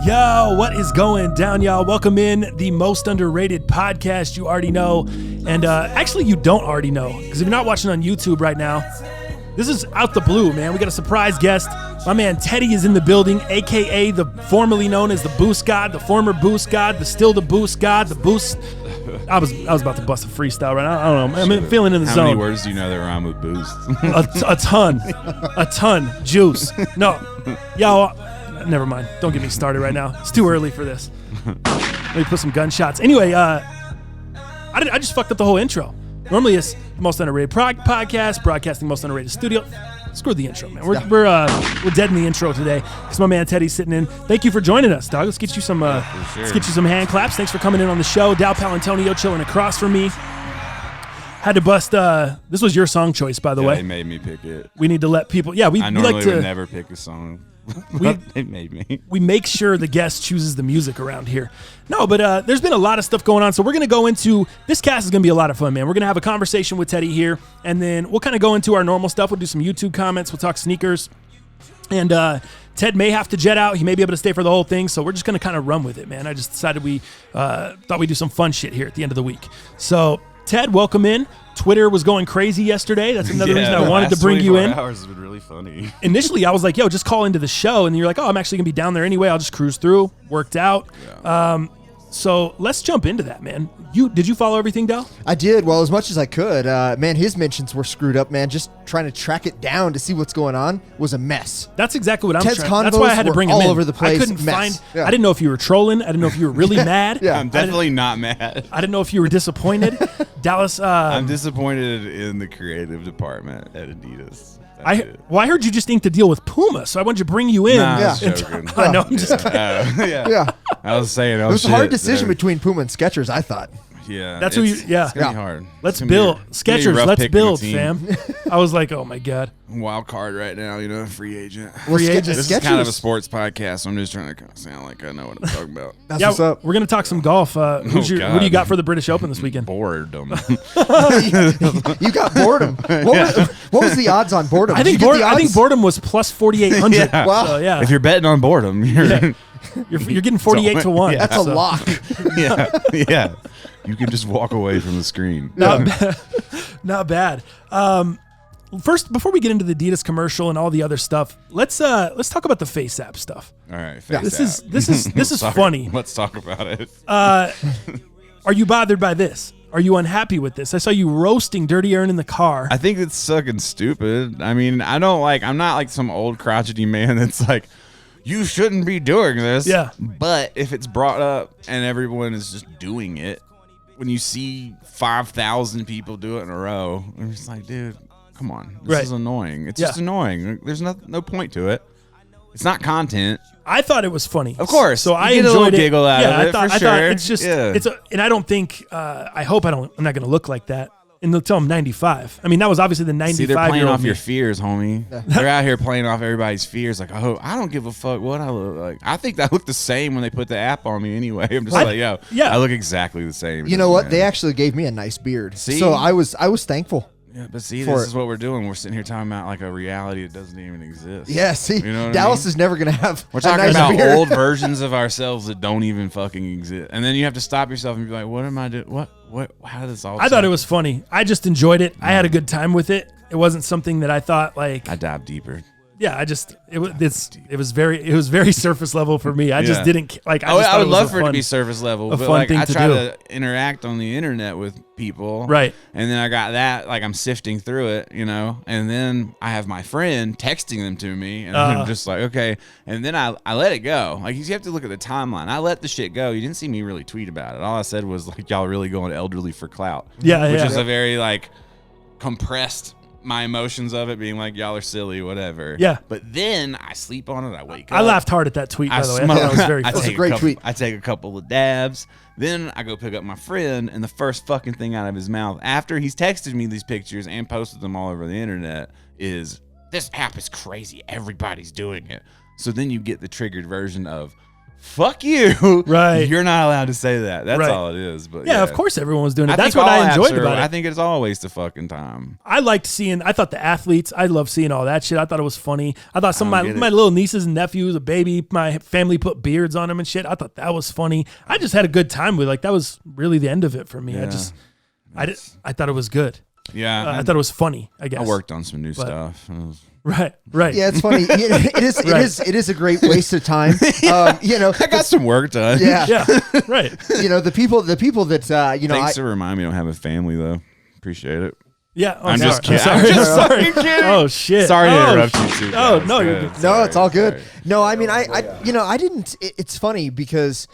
Yo, what is going down, y'all? Welcome in the most underrated podcast you already know. And actually, you don't already know, because if you're not watching on YouTube right now, this is out the blue, man. We got a surprise guest. My man Teddy is in the building, a.k.a. the formerly known as the Boost God, the former Boost God, still the Boost God, the Boost. I was about to bust a freestyle right now. I don't know. I'm feeling in the zone. How many words do you know that rhyme with boost? a ton. Juice. No. Y'all, never mind. Don't get me started right now. It's too early for this. Let me put some gunshots. Anyway, I just fucked up the whole intro. Normally it's the most underrated podcast, broadcasting most underrated studio. Screw the intro, man. We're dead in the intro today because my man Teddy's sitting in. Thank you for joining us, dog. Let's get you some let's get you some hand claps. Thanks for coming in on the show. Dal Palantonio chilling across from me. Had to bust. This was your song choice, by the way. They made me pick it. We need to let people. Yeah, I normally would never pick a song. They made me. We make sure the guest chooses the music around here. No, but there's been a lot of stuff going on. So we're going to go into, this cast is going to be a lot of fun, man. We're going to have a conversation with Teddy here, and then we'll kind of go into our normal stuff. We'll do some YouTube comments. We'll talk sneakers. And Ted may have to jet out. He may be able to stay for the whole thing. So we're just going to kind of run with it, man. I just decided we thought we'd do some fun shit here at the end of the week. So Ted, welcome in. Twitter was going crazy yesterday. That's another reason I wanted to bring you in. Hours has been really funny. Initially, I was like, yo, just call into the show. And you're like, oh, I'm actually going to be down there anyway. I'll just cruise through. Worked out. Yeah. So let's jump into that, man. Did you follow everything, Del? I did. Well, as much as I could. Man, his mentions were screwed up, man. Just trying to track it down to see what's going on was a mess. That's exactly what I'm Ted's trying. That's why I had to bring him in. All over the place. I couldn't find. Yeah. I didn't know if you were trolling. I didn't know if you were really mad. Yeah. I'm definitely not mad. I didn't know if you were disappointed. Dallas. I'm disappointed in the creative department at Adidas. I heard you just inked a deal with Puma, so I wanted to bring you in. Nah, I was joking. I know. I'm just yeah. I was saying, it was a hard decision between Puma and Skechers, I thought. Yeah, that's who you. Yeah, it's gonna be hard. Let's build Skechers. Let's build, fam. I was like, oh my god, wild card right now. You know, free agent. Well, free agent. This is kind of a sports podcast, so I'm just trying to sound like I know what I'm talking about. That's what's up. We're gonna talk some golf. Who do you got for the British Open this weekend? Boredom. You got boredom. What was the odds on boredom? I think boredom was plus 4,800. Yeah. Wow. So, yeah. If you're betting on boredom, you're getting 48 to 1. That's a lock. Yeah. You can just walk away from the screen. Not bad. First, before we get into the Adidas commercial and all the other stuff, let's talk about the Face app stuff. All right, This is funny. Let's talk about it. Are you bothered by this? Are you unhappy with this? I saw you roasting Dirty Earn in the car. I think it's fucking stupid. I mean, I'm not like some old crotchety man that's like, you shouldn't be doing this. Yeah. But if it's brought up and everyone is just doing it, when you see 5,000 people do it in a row, I'm just like, dude, come on. This is annoying. It's just annoying. There's no point to it. It's not content. I thought it was funny. Of course. So I enjoyed enjoyed a little it. Giggle out of it. I for thought sure. it's just and I don't think I'm not going to look like that until I'm 95. I mean, that was obviously the 95. See, they're playing off me. your fears, homie. They're out here playing off everybody's fears. Like, oh, I don't give a fuck what I look like. I think that looked the same when they put the app on me anyway. I'm just I look exactly the same. You know what? They actually gave me a nice beard. See? So I was thankful. Yeah, but see, this is what we're doing. We're sitting here talking about like a reality that doesn't even exist. Yeah, see, you know Dallas is never going to have We're talking a nice about beard. old versions of ourselves that don't even fucking exist. And then you have to stop yourself and be like, what am I doing? What? How does this all I thought it was funny. I just enjoyed it. I had a good time with it. It wasn't something that I thought like... I dived deeper. Yeah, it was very surface level for me. I just didn't like. I would love for it to be surface level, but like I try to to interact on the internet with people, right? And then I got that, like I'm sifting through it, you know, and then I have my friend texting them to me, and I'm just like, okay, and then I let it go. Like you have to look at the timeline. I let the shit go. You didn't see me really tweet about it. All I said was like, y'all really going elderly for clout, which is a very like compressed. My emotions of it being like, y'all are silly, whatever. Yeah. But then I sleep on it. I wake up. I laughed hard at that tweet, by the way. I thought that was very funny. That's a great tweet. I take a couple of dabs. Then I go pick up my friend, and the first fucking thing out of his mouth, after he's texted me these pictures and posted them all over the internet, is, this app is crazy. Everybody's doing it. So then you get the triggered version of, fuck you. Right. You're not allowed to say that. That's Right. all it is. But Yeah, of course everyone was doing it. That's think what all I apps enjoyed are- about it. I think it's all a waste of fucking time. I liked seeing. I thought the athletes. I love seeing all that shit. I thought it was funny. I thought some of get my it. little nieces and nephews, a baby, my family put beards on them and shit. I thought that was funny. I just had a good time with. Like that was really the end of it for me. Yeah. I thought it was good. Yeah. I thought it was funny. I guess I worked on some new stuff. Right. Yeah, it's funny. It is a great waste of time. I got some work done. Yeah. Yeah. Right. The people that Thanks to remind me I don't have a family though. Appreciate it. Yeah. Oh, I'm sorry. just kidding. I'm I'm just sorry. fucking kidding. Oh shit. Sorry to Oh, interrupt you too. Oh guys. no, you're Good. good. No, it's all good. Sorry. No, I mean, I didn't. It's funny because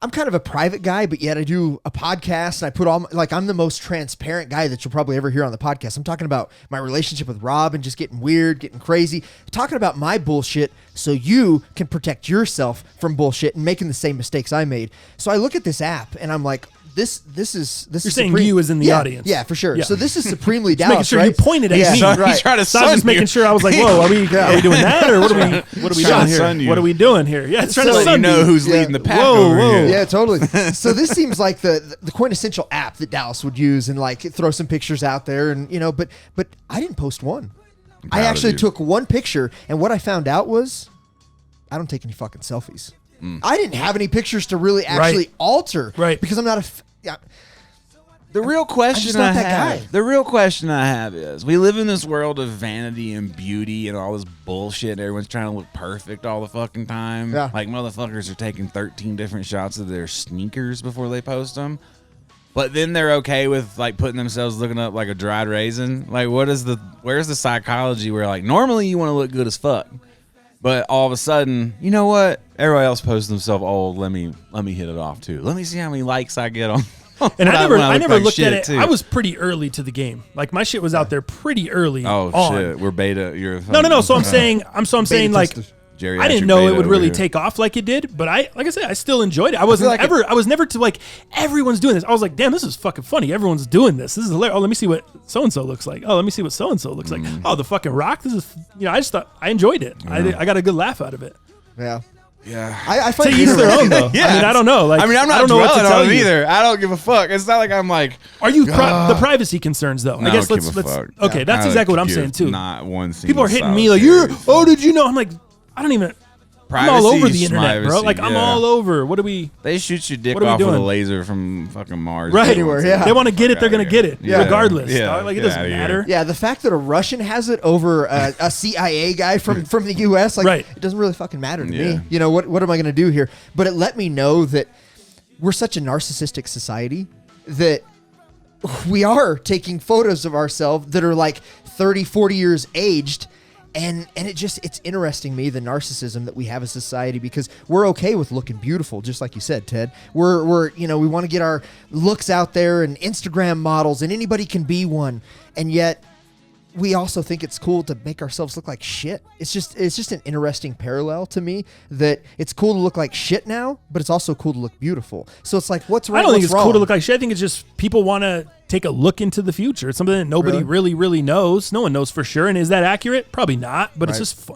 I'm kind of a private guy, but yet I do a podcast and I put all I'm the most transparent guy that you'll probably ever hear on the podcast. I'm talking about my relationship with Rob and just getting weird, getting crazy, talking about my bullshit so you can protect yourself from bullshit and making the same mistakes I made. So I look at this app and I'm like, this is You're saying you as in the audience. Yeah, for sure. Yeah. So this is supremely Just Dallas, making sure right? you pointed at Yeah, me. Son, right. He's trying to So I was just sun making you. sure. I was like, whoa, are we doing that or what are we Trying doing to sun here? you. What are we doing here? Yeah, it's trying So to you sun know me. who's Yeah. leading the pack Whoa, over whoa. here. Yeah, totally. So this seems like the quintessential app that Dallas would use and like throw some pictures out there and but I didn't post one. I proud of actually you. took one picture and what I found out was I don't take any fucking selfies. I didn't have any pictures to really actually alter. Right. Because I'm not The real question just not I that have, guy. the real question I have is, we live in this world of vanity and beauty and all this bullshit. Everyone's trying to look perfect all the fucking time. Yeah. Like motherfuckers are taking 13 different shots of their sneakers before they post them. But then they're okay with like putting themselves looking up like a dried raisin. Like, where's the psychology where like normally you want to look good as fuck, but all of a sudden, you know what? Everybody else posts themselves old. Let me hit it off too. Let me see how many likes I get on. And I never looked at shit, it. too. I was pretty early to the game. Like my shit was out there pretty early. Oh on. shit, we're beta. You're No. So I'm saying like Geriatric I didn't know beta it would over really here. take off like it did, but like I said, I still enjoyed it. I was never to like everyone's doing this. I was like, damn, this is fucking funny. Everyone's doing this. This is hilarious. Oh, let me see what so and so looks like. Oh, let me see what so and so looks like. Oh, the fucking Rock. This is I just thought I enjoyed it. I got a good laugh out of it. Yeah. Yeah. I To find it each their own interesting. though. Yeah, I mean, I don't know. Like I'm I not don't know what to dwelling tell on it you. either. I don't give a fuck. It's not like I'm like, Are you the privacy concerns though? no, I guess I don't let's give a fuck. okay. That's I exactly what I'm give saying too. Not one single People are hitting me like did you know? I'm like, I don't even. I'm all over the internet, bro. Like I'm all over. What do we? They shoot your dick What are we off with a doing? laser from fucking Mars. Right. Anywhere, yeah. They want to get it. They're gonna get it, Yeah. regardless. Yeah. Dog. Like it Get doesn't outta here. matter. Yeah, the fact that a Russian has it over a CIA guy from the U.S., like, Right. it doesn't really fucking matter to Yeah. me. You know, what am I going to do here? But it let me know that we're such a narcissistic society that we are taking photos of ourselves that are like 30, 40 years aged. And it's interesting to me, the narcissism that we have as society, because we're okay with looking beautiful, just like you said, Ted. We're we want to get our looks out there and Instagram models, and anybody can be one. And yet we also think it's cool to make ourselves look like shit. It's just an interesting parallel to me that it's cool to look like shit now, but it's also cool to look beautiful. So it's like, what's right? I don't think what's it's wrong? cool to look like shit. I think it's just people want to take a look into the future. It's something that nobody really knows. No one knows for sure. And is that accurate? Probably not. But it's just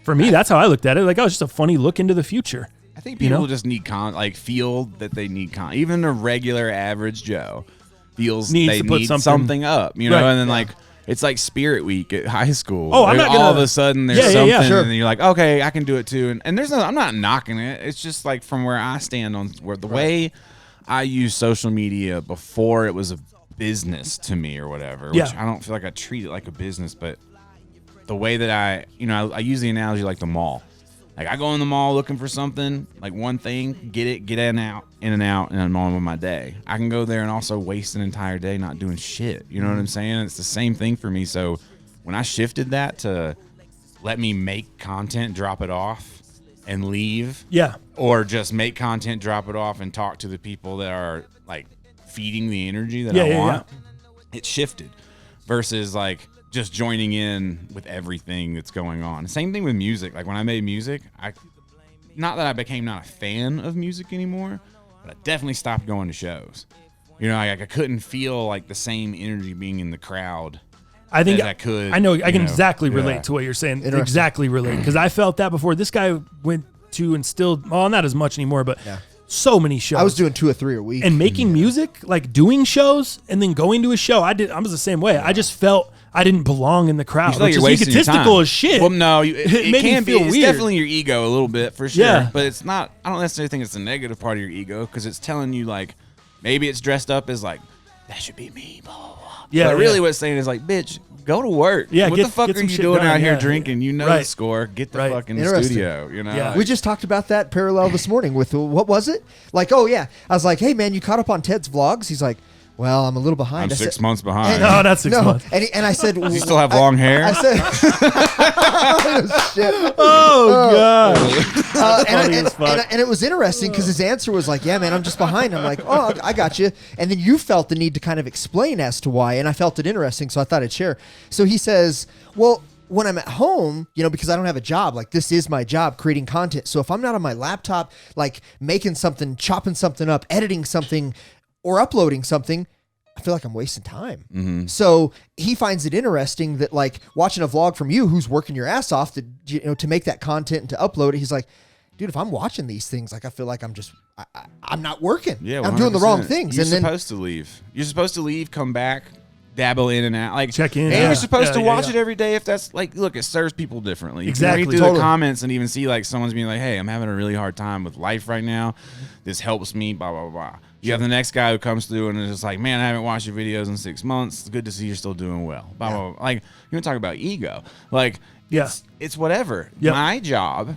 for me. That's how I looked at it. Like, oh, it's just a funny look into the future. I think people just need feel that they need even a regular average Joe feels Needs they to put need something- something up, you know, Right. and then like it's like Spirit Week at high school. Oh, I'm Like, not gonna- all of a sudden there's Yeah, yeah, something, yeah, sure. and then you're like, okay, I can do it too. And there's no, I'm not knocking it. It's just like from where I stand on where the way I use social media before it was a business to me or whatever. Which Yeah. I don't feel like I treat it like a business, but the way that I use the analogy like the mall. Like I go in the mall looking for something, like one thing, get in and out, and I'm on with my day. I can go there and also waste an entire day not doing shit. You know what I'm saying? It's the same thing for me. So when I shifted that to let me make content, drop it off, and leave, Yeah. or just make content, drop it off, and talk to the people that are like feeding the energy that Yeah, I yeah, want, it shifted versus like just joining in with everything that's going on. Same thing with music. Like when I made music, not that I became not a fan of music anymore, but I definitely stopped going to shows. You know, like I couldn't feel like the same energy being in the crowd. I think as I could. I know. I can you know. exactly Yeah. relate to what you're saying. Interesting. Exactly relate because I felt that before. This guy went to and still, well, not as much anymore, but so many shows. I was doing 2 or 3 a week. And making music, like doing shows and then going to a show. I was the same way. I just felt I didn't belong in the crowd, Like which you're is wasting your egotistical time. as shit. Well, no, it made can me be. feel It's weird. definitely your ego a little bit for sure. Yeah. But it's not. I don't necessarily think it's a negative part of your ego because it's telling you like maybe it's dressed up as like that should be me. Blah blah blah. Yeah, But really, what it's saying is like, bitch, go to work. Yeah, what get- the fuck get are some you shit doing done, out here yeah. drinking? You know Right. the score. Get the Right. fuck in the Interesting. studio. You know. Yeah. We just talked about that parallel this morning with what was it? Like, oh yeah, I was like, hey man, you caught up on Ted's vlogs? He's like, well, I'm a little behind. I'm I 6 said- months behind. No, not 6 months. And I said, Does he still have long hair? I said, shit. Oh, God. And, funny as fuck. and it was interesting because his answer was like, yeah, man, I'm just behind. I'm like, oh, I got you. And then you felt the need to kind of explain as to why, and I felt it interesting, so I thought I'd share. So he says, well, when I'm at home, because I don't have a job, like this is my job, creating content. So if I'm not on my laptop, like making something, chopping something up, editing something, or uploading something, I feel like I'm wasting time. Mm-hmm. So he finds it interesting that like watching a vlog from you who's working your ass off to make that content and to upload it. He's like, dude, if I'm watching these things, like I feel like I'm just, I'm not working. Yeah, I'm doing the wrong 100%. things. You're And then supposed to leave. You're supposed to leave, come back, dabble in and out, like Check in, And yeah. you're supposed Yeah, to yeah, watch yeah. it every day. If that's like, look, it serves people differently. You Exactly. can read through Totally. the comments and even see like someone's being like, "Hey, I'm having a really hard time with life right now. This helps me." Blah blah blah. You have the next guy who comes through and is just like, "Man, I haven't watched your videos in 6 months. It's good to see you're still doing well." Blah blah. Blah. Like you want to talk about ego, like. Yeah. It's whatever. Yep. My job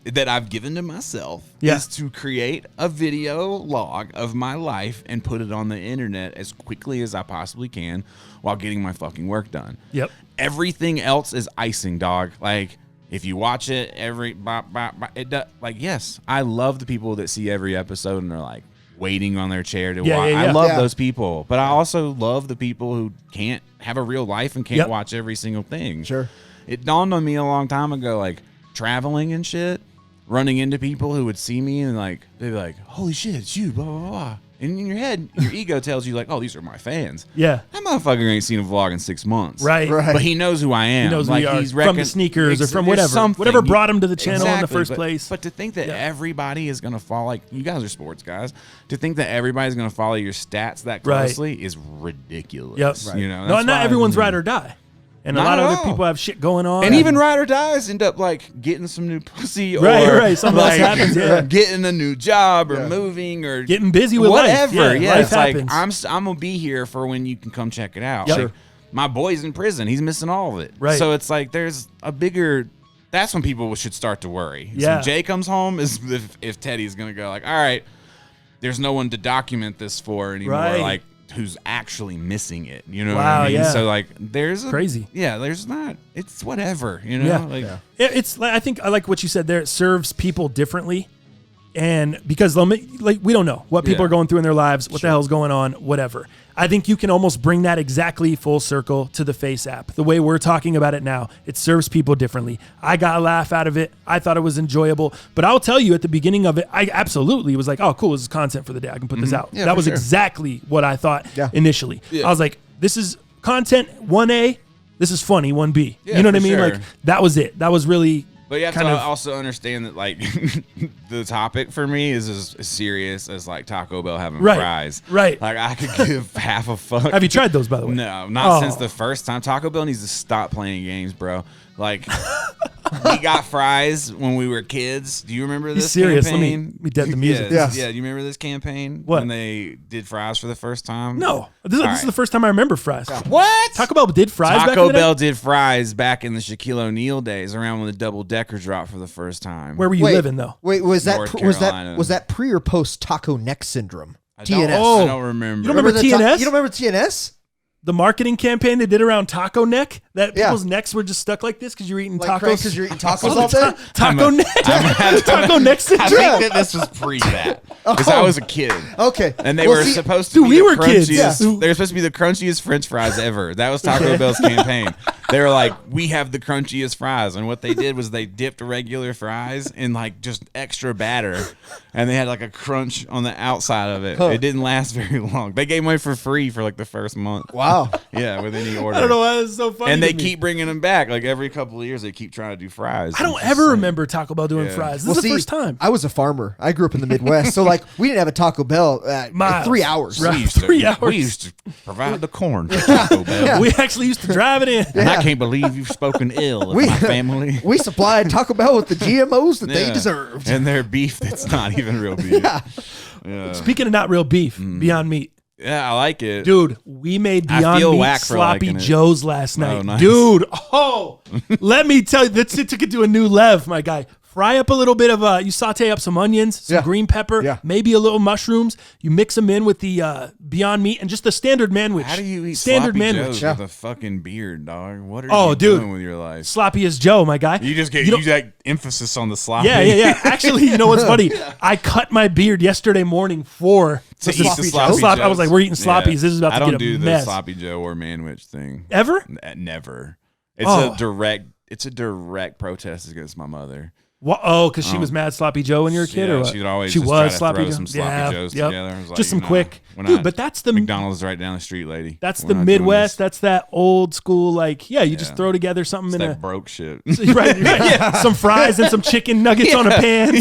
that I've given to myself Yeah. is to create a video log of my life and put it on the internet as quickly as I possibly can while getting my fucking work done. Yep. Everything else is icing, dog. Like if you watch it like yes, I love the people that see every episode and are like waiting on their chair to Yeah, watch. yeah, I yeah. love Yeah. those people, but I also love the people who can't have a real life and can't Yep. watch every single thing. Sure. It dawned on me a long time ago, like traveling and shit, running into people who would see me and like they'd be like, "Holy shit, it's you!" Blah blah blah. And in your head, your ego tells you like, "Oh, these are my fans." Yeah. That motherfucker ain't seen a vlog in 6 months, Right. Right. But he knows who I am. He knows who like we are he's from the sneakers or from there's whatever. something. Whatever brought him to the channel in the first but- place. But to think that Yeah. everybody is gonna follow, like you guys are sports guys, to think that everybody's gonna follow your stats that Right. closely is ridiculous. Yep. You know, No, that's not why- everyone's ride or die. And a Not lot of at other all. people have shit going on. And even ride or dies end up like getting some new pussy Right, or right. Something else like, happens, yeah. getting a new job or Yeah. moving or getting busy with life. whatever. Yeah, life it's like happens. I'm gonna be here for when you can come check it out. Yep. Like, Sure. my boy's in prison. He's missing all of it. Right. So it's like there's a bigger. That's when people should start to worry. So Yeah. when Jay comes home is if Teddy's gonna go like, all right, there's no one to document this for anymore. Right. Like who's actually missing it. You know Wow, what I mean? yeah. So like there's a, Crazy. Yeah, there's not. It's whatever. You know. Yeah. Like. Yeah. It's I think I like what you said there. It serves people differently, and because like we don't know what people Yeah. are going through in their lives, what the hell's going on, whatever. I think you can almost bring that exactly full circle to the Face app. The way we're talking about it now, it serves people differently. I got a laugh out of it. I thought it was enjoyable. But I'll tell you, at the beginning of it, I absolutely was like, "Oh, cool! This is content for the day. I can put this out." Yeah, that for was sure. exactly what I thought Yeah. initially. Yeah. I was like, "This is content 1A. This is funny 1B." Yeah, you know what I for mean? sure. Like that was it. That was really. But you have kind to of- also understand that, like, the topic for me is as serious as like Taco Bell having Right, fries. right. Like, I could give half a fuck. Have you tried those, by the way? No, not Oh. since the first time. Taco Bell needs to stop playing games, bro. Like, we got fries when we were kids. Do you remember this serious? Let me- campaign? let me dead the music. Yeah, Yes. yeah. Do you remember this campaign? What? When they did fries for the first time? No, this All is right. the first time I remember fries. What? Taco Bell did fries back in Taco the day? Bell did fries back in the Shaquille O'Neal days, around when the double decker dropped for the first time. Where were you wait, living though? Wait, was that North was Carolina. that pre or post taco neck syndrome? I don't, TNS. Oh. I don't remember. You don't remember the ta- TNS? you don't remember TNS? The marketing campaign they did around taco neck, that Yeah. people's necks were just stuck like this because you're eating Like tacos. because you're eating tacos all day? Taco neck, taco neck I syndrome. think that this was pre that because I was a kid. Okay. And they Well, were see- supposed to Dude, be we the were kids. crunchiest. Yeah. They were supposed to be the crunchiest French fries ever. That was Taco Bell's campaign. They were like, we have the crunchiest fries. And what they did was they dipped regular fries in like just extra batter. And they had like a crunch on the outside of it. It didn't last very long. They gave them away for free for like the first month. Wow. Yeah, with any order. I don't know why that's so funny. And they to me. keep bringing them back. Like every couple of years, they keep trying to do fries. I don't ever remember Taco Bell doing fries. This is the first time. I was a farmer. I grew up in the Midwest, so like we didn't have a Taco Bell Miles. 3 hours. Right. We used to, 3 hours. We used to provide the corn for Taco Bell. Yeah. We actually used to drive it in. And I can't believe you've spoken ill of my family. We supplied Taco Bell with the GMOs that they deserved. And their beef that's not even real beef. Yeah. Speaking of not real beef, Beyond Meat. Yeah, I like it. Dude, we made I Beyond feel Meat whack for Sloppy liking it. Joes last night. Oh, nice. Dude, let me tell you, it took it to a new level, my guy. Fry up a little bit of, you saute up some onions, some green pepper, maybe a little mushrooms. You mix them in with the Beyond Meat and just the standard manwich. How do you eat standard sloppy manwich? joes with a fucking beard, dog? What are you doing with your life? Sloppy as Joe, my guy. You just get use that emphasis on the sloppy. Yeah. Actually, you know what's funny? I cut my beard yesterday morning for To eat the sloppy sloppy. I was joes. like, we're eating sloppies. This is about to I get don't a do mess. the sloppy Joe or manwich thing. Ever? Never. It's a direct protest against my mother. What? Oh, because she was mad Sloppy Joe when you were a kid, or what? She'd always she just was try to Sloppy throw Joe. some sloppy joes together. I was like, just some quick, we're dude. not- But that's the McDonald's right down the street, lady. That's We're the not doing Midwest. this. That's that old school, like, you just throw together something It's in that a broke shit. right. Some fries and some chicken nuggets on a pan.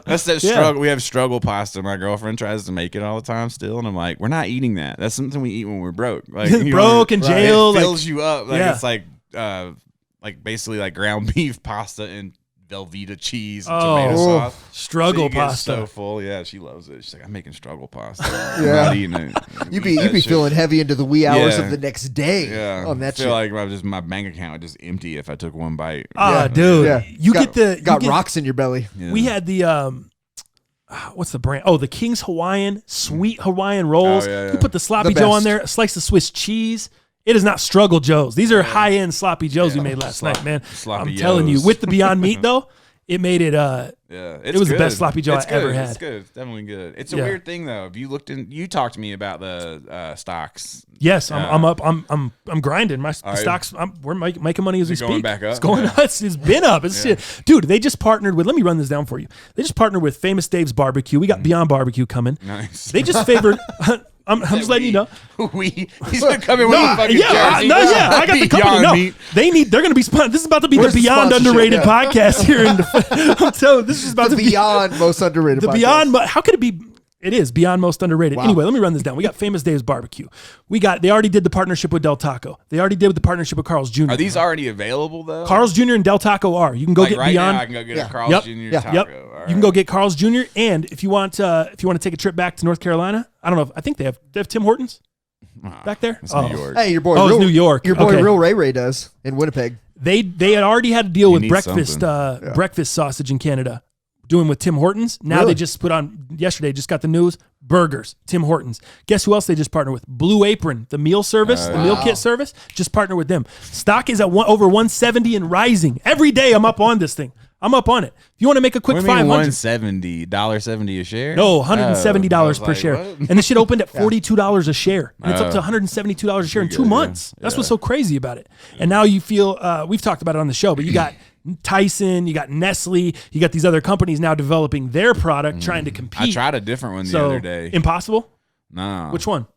That's that struggle. We have struggle pasta. My girlfriend tries to make it all the time still, and I'm like, we're not eating that. That's something we eat when we're broke. Like Broke and jail. It fills you up. Like Yeah. it's like basically like ground beef pasta and Velveeta cheese and Oh, tomato sauce. struggle So you get pasta. so full. Yeah, she loves it. She's like, I'm making struggle pasta. Yeah. I'm not eating it. You'd Eat that be shit. feeling heavy into the wee hours Yeah. of the next day Yeah, on that I feel shit. like my bank account would just empty if I took one bite. Ah, dude. Yeah. You got, get the got you get, rocks in your belly. Yeah. We had the what's the brand? Oh, the King's Hawaiian sweet Hawaiian rolls. Oh, yeah. You put the sloppy The Joe on best. there, a slice of Swiss cheese. It is not struggle Joes. These are high end sloppy Joes we made last night, man. sloppy I'm telling you, Joes. with the Beyond Meat though, it made it. Yeah, it was the best sloppy Joe It's I ever good. had. It's good. It's definitely good. It's a Yeah. weird thing though. If you looked in, you talked to me about the stocks. Yes, I'm up. I'm grinding my Are you? stocks. We're making money as we Is it going speak. back up? It's going nuts. It's been up. It's shit. Dude, they just partnered with. Let me run this down for you. They just partnered with Famous Dave's Barbecue. We got Beyond Barbecue coming. Nice. They just favored. I'm just letting you know. He's gonna come in with a fucking jersey. I got the company. Beyond No, Meat. they're going to be. This is about to be Where's the the Beyond sponsorship? Underrated Yeah. podcast here. I'm telling you, this is about The to be beyond most underrated. the podcast. Beyond. How could it be? It is Beyond Most Underrated. Wow. Anyway, let me run this down. We got Famous Dave's Barbecue. They already did the partnership with Del Taco. They already did the partnership with Carl's Jr. Are these already available though? Carl's Jr. and Del Taco are. You can go like get right Beyond. now, I can go get Yeah. a Carl's Yep. Jr. Yeah. taco. Yep. All You can right. go get Carl's Jr. And if you want to take a trip back to North Carolina, I don't know. I think they have Tim Hortons back there. It's New York. Hey, your boy. Oh, it's Real, New York. Your boy, Okay. Real Ray Ray does in Winnipeg. They had already had a deal with need breakfast something. breakfast sausage in Canada, doing with Tim Hortons. Now Really? they just put on yesterday. Just got the news: burgers, Tim Hortons. Guess who else they just partnered with? Blue Apron, the meal service, the meal kit service. Just partnered with them. Stock is at over 170 and rising. Every day I'm up on this thing. I'm up on it. If you want to make a quick What do you mean $500, $170 a share? no, $170 I was per like, share. what? And this shit opened at $42 a share. And it's up to $172 a share in 2 good, months. yeah. That's what's so crazy about it. And now you feel, we've talked about it on the show, but you got Tyson, you got Nestle, you got these other companies now developing their product, trying to compete. I tried a different one the so, other day. Impossible? No. Which one?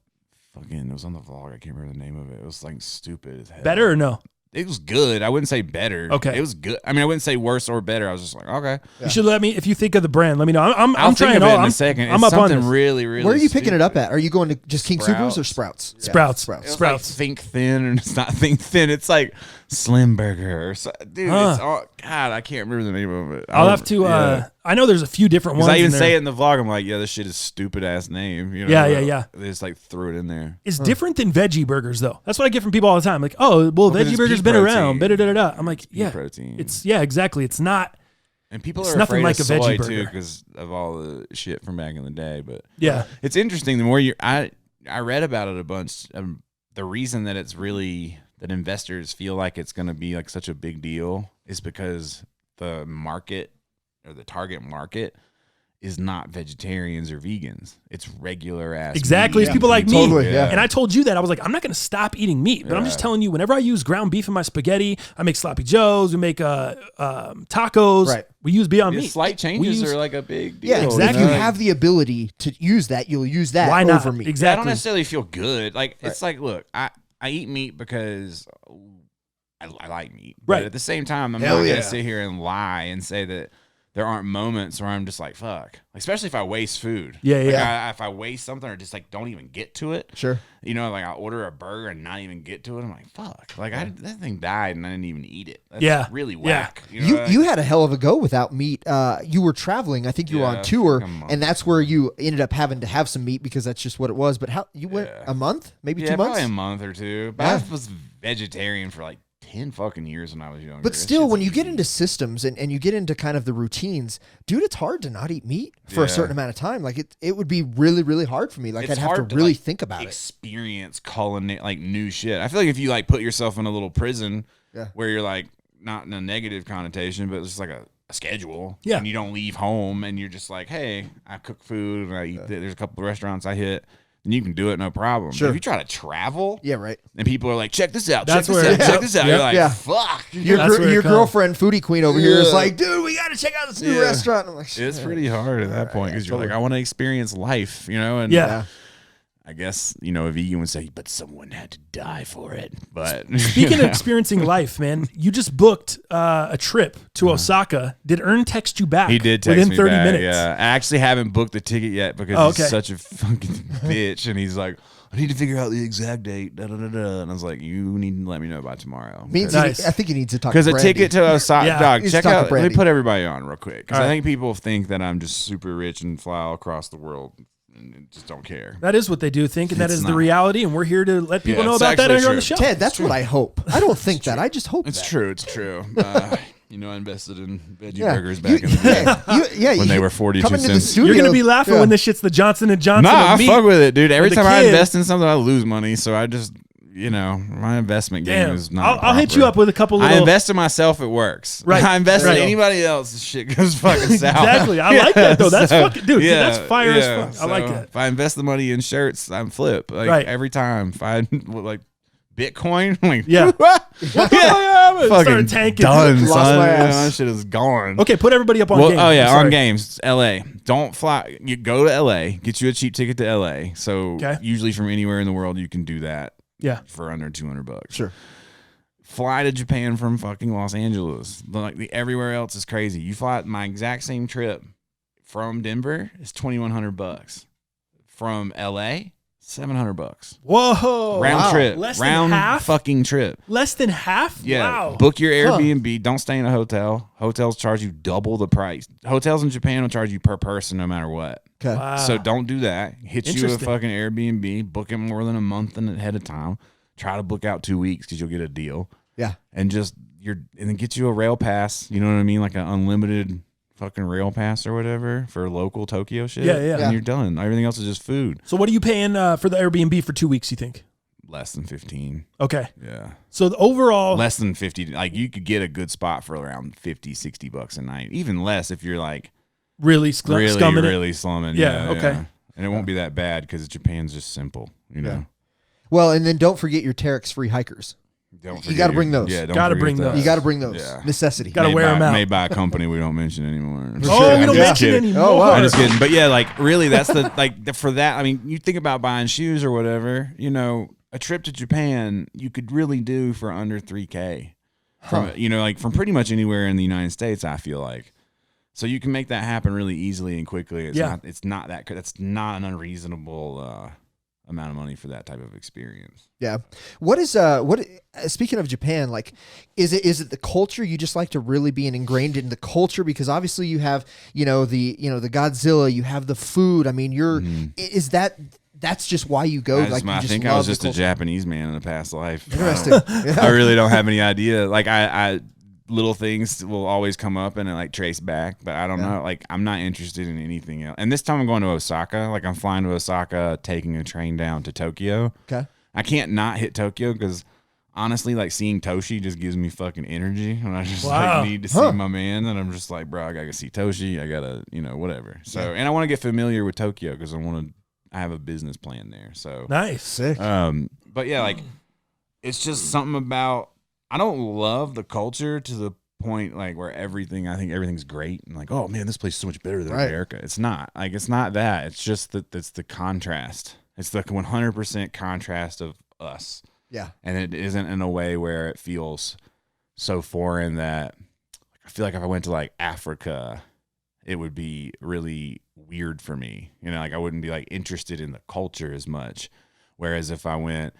Fucking, it was on the vlog. I can't remember the name of it. It was like stupid as hell. Better or no? It was good. I wouldn't say better. Okay. It was good. I mean, I wouldn't say worse or better. I was just like, okay. You should let me, if you think of the brand, let me know. I'm I'll think trying of all. it in I'm a second. I'm It's up on something this. really, really Where are you picking it up stupid. at? Are you going to just King Soopers or Sprouts. Sprouts? Yeah, Sprouts. Sprouts. It was Sprouts. like think thin, and it's not think thin. It's like Slim Burger. Or so, dude, it's all, God, I can't remember the name of it. I'll have to, yeah. I know there's a few different ones. Because I even in say there. it in the vlog. I'm like, yeah, this shit is stupid ass name. You know, Yeah. They just like threw it in there. It's different than veggie burgers, though. That's what I get from people all the time. Like, oh, well, 'cause veggie it's burgers beef been around. protein. Da-da-da-da. I'm like, yeah, protein. exactly. It's not. And people It's are nothing afraid like of a veggie soy burger. too because of all the shit from back in the day. But Yeah. it's interesting. The more I read about it a bunch. The reason that it's really that investors feel like it's going to be like such a big deal is because the market or the target market is not vegetarians or vegans. It's regular ass Exactly. meat. It's people like me. Totally, yeah. And I told you that. I was like, I'm not going to stop eating meat, but I'm just telling you, whenever I use ground beef in my spaghetti, I make sloppy joes, we make tacos. Right. We use Beyond The Meat. slight changes are like a big deal. Yeah, Exactly. If you have the ability to use that, you'll use that Why not? over meat. I Exactly. don't necessarily feel good. Like it's like, look, I eat meat because I like meat. But Right. at the same time, I'm Hell not yeah. gonna sit here and lie and say that there aren't moments where I'm just like, fuck. Especially if I waste food. Yeah, Like, yeah. if I waste something or just like don't even get to it. Sure. You know, like I'll order a burger and not even get to it. I'm like, fuck. Like that thing died and I didn't even eat it. That's Yeah. really Yeah. whack. You know, You had a hell of a go without meat. You were traveling. I think you were Yeah, on tour, like a month. and that's where you ended up having to have some meat because that's just what it was. But how you went a month, maybe 2 months? probably a month or two. But I was vegetarian for like 10 fucking years when I was younger. But That still, shit's when you get easy. into systems and you get into kind of the routines, dude, it's hard to not eat meat for a Yeah. certain amount of time. Like it would be really, really hard for me. Like It's I'd have hard to really like, think about it. experience culinary like new shit. I feel like if you like put yourself in a little prison Yeah. where you're like not in a negative connotation, but it's just like a schedule. Yeah. And you don't leave home and you're just like, hey, I cook food and I eat. There's a couple of restaurants I hit. And you can do it no problem. Sure. But if you try to travel, Yeah, right. and people are like, check this out, That's check this where- out, yeah. check this out. You're like, Yeah. fuck. Your That's where it your comes. girlfriend, foodie queen over here, is Yeah. like, dude, we got to check out this new Yeah. restaurant. I'm like, It's pretty hard at that point because you're totally. like, I want to experience life, you know? And Yeah. I guess, you know, a vegan would say, but someone had to die for it. But Speaking of experiencing life, man, you just booked a trip to Osaka. Did Ern text you back? he did text within me 30 back, minutes. Yeah, I actually haven't booked the ticket yet because Oh, he's okay. such a fucking bitch, and he's like, I need to figure out the exact date. Da, da, da, da. And I was like, you need to let me know by tomorrow. Means Nice. I think he needs to talk Because to a Brandy. ticket to Osaka, Yeah. dog, He's check talking out. Let Brandy. me put everybody on real quick because All I right. think people think that I'm just super rich and fly all across the world and just don't care. That is what they do think, and that It's is the not. reality, and we're here to let people Yeah, know it's about that actually here on the true. show. Ted, that's what I hope. I don't think that. I just hope It's that. true. It's true. You know, I invested in veggie Yeah. burgers back in the day. When they were 42 coming to the cents. studio, You're going to be laughing yeah. when this shit's the Johnson & Johnson Nah, I of meat. fuck with it, dude. Every the time I kid- invest in something, I lose money. So I just, you know, my investment game Damn. is not. I'll hit proper. you up with a couple I little... invest in myself, it works. Right. I invest Right. in anybody else, this shit goes fucking south. Exactly. I like that, though. That's So, fucking... Dude, that's fire as fuck. I like So that. If I invest the money in shirts, I'm flip. Like Right. every time. If I like Bitcoin, I'm like Yeah. what? Started Fucking tanking. done, Lost son. my Yeah, ass. that shit is gone. Okay, put everybody up on Well, game. oh yeah, I'm sorry. on games, LA. Don't fly. You go to LA, get you a cheap ticket to LA. So Okay. usually from anywhere in the world, you can do that Yeah. for under $200. Sure. Fly to Japan from fucking Los Angeles. Like everywhere else is crazy. You fly my exact same trip from Denver is $2,100. From LA, $700. Whoa. Round wow. trip. Less than Round half? fucking trip. Less than half? Yeah. Wow. Book your Airbnb. Don't stay in a hotel. Hotels charge you double the price. Hotels in Japan will charge you per person no matter what. Okay. Wow. So don't do that. Hit you a Interesting. fucking Airbnb. Book it more than a month ahead of time. Try to book out 2 weeks because you'll get a deal. Yeah. And just and then get you a rail pass. You know what I mean? Like an unlimited fucking rail pass or whatever for local Tokyo shit. Yeah, yeah. And you're done. Everything else is just food. So what are you paying for the Airbnb for 2 weeks, you think? Less than 15. Okay. Yeah. So the overall... Less than 50. Like you could get a good spot for around 50, 60 bucks a night. Even less if you're like really scumming it. really slumming. Yeah, okay. And it won't be that bad because Japan's just simple, you know. Well, and then don't forget your Terex free hikers. Don't You forget gotta your- bring those. Yeah, don't Gotta forget bring that. those. You got to bring those. Yeah. Necessity. Gotta Made wear by- 'em out. Made by a company we don't mention anymore. Oh, we don't Yeah. mention Just it kidding. anymore. Oh, wow. I'm just kidding. But yeah, like really, that's the for that. I mean, you think about buying shoes or whatever. You know, a trip to Japan you could really do for under $3,000. From you know, like from pretty much anywhere in the United States. I feel like. So you can make that happen really easily and quickly. It's not that. That's not an unreasonable amount of money for that type of experience. Yeah. What is speaking of Japan, like is it the culture you just like to really be ingrained in the culture? Because obviously you have, the Godzilla, you have the food. I mean, is that's just why you go? I think I was just a Japanese man in a past life. Interesting. Yeah. I really don't have any idea. Like I little things will always come up and like trace back, but I don't know. Like I'm not interested in anything else. And this time I'm going to Osaka. Like I'm flying to Osaka, taking a train down to Tokyo. Okay. I can't not hit Tokyo because honestly, like seeing Toshi just gives me fucking energy, and I just Wow. like need to see my man, and I'm just like, bro, I gotta see Toshi. I gotta, whatever. So, and I want to get familiar with Tokyo because I have a business plan there. So Nice. Sick. but yeah, like it's just something about I don't love the culture to the point like where I think everything's great and like, oh man, this place is so much better than America. It's not like it's not that. It's just that it's the contrast. It's the 100% contrast of us. Yeah. And it isn't in a way where it feels so foreign that I feel like if I went to like Africa, it would be really weird for me. Like I wouldn't be like interested in the culture as much. Whereas if I went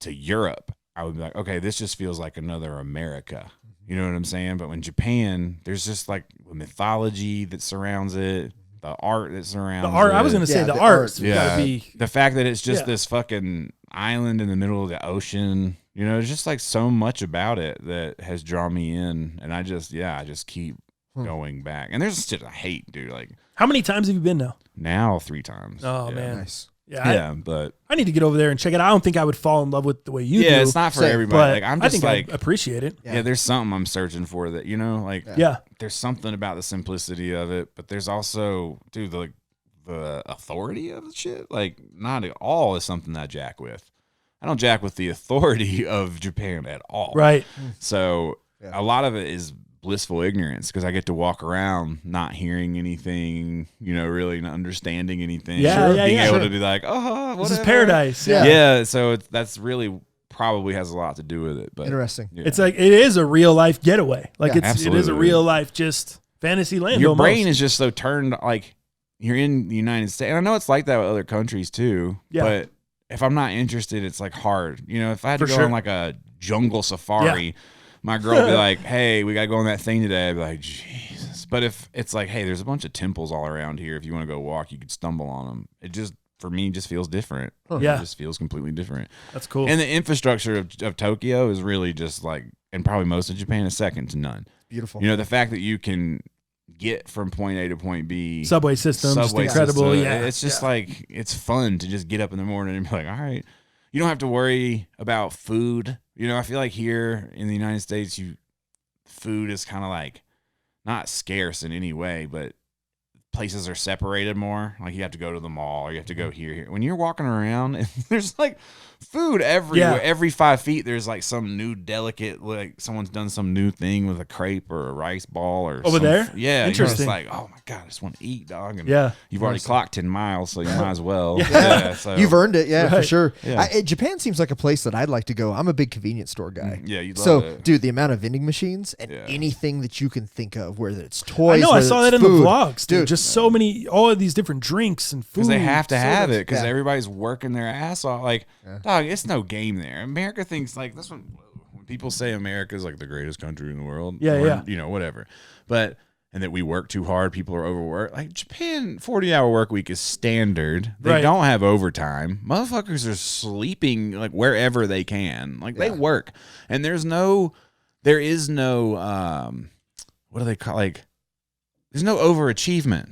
to Europe, I would be like, okay, this just feels like another America. You know what I'm saying? But when Japan, there's just like mythology that surrounds it. The art that surrounds The art. it. I was going to say the art. art. Gotta be. The fact that it's just this fucking island in the middle of the ocean. There's just like so much about it that has drawn me in, and I just keep going back. And there's shit I hate, dude. Like, How many times have you been now? 3 times. Oh Yeah. man. Nice. Yeah. But I need to get over there and check it out. I don't think I would fall in love with the way you do. yeah, it's not for Same, everybody. But Like I'm I just think like I appreciate it. yeah, there's something I'm searching for that, like Yeah. there's something about the simplicity of it, but there's also, dude, the authority of the shit. Like not at all is something that I jack with. I don't jack with the authority of Japan at all. Right. So a lot of it is blissful ignorance because I get to walk around not hearing anything, really not understanding anything. Yeah, yeah, being yeah. able Sure. to be like, oh, This is whatever. paradise. Yeah. Yeah, so that's really probably has a lot to do with it. But Interesting. yeah. It's like it is a real life getaway. Like Yeah, it is a absolutely. real life just fantasy land. Your almost. brain is just so turned like you're in the United States. And I know it's like that with other countries too. Yeah. But if I'm not interested, it's like hard. If I had to For go sure. on like a jungle safari, my girl would be like, hey, we got to go on that thing today. I'd be like, Jesus. But if it's like, hey, there's a bunch of temples all around here. If you want to go walk, you could stumble on them. It just, for me, just feels different. Yeah. It just feels completely different. That's cool. And the infrastructure of Tokyo is really just like, and probably most of Japan is second to none. Beautiful. The fact that you can get from point A to point B. Subway system, just incredible. system, Yeah. It's just like, it's fun to just get up in the morning and be like, all right. You don't have to worry about food. I feel like here in the United States, food is kind of like not scarce in any way, but places are separated more. Like you have to go to the mall or you have to go here. When you're walking around and there's like food everywhere. Yeah. Every 5 feet, there's like some new delicate, like someone's done some new thing with a crepe or a rice ball or Over there? Yeah. Interesting. You're just like, oh my God, I just want to eat, dog. And Yeah. you've already clocked 10 miles, so you might as well. So. You've earned it, yeah, for Right. sure. Yeah. Japan seems like a place that I'd like to go. I'm a big convenience store guy. Yeah, you'd love So, it. dude, the amount of vending machines and Yeah. anything that you can think of, whether it's toys, I know. I whether saw it's that in the food. vlogs, dude. Just so many, all of these different drinks and food. Because they have to have sodas. it because Yeah. everybody's working their ass off. Like, dog, it's no game there. America thinks like this one. When people say America's like the greatest country in the world, Yeah, yeah. Whatever. But and that we work too hard, people are overworked. Like Japan, 40-hour work week is standard. They Right. don't have overtime. Motherfuckers are sleeping like wherever they can. Like they work, and there is no, what do they call there's no overachievement.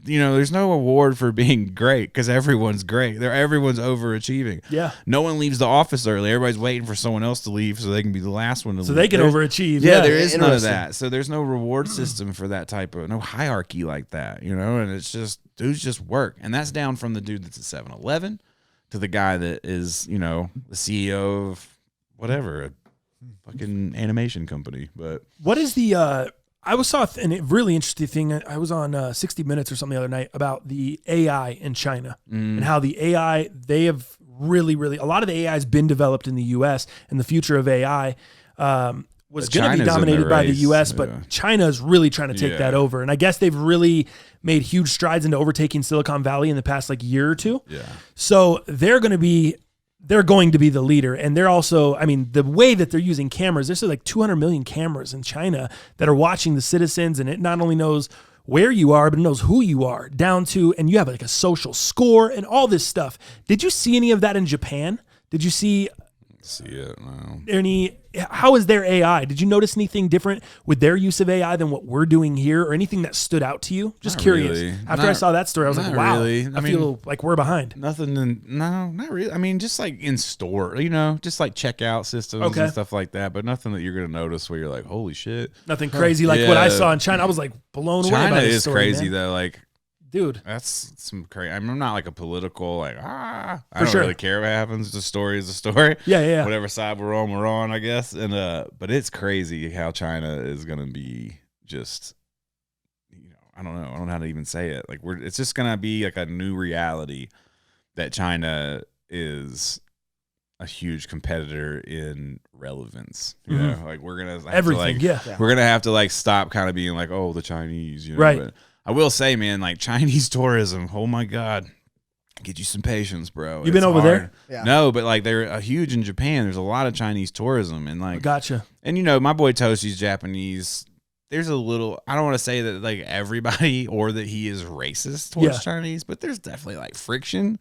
There's no award for being great because everyone's great. Everyone's overachieving. Yeah. No one leaves the office early. Everybody's waiting for someone else to leave so they can be the last one to leave. So they can There's- overachieve. Yeah, there is none of Interesting. that. So there's no reward system for that type of, no hierarchy like that, and it's just, dudes just work. And that's down from the dude that's at 7-Eleven to the guy that is, the CEO of whatever, a fucking animation company. But What is the? I saw a really interesting thing. I was on 60 Minutes or something the other night about the AI in China and how the AI, they have really, a lot of the AI has been developed in the U.S. and the future of AI was But going to be China's in the dominated by the race, U.S., yeah. but China is really trying to take that over. And I guess they've really made huge strides into overtaking Silicon Valley in the past year or two. yeah. So they're going to be the leader. And they're also, the way that they're using cameras, there's like 200 million cameras in China that are watching the citizens. And it not only knows where you are, but it knows who you are down to, and you have like a social score and all this stuff. Did you see any of that in Japan? Did you see see it. No. How is their AI? Did you notice anything different with their use of AI than what we're doing here, or anything that stood out to you? Just Not curious. really. After I saw that story, I was like, wow, really. I feel like we're behind. Nothing. No, not really. I mean, just like in store, just like checkout systems and stuff like that, but nothing that you're going to notice where you're like, holy shit. Nothing crazy like what I saw in China. I was like blown away by China this is story, crazy, man. though. Like, dude, that's some crazy. I'm not like a political I For don't sure. really care what happens. The story is a story. Yeah. Whatever side we're on, I guess. And but it's crazy how China is gonna be just. I don't know how to even say it. Like it's just gonna be like a new reality that China is a huge competitor in relevance. You know, like we're gonna have everything. we're gonna have to like stop kind of being like, oh, the Chinese. Right. But I will say, man, like Chinese tourism, oh my God, get you some patience, bro. You been over there? Yeah. No, but like they're huge in Japan. There's a lot of Chinese tourism and like, gotcha. And my boy Toshi's Japanese. There's a little, I don't want to say that like everybody or that he is racist towards Chinese, but there's definitely like friction.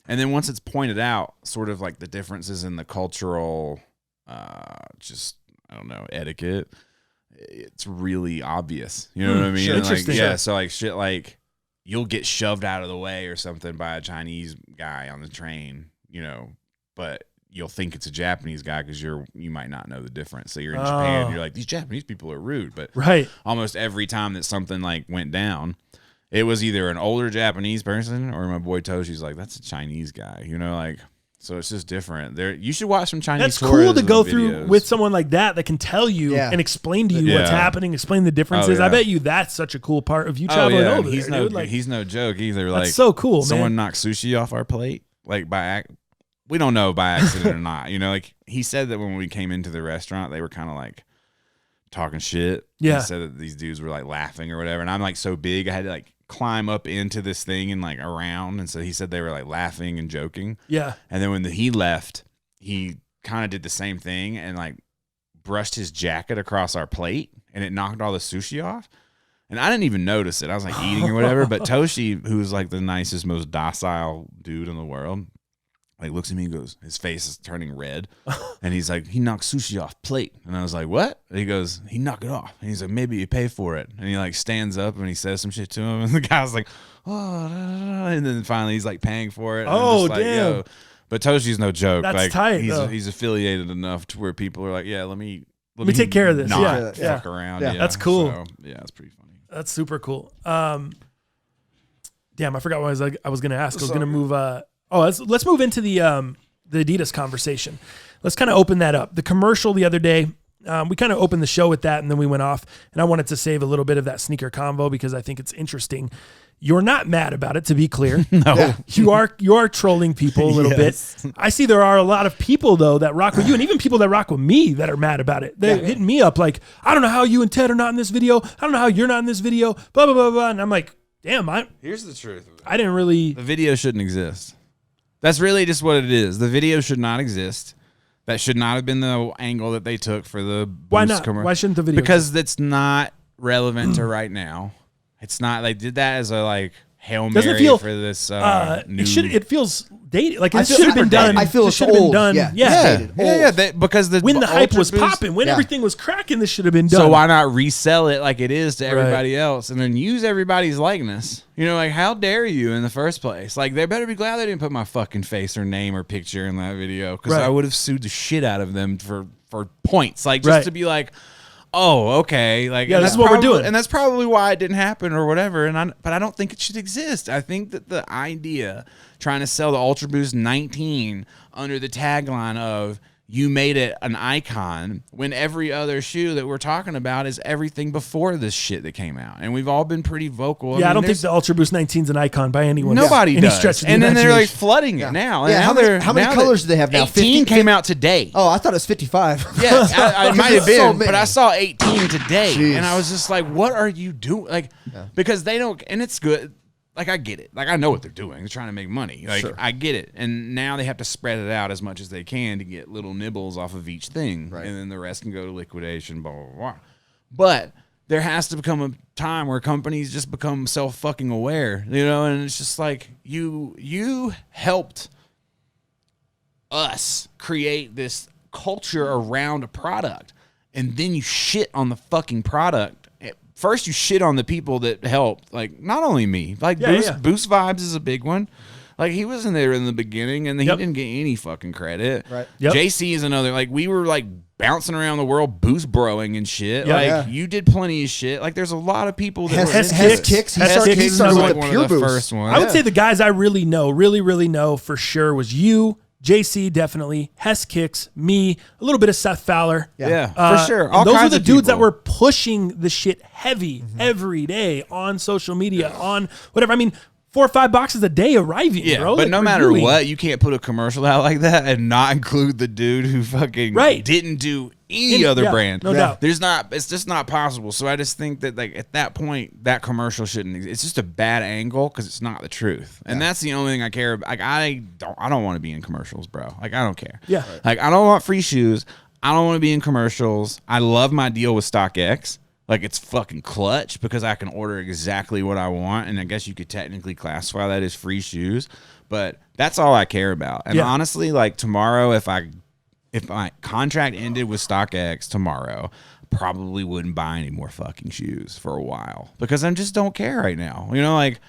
And then once it's pointed out, sort of like the differences in the cultural, etiquette, it's really obvious. You know what I mean? Sure. And Interesting. So like shit like you'll get shoved out of the way or something by a Chinese guy on the train, but you'll think it's a Japanese guy because you might not know the difference. So you're in Japan and you're like, these Japanese people are rude. But almost every time that something like went down, it was either an older Japanese person or my boy Toshi's like, that's a Chinese guy, so it's just different. You should watch some Chinese. That's cool to go videos. through with someone like that can tell you and explain to you what's happening, explain the differences. I bet you that's such a cool part of you traveling over he's there, no, dude. Like, he's no joke either. That's like so cool, someone man. knocked sushi off our plate, like we don't know by accident or not. Like he said that when we came into the restaurant, they were kind of like talking shit. Yeah. He said that these dudes were like laughing or whatever. And I'm like so big, I had to like climb up into this thing and like around. And so he said they were like laughing and joking. Yeah. And then when he left, he kind of did the same thing and like brushed his jacket across our plate and it knocked all the sushi off. And I didn't even notice it. I was like eating or whatever. But Toshi, who's like the nicest, most docile dude in the world, like looks at me and goes, his face is turning red. And he's like, he knocked sushi off plate. And I was like, what? And he goes, he knocked it off. And he's like, maybe you pay for it. And he like stands up and he says some shit to him. And the guy's like, oh, and then finally he's like paying for it. And I'm just like, damn. Yo. But Toshi's no joke. That's like tight, he's affiliated enough to where people are like, yeah, let me take care of this. Not fuck around. Yeah. That's cool. So, yeah, it's pretty funny. That's super cool. Damn, I forgot what I was going to ask. I was going to move. Let's move into the Adidas conversation. Let's kind of open that up. The commercial the other day, we kind of opened the show with that, and then we went off. And I wanted to save a little bit of that sneaker convo because I think it's interesting. You're not mad about it, to be clear. No, you are trolling people a little bit. I see there are a lot of people though that rock with you, and even people that rock with me that are mad about it. They're hitting me up like, I don't know how you and Ted are not in this video. I don't know how you're not in this video. Blah blah blah blah. And I'm like, damn, here's the truth. I didn't really. The video shouldn't exist. That's really just what it is. The video should not exist. That should not have been the angle that they took for the Boost Why not? commercial. Why shouldn't the video? Because it's not relevant to right now. It's not. They did that as a like Hail Doesn't Mary it feel for this. It should. It feels dated. Like it feel should have been super done. dated. I feel it it's should have been old. done. Yeah. Yeah. Dated. Yeah. Because When the hype was Ultra Boost- popping, when Yeah. everything was cracking, this should have been done. So why not resell it like it is to everybody else and then use everybody's likeness? Like how dare you in the first place? Like they better be glad they didn't put my fucking face or name or picture in that video because I would have sued the shit out of them for points. Like just to be like, oh, okay. Like this is what we're doing. And that's probably why it didn't happen or whatever. But I don't think it should exist. I think that the idea trying to sell the Ultra Boost 19 under the tagline of you made it an icon when every other shoe that we're talking about is everything before this shit that came out. And we've all been pretty vocal. I don't think the Ultra Boost 19 is an icon by anyone. Nobody Any does. stretch of the And then they're like imagination. flooding it now. And Yeah, now how many colors do they have now? 18 came out today. Oh, I thought it was 55. Yeah, I might have There's so been, many. but I saw 18 today, Jeez. and I was just like, "What are you doing?" Like, because they don't, and it's good. Like, I get it. Like, I know what they're doing. They're trying to make money. Like, I get it. And now they have to spread it out as much as they can to get little nibbles off of each thing, and then the rest can go to liquidation. Blah blah blah. But there has to become a time where companies just become self-fucking aware, and it's just like you helped us create this culture around a product, and then you shit on the fucking product. First, you shit on the people that helped. Like, not only me, like Boost Vibes is a big one. Like, he wasn't there in the beginning, and he didn't get any fucking credit. Right. JC is another. Like, we were like bouncing around the world, boost broing and shit. You did plenty of shit. Like, there's a lot of people that Hess Kicks. He Kicks started was like with one Pure of the Boost. first ones. I would say the guys I really know for sure was you, JC, definitely, Hess Kicks, me, a little bit of Seth Fowler. Yeah, for sure. All those kinds were the of dudes that people. were pushing the shit heavy every day on social media, on whatever. I mean, 4 or 5 boxes a day arriving, bro. But like, no matter what, you can't put a commercial out like that and not include the dude who fucking didn't do any other brand. No doubt. It's just not possible. So I just think that, like, at that point, that commercial shouldn't exist. It's just a bad angle because it's not the truth. And that's the only thing I care about. Like, I don't want to be in commercials, bro. Like, I don't care. Yeah. Like, I don't want free shoes. I don't want to be in commercials. I love my deal with StockX. Like, it's fucking clutch because I can order exactly what I want, and I guess you could technically classify that as free shoes. But that's all I care about. And honestly, like, tomorrow, if my contract ended with StockX tomorrow, I probably wouldn't buy any more fucking shoes for a while because I just don't care right now. You know, like,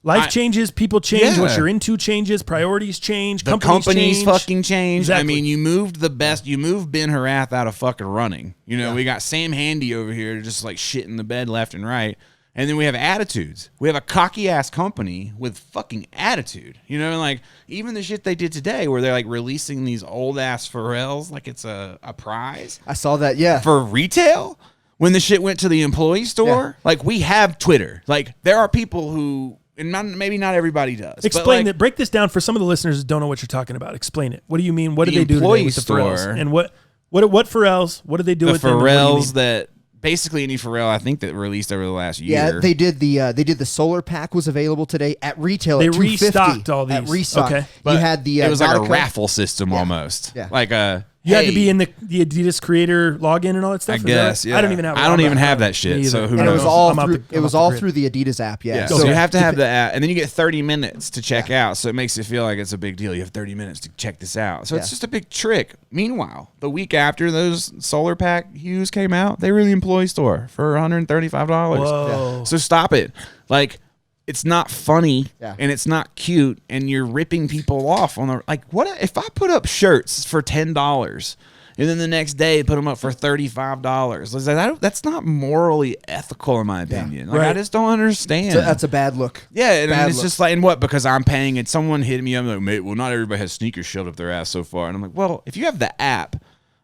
life changes, people change, Yeah. what you're into changes, priorities change, the companies fucking changed. Exactly. I mean, you moved Ben Harath out of fucking running. You know, we got Sam Handy over here just like shit in the bed left and right. And then we have attitudes. We have a cocky ass company with fucking attitude. You know, like even the shit they did today where they're like releasing these old ass Pharrells like it's a prize I saw that. Yeah. for retail when the shit went to the employee store. Like, we have Twitter. Like, there are people who, and maybe not everybody does. Explain but, like, that. Break this down for some of the listeners who don't know what you're talking about. Explain it. What do you mean? What did The they do today employee with the store. Pharrells? And what Pharrells? What did they do The with them? and what do you Pharrells mean? that basically any Pharrell I think that released over the last year. Yeah, they did the solar pack was available today at retail. They at $250 restocked all At these. restock. Okay. But you had the it was like a Nautica. raffle system almost. Yeah. Like a You had to hey, be in the Adidas creator login and all that stuff. I Is that guess. right? Yeah. I don't even have. I don't even have that shit. Me either. So who And knows? it was all I'm off through. the- It I'm was off all the through the Adidas app. Yeah. Yeah, So so you have to if have it- the app, and then you get 30 minutes to check out. So it makes it feel like it's a big deal. You have 30 minutes to check this out. So it's just a big trick. Meanwhile, the week after those solar pack hues came out, they were in the employee store for $135. Whoa. So stop it. Like, it's not funny and it's not cute, and you're ripping people off on the like. What if I put up shirts for $10? And then the next day, put them up for $35. That's not morally ethical, in my opinion. Like, I just don't understand. So that's a bad look. Yeah, and Bad it's look. just like, and what? Because I'm paying it. Someone hit me up like, mate, well, not everybody has sneakers shoved up their ass so far. And I'm like, well, if you have the app,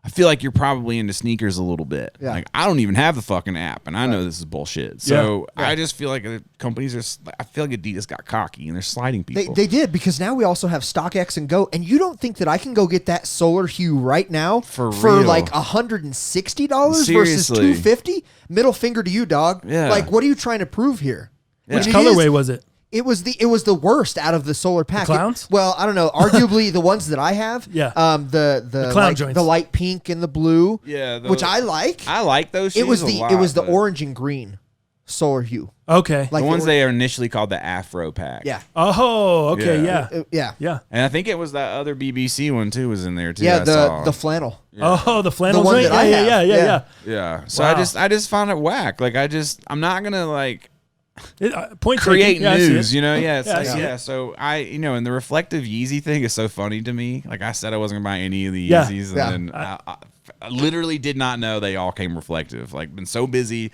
I feel like you're probably into sneakers a little bit. Yeah. Like, I don't even have the fucking app, and I know this is bullshit. So I just feel like companies are. I feel like Adidas got cocky, and they're sliding people. They did, because now we also have StockX and Go, and you don't think that I can go get that solar hue right now For real. like $160 versus Seriously. $250? Middle finger to you, dog. Yeah. Like, what are you trying to prove here? Which It is- colorway was it? It was the worst out of the solar pack. clowns? Well, I don't know. Arguably the ones that I have. Yeah. The clown like, joints. the light pink and the blue. Yeah, which I like. I like those. It was shoes a the lot, but orange and green solar hue. Okay. Like the ones or- they are initially called the Afro Pack. Yeah. Oh, okay. Yeah. Yeah. Yeah. Yeah. And I think it was that other BBC one too was in there too. Yeah. I saw. The flannel. Oh, the flannel The one joint? that I Yeah, have. yeah, yeah, Yeah. yeah. Yeah. So Wow. I just found it whack. Like, I'm not gonna like Point create taken. Yeah, I see news, it. you know? Yeah. It's Yeah, I like, see yeah. it. So and the reflective Yeezy thing is so funny to me. Like, I said I wasn't gonna buy any of the Yeah. Yeezys, and Yeah. then I literally did not know they all came reflective. Like, been so busy,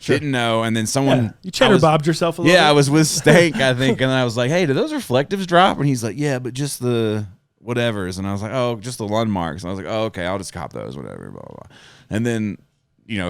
didn't know, and then someone Yeah. You cheddar bobbed yourself a little Yeah, I bit. was with Stank, I think, and I was like, "Hey, do those reflectives drop?" And he's like, "Yeah, but just the whatevers." And I was like, "Oh, just the Lundmarks." And I was like, "Oh, okay, I'll just cop those, whatever." Blah blah. Blah. And then,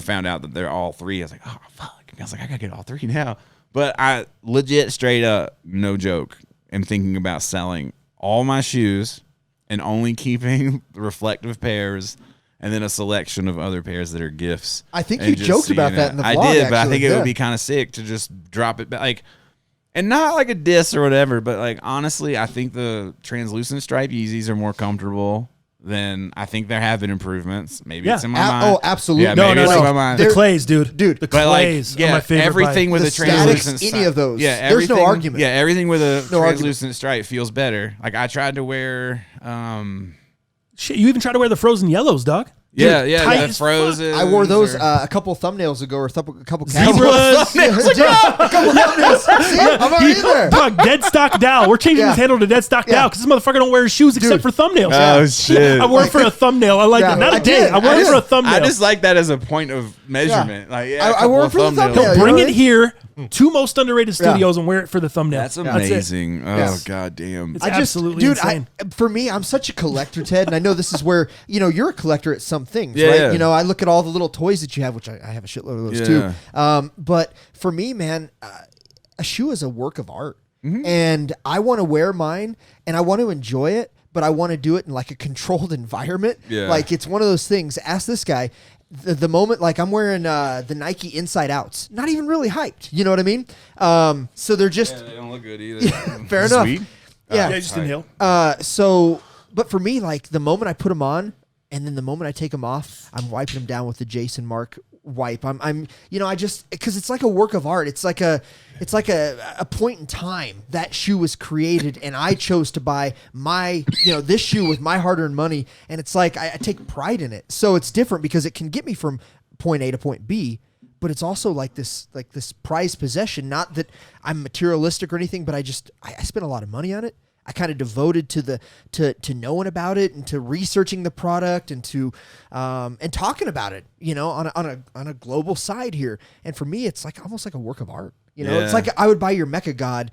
found out that they're all three. I was like, "Oh fuck!" And I was like, "I gotta get all three now." But I legit, straight up, no joke, am thinking about selling all my shoes and only keeping the reflective pairs. And then a selection of other pairs that are gifts. I think And you just joked seeing about that in the I vlog, did, but I actually, think it yeah. would be kind of sick to just drop it back. Like, and not like a diss or whatever, but like, honestly, I think the translucent stripe Yeezys are more comfortable than I think there have been improvements. Maybe Yeah. it's in my mind. Oh, absolutely. Yeah, No, maybe no, it's no. in my mind. The There- clays, dude. Dude, the But like, clays yeah, are my favorite. everything bite. with The a translucent statics, any of those. Yeah, There's no everything- argument. Yeah, everything with a No translucent stripe feels better. Like, I tried to wear Shit, you even try to wear the frozen yellows, dog. Yeah, Dude, yeah, tight the as frozen. I wore those a couple thumbnails ago, or a couple Zebras. a couple thumbnails. See, I'm already there. Dog, dead stock Dow. We're changing Yeah. his handle to dead stock Dow because this motherfucker don't wear his shoes except for thumbnails. Oh shit! I wore it for a thumbnail. I like Yeah, it. Not I a day. did. I wore it for a thumbnail. I just like that as a point of measurement. Like, yeah, I wore it for the thumbnail. He'll you bring know it what I mean? here to most underrated studios and wear it for the thumbnail. That's it. amazing. Oh Yes. god damn! It's I just, absolutely dude, insane. for me, I'm such a collector, Ted, and I know this is where, you're a collector at some things, Yeah, right? yeah. I look at all the little toys that you have, which I have a shitload of those too. But for me, man, a shoe is a work of art, and I want to wear mine, and I want to enjoy it, but I want to do it in like a controlled environment. Yeah. Like it's one of those things. Ask this guy. The moment, like I'm wearing the Nike Inside Outs, not even really hyped. You know what I mean? So they're just they don't look good either. fair enough. Sweet. Yeah. Yeah, just inhale. But for me, like the moment I put them on, and then the moment I take them off, I'm wiping them down with the Jason Mark wipe. I just because it's like a work of art. It's like a point in time that shoe was created, and I chose to buy my this shoe with my hard-earned money, and it's like I take pride in it. So it's different because it can get me from point A to point B. But it's also like this prized possession. Not that I'm materialistic or anything, but I spent a lot of money on it. I kind of devoted to knowing about it and to researching the product and to and talking about it, on a global side here. And for me, it's like almost like a work of art. It's like I would buy your Mecha God,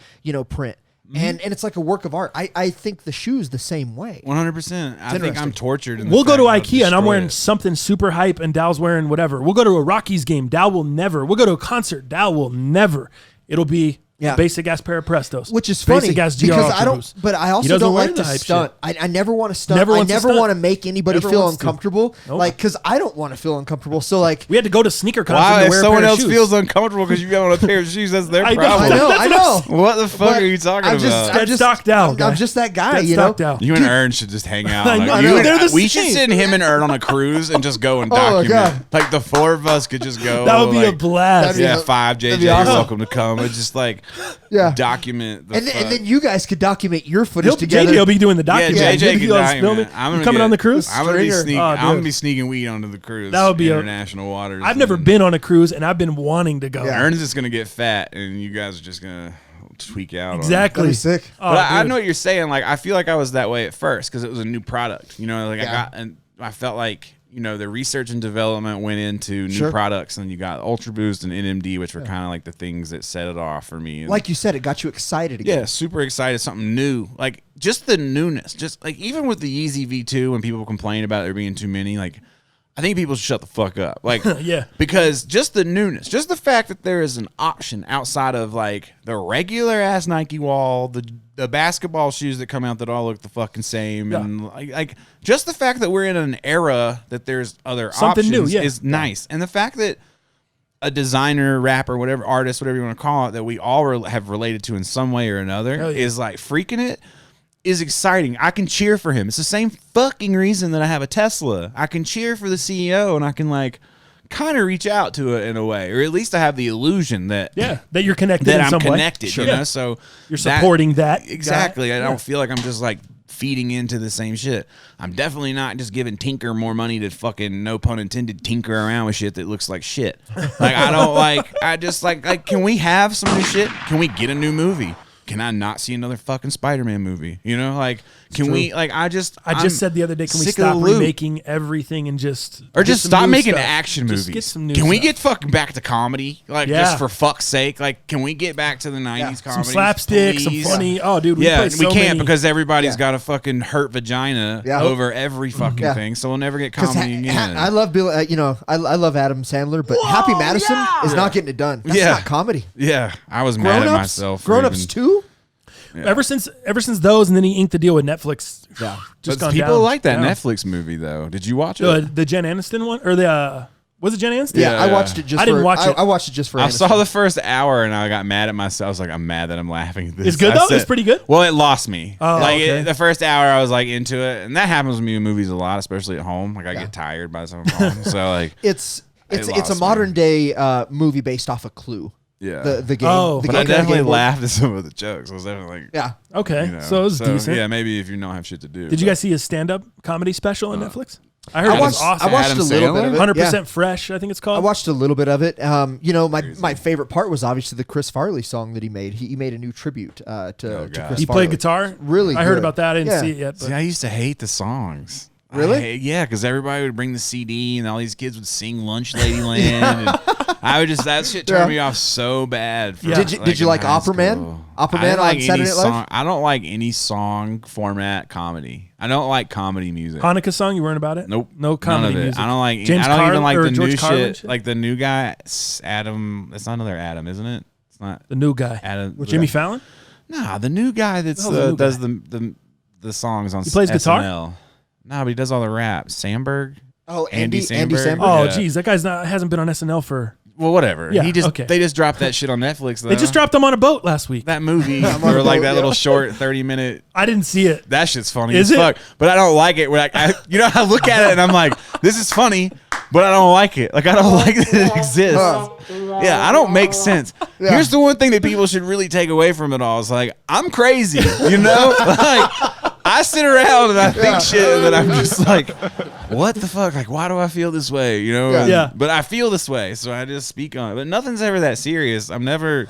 print. And it's like a work of art. I think the shoe's the same way. 100%. I think I'm tortured. We'll go to IKEA and I'm wearing something super hype and Dow's wearing whatever. We'll go to a Rockies game. Dow will never. We'll go to a concert. Dow will never. It'll be a basic ass pair of Prestos. Which is funny basic ass GR because Ultra I don't. Boost. But I He also doesn't don't wear like the to hype stunt. shit. I never want to stunt. Never I wants to never stunt. want to make anybody Never feel wants to. uncomfortable. Nope. Like because I don't want to feel uncomfortable. So like We had to go to sneaker concert Why? to If wear someone a pair else of shoes. feels uncomfortable because you got on a pair of shoes, that's their I know. problem. I know. What the fuck But are you talking I'm about? just, Dead I'm just, stock Dow, I'm guy. just that guy. Dead You know. stock Dow. You and Ern should just hang out. I know, Like, I know. you and- They're the we should same. send him and Ern on a cruise and just go and Oh, my document. God. Like the four of us could just go. That would be a like, blast. That'd be Yeah, a- 5 JJ, that'd be you're awesome. welcome to come. It's just like Yeah. document. The And fuck. then you guys could document your footage JJ together. will be doing the Yeah, document. JJ He'll can be on document. filming. I'm You gonna coming get- on the cruise? I'm gonna be Stringer. sneaking. Oh, I'm gonna dude. be sneaking weed onto the cruise. That would be international waters. I've never and been on a cruise, and I've been wanting to go. Ern's just gonna get fat, and you guys are just gonna tweak out. on it. Exactly. That'd be sick. Oh, But I dude. know what you're saying. Like, I feel like I was that way at first because it was a new product. Like Yeah. I felt like the research and development went into new Sure. products, and you got Ultra Boost and NMD, which were kind of like the things that set it off for me. And Like you said, it got you excited again. yeah, super excited, something new. Like just the newness. Just like even with the Yeezy V2, when people complain about there being too many, like I think people should shut the fuck up. Like Yeah. because just the newness, just the fact that there is an option outside of like the regular ass Nike wall, the basketball shoes that come out that all look the fucking same, Yeah. and like just the fact that we're in an era that there's other Something options new, yeah. is nice, and the fact that a designer, rapper, whatever, artist, whatever you want to call it, that we all have related to in some way or another Hell yeah. is like freaking it is exciting. I can cheer for him. It's the same fucking reason that I have a Tesla. I can cheer for the CEO and I can like kind of reach out to it in a way, or at least I have the illusion that that you're connected that in I'm some connected, way. you know? So You're supporting that. exactly. guy. I don't feel like I'm just like feeding into the same shit. I'm definitely not just giving Tinker more money to fucking, no pun intended, tinker around with shit that looks like shit. Like I don't like. I just like. Can we have some new shit? Can we get a new movie? Can I not see another fucking Spider-Man movie? Like, can we? Like, I just said the other day, can we sick of stop the loop. remaking everything and just Or get just some stop new making stuff? action Just movies. get some new Can we stuff. get fucking back to comedy? Like, Yeah. just for fuck's sake. Like, can we get back to the 90s some comedy? slapstick, some funny? Oh, dude, we Yeah, play we so can't many. because everybody's Yeah. got a fucking hurt vagina Yeah. over every fucking Yeah. thing, so we'll never get 'Cause comedy again. I love Bill. I love Adam Sandler, but Happy Madison is not getting it done. That's Yeah. not comedy. yeah, I was mad at Grown-ups, myself. for Grown-ups even- too. Ever since those, and then he inked the deal with Netflix. Yeah. just But gone people down. like that Yeah. Netflix movie though. Did you watch it? The Jen Aniston one, or the was it Jen Aniston? Yeah, Yeah, I yeah. watched it just. I didn't for, watch it. I watched it just for. I Aniston. saw the first hour and I got mad at myself. I was like, I'm mad that I'm laughing at this. It's good, I though? said- It's pretty good? Well, it lost me. Oh, like okay. the first hour, I was like into it, and that happens with me in movies a lot, especially at home. Like I Yeah. get tired by the time I'm home. So like, It's It a lost me. modern day movie based off of Clue. Yeah. The game. Oh, the But game I definitely Game Boy. laughed at some of the jokes. I was definitely like, Yeah. Okay, you know. so it was decent. Yeah, maybe if you don't have shit to do. Did you but- guys see his stand-up comedy special on Netflix? I heard I it was watched. awesome. I watched Adam a little bit Sandler? of it. 100% Yeah. fresh, I think it's called. I watched a little bit of it. My favorite part was obviously the Chris Farley song that he made. He made a new tribute to God. Chris He Farley. played guitar. Really I heard good. about that. I didn't Yeah. see it yet. See, But I used to hate the songs. Really? Yeah, because everybody would bring the CD and all these kids would sing Lunch Ladyland. And I would just, that shit turned me off so bad. For, Yeah. Did you like in Opera high Man? school. Opera I Man didn't on like any Saturday Night Live? song- I don't like any song format comedy. I don't like comedy music. Hanukkah song, you weren't about it? Nope. No comedy None of it. music. I don't like. James I don't even Carlin like or the George new Carlin shit. Like the new guy, Adam. It's not another Adam, isn't it? It's not The new guy. Adam. Jimmy Fallon? Nah, the new guy that's Oh, the new does guy. the songs on. He plays guitar? SNL. No, but he does all the rap. Sandberg. Oh, Andy Andy Samberg? Samberg. Oh, Yeah. geez. That guy's hasn't been on SNL for... Well, whatever. Yeah, He just okay. they just dropped that shit on Netflix. Though. They just dropped him on a boat last week. that movie on or a like boat, that yeah. little short 30-minute. I didn't see it. That shit's funny Is as it? fuck. But I don't like it. I look at it and I'm like, this is funny, but I don't like it. Like I don't like that it exists. Yeah, I don't make sense. Yeah. Here's the one thing that people should really take away from it all. Is like, I'm crazy, you know? Like I sit around and I think shit and then I'm just like, what the fuck? Like, why do I feel this way? You know? Yeah. Yeah. But I feel this way, so I just speak on it. But nothing's ever that serious. I'm never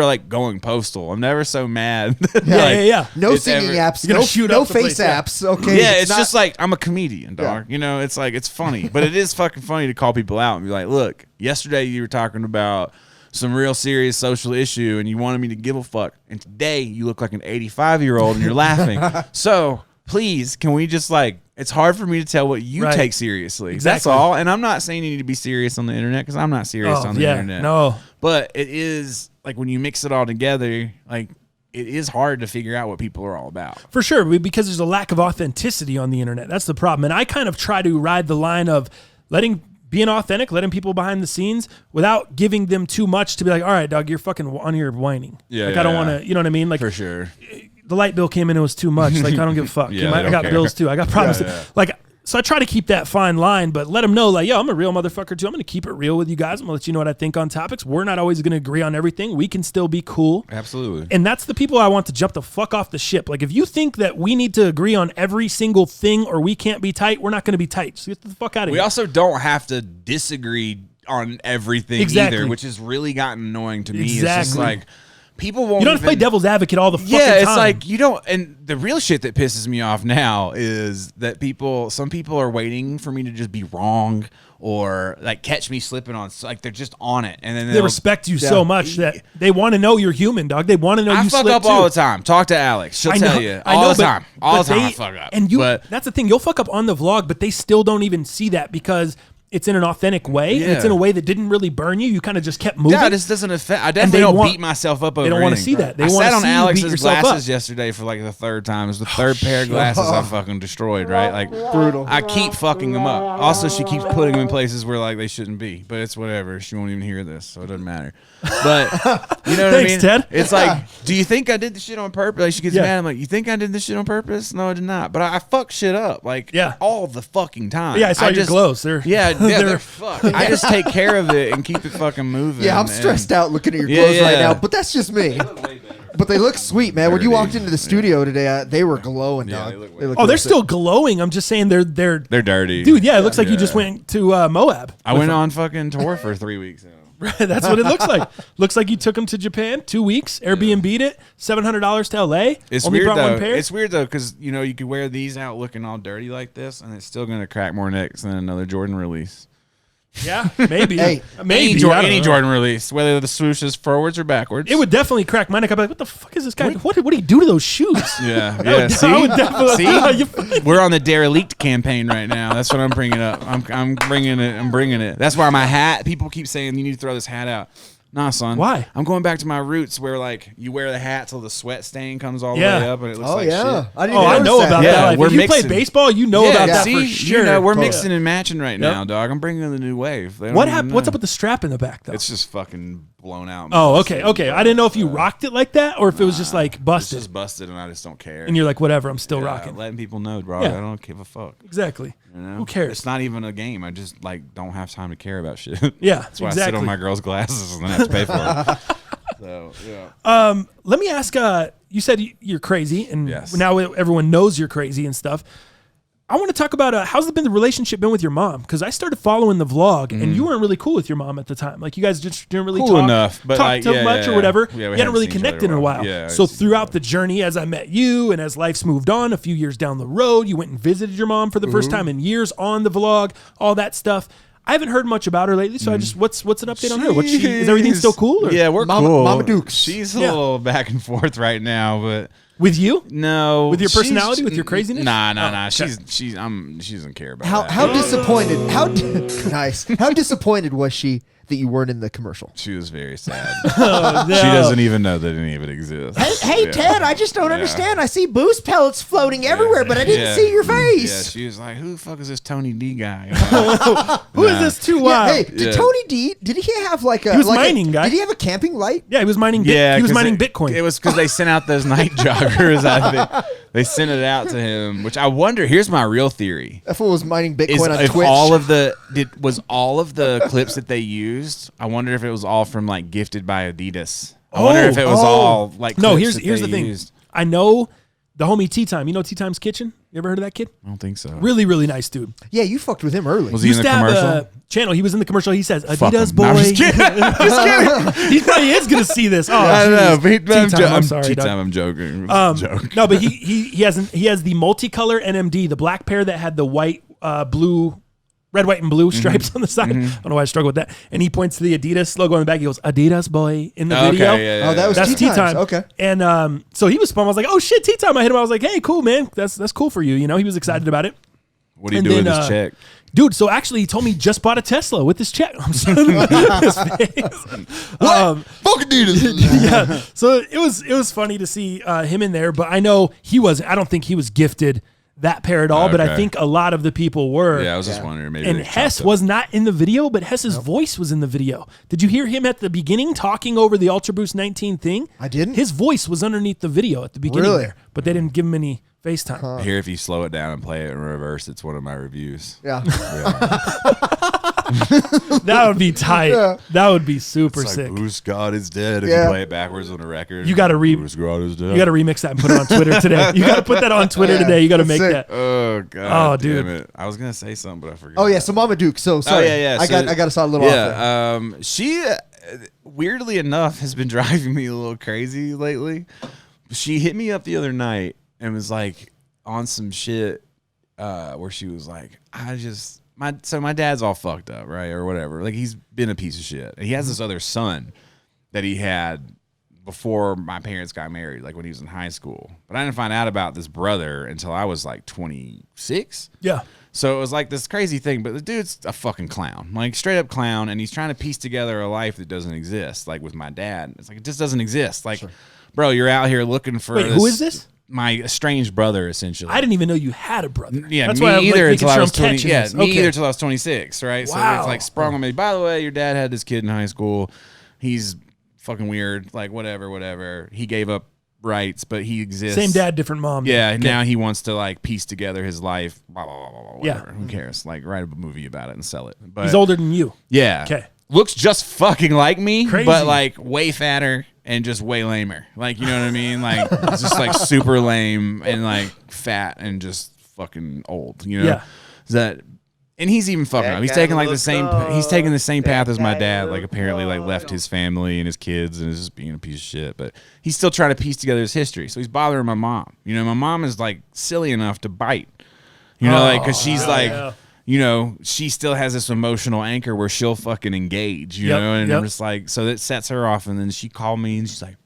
like going postal. I'm never so mad. Yeah. No It's singing ever- apps. You're gonna No, shoot no up the face place, yeah. apps. Okay. Yeah, it's not- just like I'm a comedian, dog. Yeah. You know, it's like it's funny, but it is fucking funny to call people out and be like, "Look, yesterday you were talking about some real serious social issue, and you wanted me to give a fuck, and today you look like an 85-year-old and you're laughing. So please, can we just like? It's hard for me to tell what you Right. take seriously. That's Exactly. all. And I'm not saying you need to be serious on the internet because I'm not serious on the internet. No. But it is like when you mix it all together, like it is hard to figure out what people are all about. For sure, because there's a lack of authenticity on the internet. That's the problem. And I kind of try to ride the line of being authentic, letting people behind the scenes without giving them too much to be like, all right, dog, you're fucking on here whining. Yeah, Like, yeah, I don't yeah. want to, you know what I mean? Like, For sure. the light bill came in, it was too much. Like, I don't give a fuck. Yeah, I they got don't bills care. too. I got problems. Yeah, yeah. Like, so I try to keep that fine line, but let them know, like, yo, I'm a real motherfucker too. I'm going to keep it real with you guys. I'm going to let you know what I think on topics. We're not always going to agree on everything. We can still be cool. Absolutely. And that's the people I want to jump the fuck off the ship. Like, if you think that we need to agree on every single thing or we can't be tight, we're not going to be tight. So get the fuck out of We here. also don't have to disagree on everything Exactly. either, which has really gotten annoying to me. It's Exactly. just like people won't You don't have to play even- devil's advocate all the fucking Yeah, time. it's like you don't. And the real shit that pisses me off now is that some people are waiting for me to just be wrong or like catch me slipping on. Like they're just on it, and then they they'll- respect you so much that they want to know you're human, dog. They want to know I you fuck slip up too. all the time. Talk to Alex; she'll tell you all the time. All the time, I fuck up. And you, But that's the thing. You'll fuck up on the vlog, but they still don't even see that because it's in an authentic way. And it's Yeah. in a way that didn't really burn you. You kind of just kept moving. yeah, this doesn't affect. I they definitely don't want- beat myself up over. they don't wanna anything. see that. They I wanna sat on see you beat Alex's yourself glasses up. yesterday for like the third time. It was the third pair of glasses I fucking destroyed. Right, like Brutal. I keep fucking them up. Also, she keeps putting them in places where like they shouldn't be. But it's whatever. She won't even hear this, so it doesn't matter. But you know what I Thanks, mean? Ted. It's like, do you think I did the shit on purpose? Like she gets Yeah. mad. I'm like, you think I did this shit on purpose? No, I did not. But I fuck shit up like Yeah. all the fucking time. Yeah, I saw your just, glows. They're Yeah, they're- they're fucked. I just take care of it and keep it fucking moving. Yeah, I'm and- stressed out looking at your Yeah, clothes right yeah. now, but that's just me. But they look sweet, man. When you walked into the studio today, they were glowing, Yeah, dog. they look way look Oh, real they're sick. still glowing. I'm just saying they're They're dirty. dude. Yeah, it looks like you Yeah. just went to Moab. I went on fucking tour for 3 weeks now. That's what it looks like. Looks like you took them to Japan 2 weeks. Airbnb'd it. $700 to LA. It's Only weird brought though. one pair. It's weird though because you know you could wear these out looking all dirty like this, and it's still gonna crack more necks than another Jordan release. Yeah, maybe. Hey, maybe. Any, I don't any know. Jordan release, whether the swoosh is forwards or backwards. It would definitely crack my neck. I'd be like, what the fuck is this guy? What did he do to those shoes? Yeah, yeah. See, I would definitely. see, we're on the derelict campaign right now. That's what I'm bringing up. I'm bringing it. I'm bringing it. That's why my hat. People keep saying you need to throw this hat out. Nah, son. Why? I'm going back to my roots where like you wear the hat till the sweat stain comes all the Yeah. way up and it looks Oh, like yeah. shit. I didn't Oh, even I notice know that. about Yeah, that. Like, we're if you played mixing. baseball, you know about that see, for you sure. know, we're Totally. mixing and matching right now, dog. I'm bringing in the new wave. They don't What even happened? What's know. up with the strap in the back though? It's just fucking blown out. Oh, busted. okay. I didn't know if you rocked it like that or if it was just like It's busted. just busted, and I just don't care. And you're like, whatever, I'm still Yeah, rocking. letting people know, bro. Yeah. I don't give a fuck. Exactly. You know? Who cares? It's not even a game. I just like don't have time to care about shit. Yeah, That's why I sit exactly. on my girl's glasses and then have to pay for it. So, yeah. Let me ask. You said you're crazy, and Yes. now everyone knows you're crazy and stuff. I want to talk about how's the relationship been with your mom? Because I started following the vlog, and you weren't really cool with your mom at the time. Like you guys just didn't really Cool talk enough, but talk like, too yeah, much yeah, or whatever. yeah, we You hadn't haven't really seen each other connected in a while. Yeah, so I've seen throughout the journey, as I met you, and as life's moved on, a few years down the road, you went and visited your mom for the first time in years on the vlog, all that stuff. I haven't heard much about her lately, so I just what's an update on her? Is everything still cool? Or? Yeah, we're Mama- cool. Mama Dukes. She's a little back and forth right now, but With you? no, With your she's- personality, with your craziness? Nah. okay. She doesn't care about that. How disappointed? Nice. How disappointed was she that you weren't in the commercial? She was very sad. No. She doesn't even know that any of it exists. Hey, Yeah. Ted, I just don't Yeah. understand. I see boost pellets floating everywhere, but I didn't Yeah. see your Yeah, face. she was like, "Who the fuck is this Tony D guy?" Who is this too Yeah, wild? hey, did Yeah. Tony D? Did he have like a? He was like mining, guy. Did he have a camping light? Yeah, he was mining. Yeah, he was 'cause mining Bitcoin. It was because they sent out those night joggers. I think they sent it out to him. Which I wonder. Here's my real theory: That fool was mining is Bitcoin on if Twitch. all of the clips that they used, I wonder if it was all from like Gifted by Adidas. I wonder if it was all like no. clips Here's that the they thing. used. I know the homie Tea Time. You know Tea Time's Kitchen? You ever heard of that kid? I don't think so. Really, really nice dude. Yeah, you fucked with him early. Was he in Used the to have commercial? a channel. He was in the commercial. He says Fuck Adidas him. boy. No, I'm just kidding. He probably is gonna see this. Oh, I don't know. jeez. But Tea Time, I'm sorry, dog. I'm joking. Joke. No, but he has the multicolor NMD, the black pair that had the white, blue, red, white, and blue stripes on the side. I don't know why I struggle with that. And he points to the Adidas logo on the back. He goes, Adidas boy in the video. Oh, that was That's Tea Tea Time. Okay. And so he was pumped. I was like, oh shit, Tea Time. I hit him. I was like, hey, cool, man. That's cool for you. You know, he was excited about it. What do you And do with then, his check? Dude, so actually he told me he just bought a Tesla with his check. I'm sorry. His face. Fuck Adidas. Yeah. So it was funny to see him in there, but I know I don't think he was gifted that pair at all, but I Okay. think a lot of the people were. Yeah, I was just wondering. Maybe And they Hess chopped it. was not in the video, but Hess's voice was in the video. Did you hear him at the beginning talking over the Ultra Boost 19 thing? I didn't. His voice was underneath the video at the beginning Really? there, but they didn't give him any FaceTime. Here, if you slow it down and play it in reverse, it's one of my reviews. Yeah. That would be tight. Yeah. That would be super It's sick. like Bruce God is dead. If Yeah. you play it backwards on a record, You gotta Bruce God is dead. You got to remix that and put it on Twitter today. You got to put that on Twitter Yeah, today. You got to that's make sick. that. Oh God! Oh, dude. damn it. I was gonna say something, but I forgot. Oh yeah. So Mama Duke. So sorry. yeah. I So- got us a little off there. Yeah. She, weirdly enough, has been driving me a little crazy lately. She hit me up the other night and was like on some shit where she was like, my dad's all fucked up, right, or whatever. Like he's been a piece of shit. And he has this other son that he had before my parents got married, like when he was in high school. But I didn't find out about this brother until I was like 26. Yeah. So it was like this crazy thing, but the dude's a fucking clown, like straight up clown, and he's trying to piece together a life that doesn't exist. Like with my dad, it's like it just doesn't exist. Like, bro, you're out here looking for. Wait, who is this? My estranged brother, essentially. I didn't even know you had a brother. Yeah, That's me why I'm either like, until making I sure was I'm 20. catching Yeah, this. me Okay. either until I was 26, right? So Wow. it's like sprung on me. By the way, your dad had this kid in high school. He's fucking weird. Like whatever. He gave up rights, but he exists. Same dad, different mom. Yeah, Okay. now he wants to like piece together his life. Blah blah blah blah. Whatever. Yeah. Who cares? Like write a movie about it and sell it. But He's older than you. yeah. Okay. Looks just fucking like me, Crazy. but like way fatter and just way lamer. Like, you know what I mean? Like it's just like super lame and like fat and just fucking old, you know? Yeah. Is that and he's even fucking up. He's taking like the same path as my dad, like apparently like left his family and his kids and is just being a piece of shit. But he's still trying to piece together his history. So he's bothering my mom. You know, my mom is like silly enough to bite. You know, like because she's like you know, she still has this emotional anchor where she'll fucking engage, you know, and I'm just like, so that sets her off. And then she called me and she's like,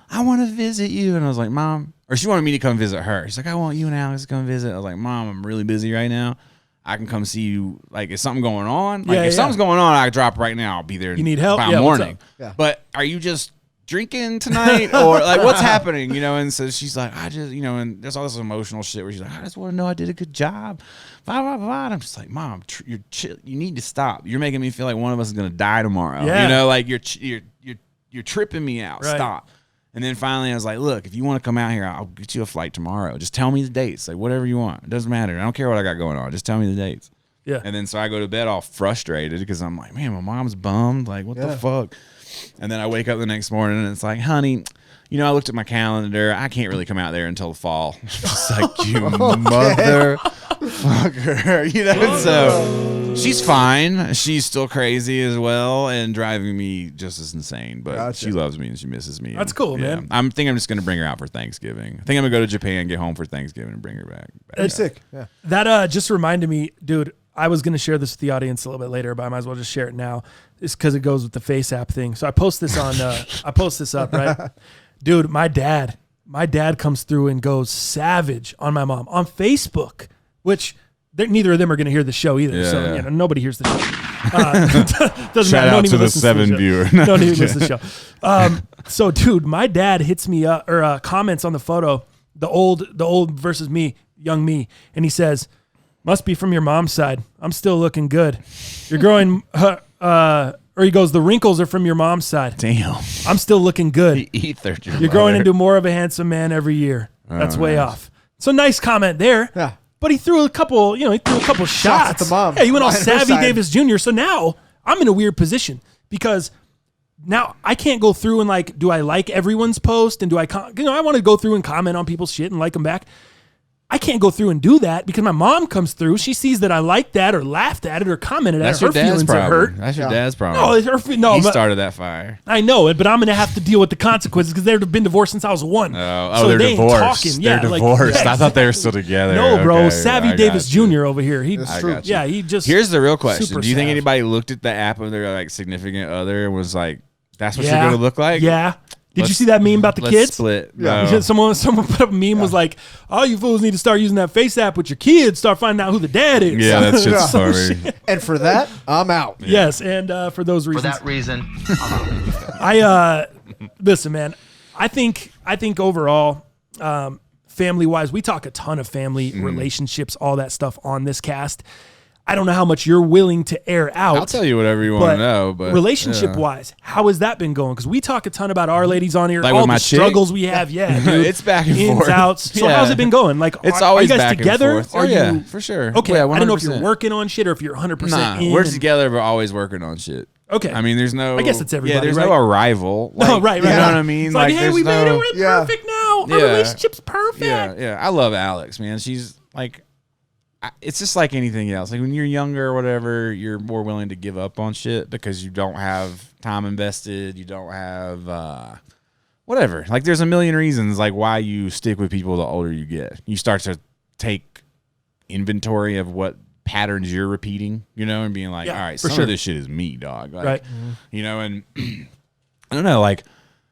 I want to visit you. And I was like, Mom, or she wanted me to come visit her. She's like, I want you and Alex to come visit. I was like, Mom, I'm really busy right now. I can come see you. Like, is something going on? Like, if something's going on, I can drop right now. I'll be there. You need help? by Yeah, what's morning. up? Yeah. But are you just drinking tonight or like what's happening, you know? And so she's like, I just, you know, and there's all this emotional shit where she's like, I just want to know I did a good job, blah blah blah. And I'm just like, Mom, you need to stop. You're making me feel like one of us is gonna die tomorrow. Yeah. You know, like you're tripping me out. Right. Stop. And then finally I was like, look, if you want to come out here, I'll get you a flight tomorrow. Just tell me the dates, like whatever you want. It doesn't matter. I don't care what I got going on. Just tell me the dates. Yeah. And then so I go to bed all frustrated because I'm like, man, my mom's bummed. Like, what the fuck? And then I wake up the next morning and it's like, honey, you know, I looked at my calendar. I can't really come out there until the fall. Just like, you motherfucker. You know, so she's fine. She's still crazy as well and driving me just as insane. But she loves me and she misses me. That's cool, man. I'm just going to bring her out for Thanksgiving. I think I'm going to go to Japan, get home for Thanksgiving, and bring her back. That's sick. Yeah. That just reminded me, dude, I was going to share this with the audience a little bit later, but I might as well just share it now. It's because it goes with the Face app thing. So I post this on, I post this up, right? Dude, my dad comes through and goes savage on my mom on Facebook, which neither of them are going to hear the show either. Yeah, so, you know, nobody hears the show. Doesn't Shout matter. out Don't to even the listen 7 the viewer. show. Don't even listen to the show. So, dude, my dad hits me up or comments on the photo, the old versus me, young me, and he says, "Must be from your mom's side. I'm still looking good. You're growing." Or he goes, "The wrinkles are from your mom's side. Damn. I'm still looking good. You're growing into more of a handsome man every year. That's way off." So nice comment there. Yeah. But he threw a couple, shots at the mom. Yeah, he went all On her Savvy side. Davis Jr. So now I'm in a weird position because now I can't go through and like, do I like everyone's post and do I, I want to go through and comment on people's shit and like them back. I can't go through and do that because my mom comes through. She sees that I liked that or laughed at it or commented That's at it. your Her dad's feelings are problem. hurt. That's your dad's problem. No, he but started that fire. I know it, but I'm going to have to deal with the consequences because they've been divorced since I was 1. Oh, they're they ain't divorced. talking. They're Yeah, divorced. yeah, I thought they were still together. No, bro. Okay, Savvy I Davis got you. Jr. over here. That's true. got you. Yeah, he just. Here's the real question. super Do you think sav. anybody looked at the app of their like significant other and was like, that's what Yeah. you're going to look like? Yeah. Did you Let's- see that meme about the let's kids? split. Yeah. No. Someone put up a meme was like, "All you fools need to start using that Face app with your kids. Start finding out who the dad is." Yeah, that shit's Some funny. shit. And for that, I'm out. Yes, and for those For reasons, that reason, listen, man. I think overall, family wise, we talk a ton of family relationships, all that stuff on this cast. I don't know how much you're willing to air out. I'll tell you whatever you want to know. But relationship yeah. wise, how has that been going? Because we talk a ton about our ladies on here, Like all with the my chick? struggles we have. Yeah, dude. It's back and ins, forth. outs. So Yeah. how's it been going? Like, It's are always you guys back together? and forth. Are yeah, you for sure. okay? Yeah, I don't know if 100%. you're working on shit or if you're 100% Nah, in. we're and- together, but always working on shit. Okay. I mean, there's no. I guess it's everybody, Yeah, there's right? no arrival. No, Like, right. You know Yeah. what I mean? It's like, hey, there's we made it. no- We're Yeah. perfect now. Our Yeah. relationship's perfect. Yeah. I love Alex, man. She's like, it's just like anything else. Like when you're younger or whatever, you're more willing to give up on shit because you don't have time invested. You don't have whatever. Like there's a million reasons like why you stick with people the older you get. You start to take inventory of what patterns you're repeating, and being like, Yeah, all right, for some sure. of this shit is me, dog. Like, Right. And I don't know, like,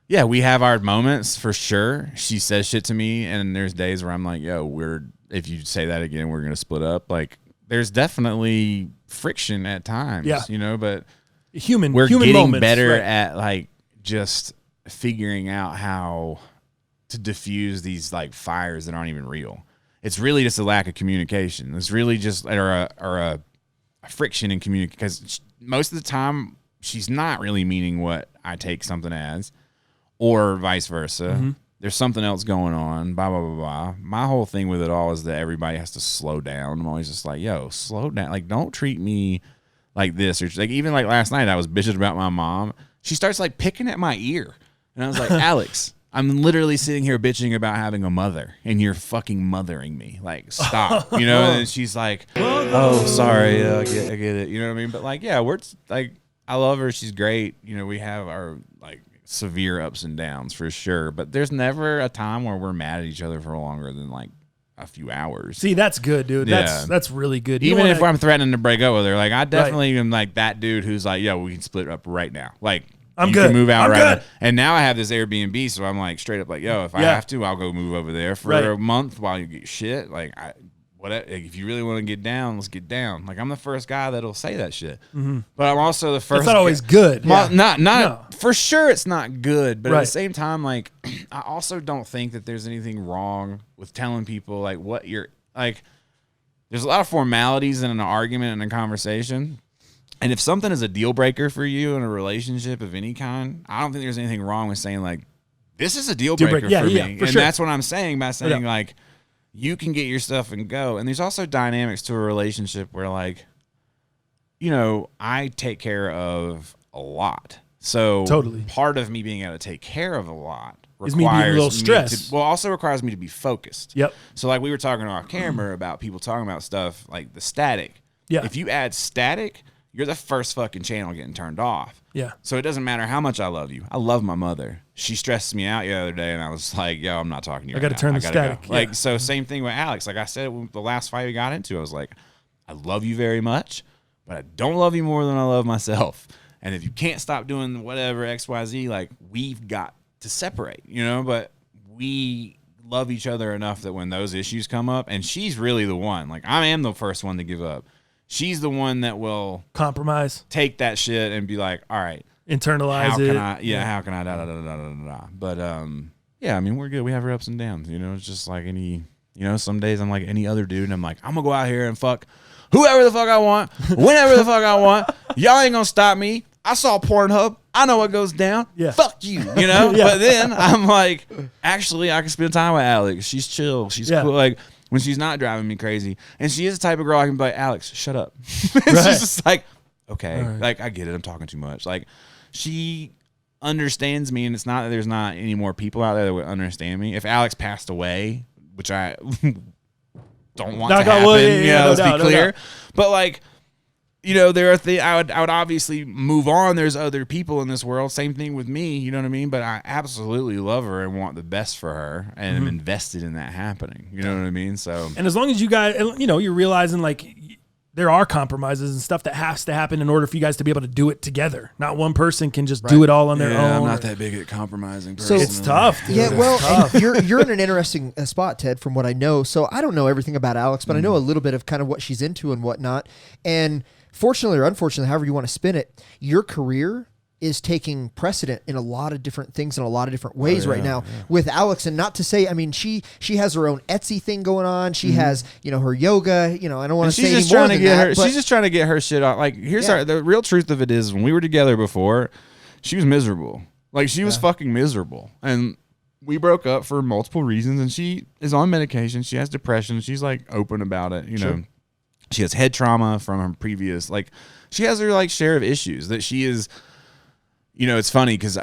yeah, we have our moments for sure. She says shit to me, and there's days where I'm like, yo, if you say that again, we're gonna split up. Like, there's definitely friction at times, Yeah. but Human we're getting moments, better right. at like just figuring out how to diffuse these like fires that aren't even real. It's really just a lack of communication. It's really just or a friction in communication because most of the time she's not really meaning what I take something as, or vice versa. Mm-hmm. There's something else going on. Blah blah blah blah. My whole thing with it all is that everybody has to slow down. I'm always just like, yo, slow down. Like, don't treat me like this or like even like last night I was bitching about my mom. She starts like picking at my ear, and I was like, Alex, I'm literally sitting here bitching about having a mother, and you're fucking mothering me. Like, stop, And she's like, oh, sorry, I get it. You know what I mean? But like, yeah, we're like, I love her. She's great. We have our like severe ups and downs for sure. But there's never a time where we're mad at each other for longer than like a few hours. See, that's good, dude. Yeah. That's really good. You Even wanna- if I'm threatening to break up with her, like I definitely am like that dude who's like, yo, we can split up right now. Like, I'm you good. can move out I'm right good. now. And now I have this Airbnb, so I'm like straight up like, yo, if I Yeah. have to, I'll go move over there for Right. a month while you get shit. Like, if you really want to get down, let's get down. Like, I'm the first guy that'll say that shit. Mm-hmm. But I'm also the first. that's not always good. Not No. for sure. It's not good, but at Right. the same time, like I also don't think that there's anything wrong with telling people like what you're like. There's a lot of formalities in an argument and a conversation, and if something is a deal breaker for you in a relationship of any kind, I don't think there's anything wrong with saying like, "This is a deal breaker Yeah, for yeah, me," for and sure. that's what I'm saying by saying Yeah. like, you can get your stuff and go. And there's also dynamics to a relationship where like, I take care of a lot. So Totally. part of me being able to take care of a lot Is me being a requires little me stressed. also requires me to be focused. Yep. So like we were talking off camera about people talking about stuff like the static. Yeah. If you add static, you're the first fucking channel getting turned off. Yeah. So it doesn't matter how much I love you. I love my mother. She stressed me out the other day, and I was like, yo, I'm not talking to you. I got to turn the static. Go. Like, so same thing with Alex. Like I said, the last fight we got into, I was like, I love you very much, but I don't love you more than I love myself. And if you can't stop doing whatever XYZ, like we've got to separate, but we love each other enough that when those issues come up, and she's really the one, like I am the first one to give up. She's the one that will compromise, take that shit and be like, all right, internalize how it. Can I, yeah, how can I, da, da, da, da, da, da. But, yeah, I mean, we're good. We have our ups and downs, it's just like any, some days I'm like any other dude and I'm like, I'm gonna go out here and fuck whoever the fuck I want, whenever the fuck I want. Y'all ain't gonna stop me. I saw Pornhub. I know what goes down. Yeah. Fuck you, Yeah. But then I'm like, actually, I can spend time with Alex. She's chill. She's cool. Like, when she's not driving me crazy. And she is the type of girl I can be like, Alex, shut up. She's just like, okay. Right. Like, I get it. I'm talking too much. Like, she understands me, and it's not that there's not any more people out there that would understand me. If Alex passed away, which I don't want to happen, let's be clear. But, like, there are I would obviously move on. There's other people in this world. Same thing with me. You know what I mean? But I absolutely love her and want the best for her, and I'm invested in that happening. You know what I mean? So, and as long as you guys, you're realizing like there are compromises and stuff that has to happen in order for you guys to be able to do it together. Not one person can just do it all on their own. I'm not that big at compromising. So it's tough. Dude. Yeah, well, and you're in an interesting spot, Ted, from what I know. So I don't know everything about Alex, but I know a little bit of kind of what she's into and whatnot. And fortunately or unfortunately, however you want to spin it, your career is taking precedent in a lot of different things in a lot of different ways right now with Alex. And not to say, I mean, she has her own Etsy thing going on. She has, her yoga, I don't want to say any more than that. She's just trying to get her shit on. Like, here's the real truth of it is when we were together before, she was miserable. Like, she was fucking miserable. And we broke up for multiple reasons, and she is on medication. She has depression. She's like open about it, know. She has head trauma from her previous, like, she has her like share of issues that she is, it's funny because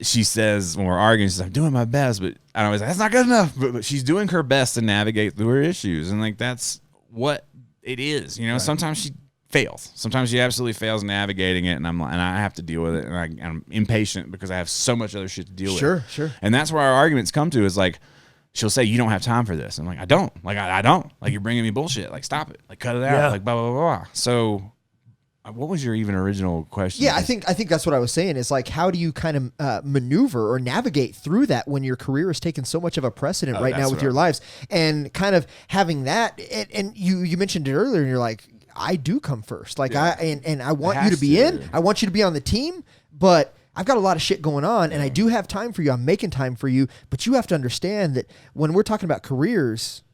she says when we're arguing, she's like, I'm doing my best, but I always like, that's not good enough. But she's doing her best to navigate through her issues. And like, that's what it is. Sometimes she fails. Sometimes she absolutely fails navigating it. And I have to deal with it. And I'm impatient because I have so much other shit to deal with. Sure. And that's where our arguments come to is like, she'll say, you don't have time for this. I'm like, I don't. Like, I don't. Like, you're bringing me bullshit. Like, stop it. Like, cut it out. Yeah. Like, blah, blah, blah, blah. So, what was your even original question? Yeah, I think that's what I was saying is like, how do you kind of maneuver or navigate through that when your career is taking so much of a precedent right now with your lives, and kind of having that, and you mentioned it earlier, and you're like, I do come first. Like, I want you to be in. I want you to be on the team, but I've got a lot of shit going on, and I do have time for you. I'm making time for you, but you have to understand that when we're talking about careers,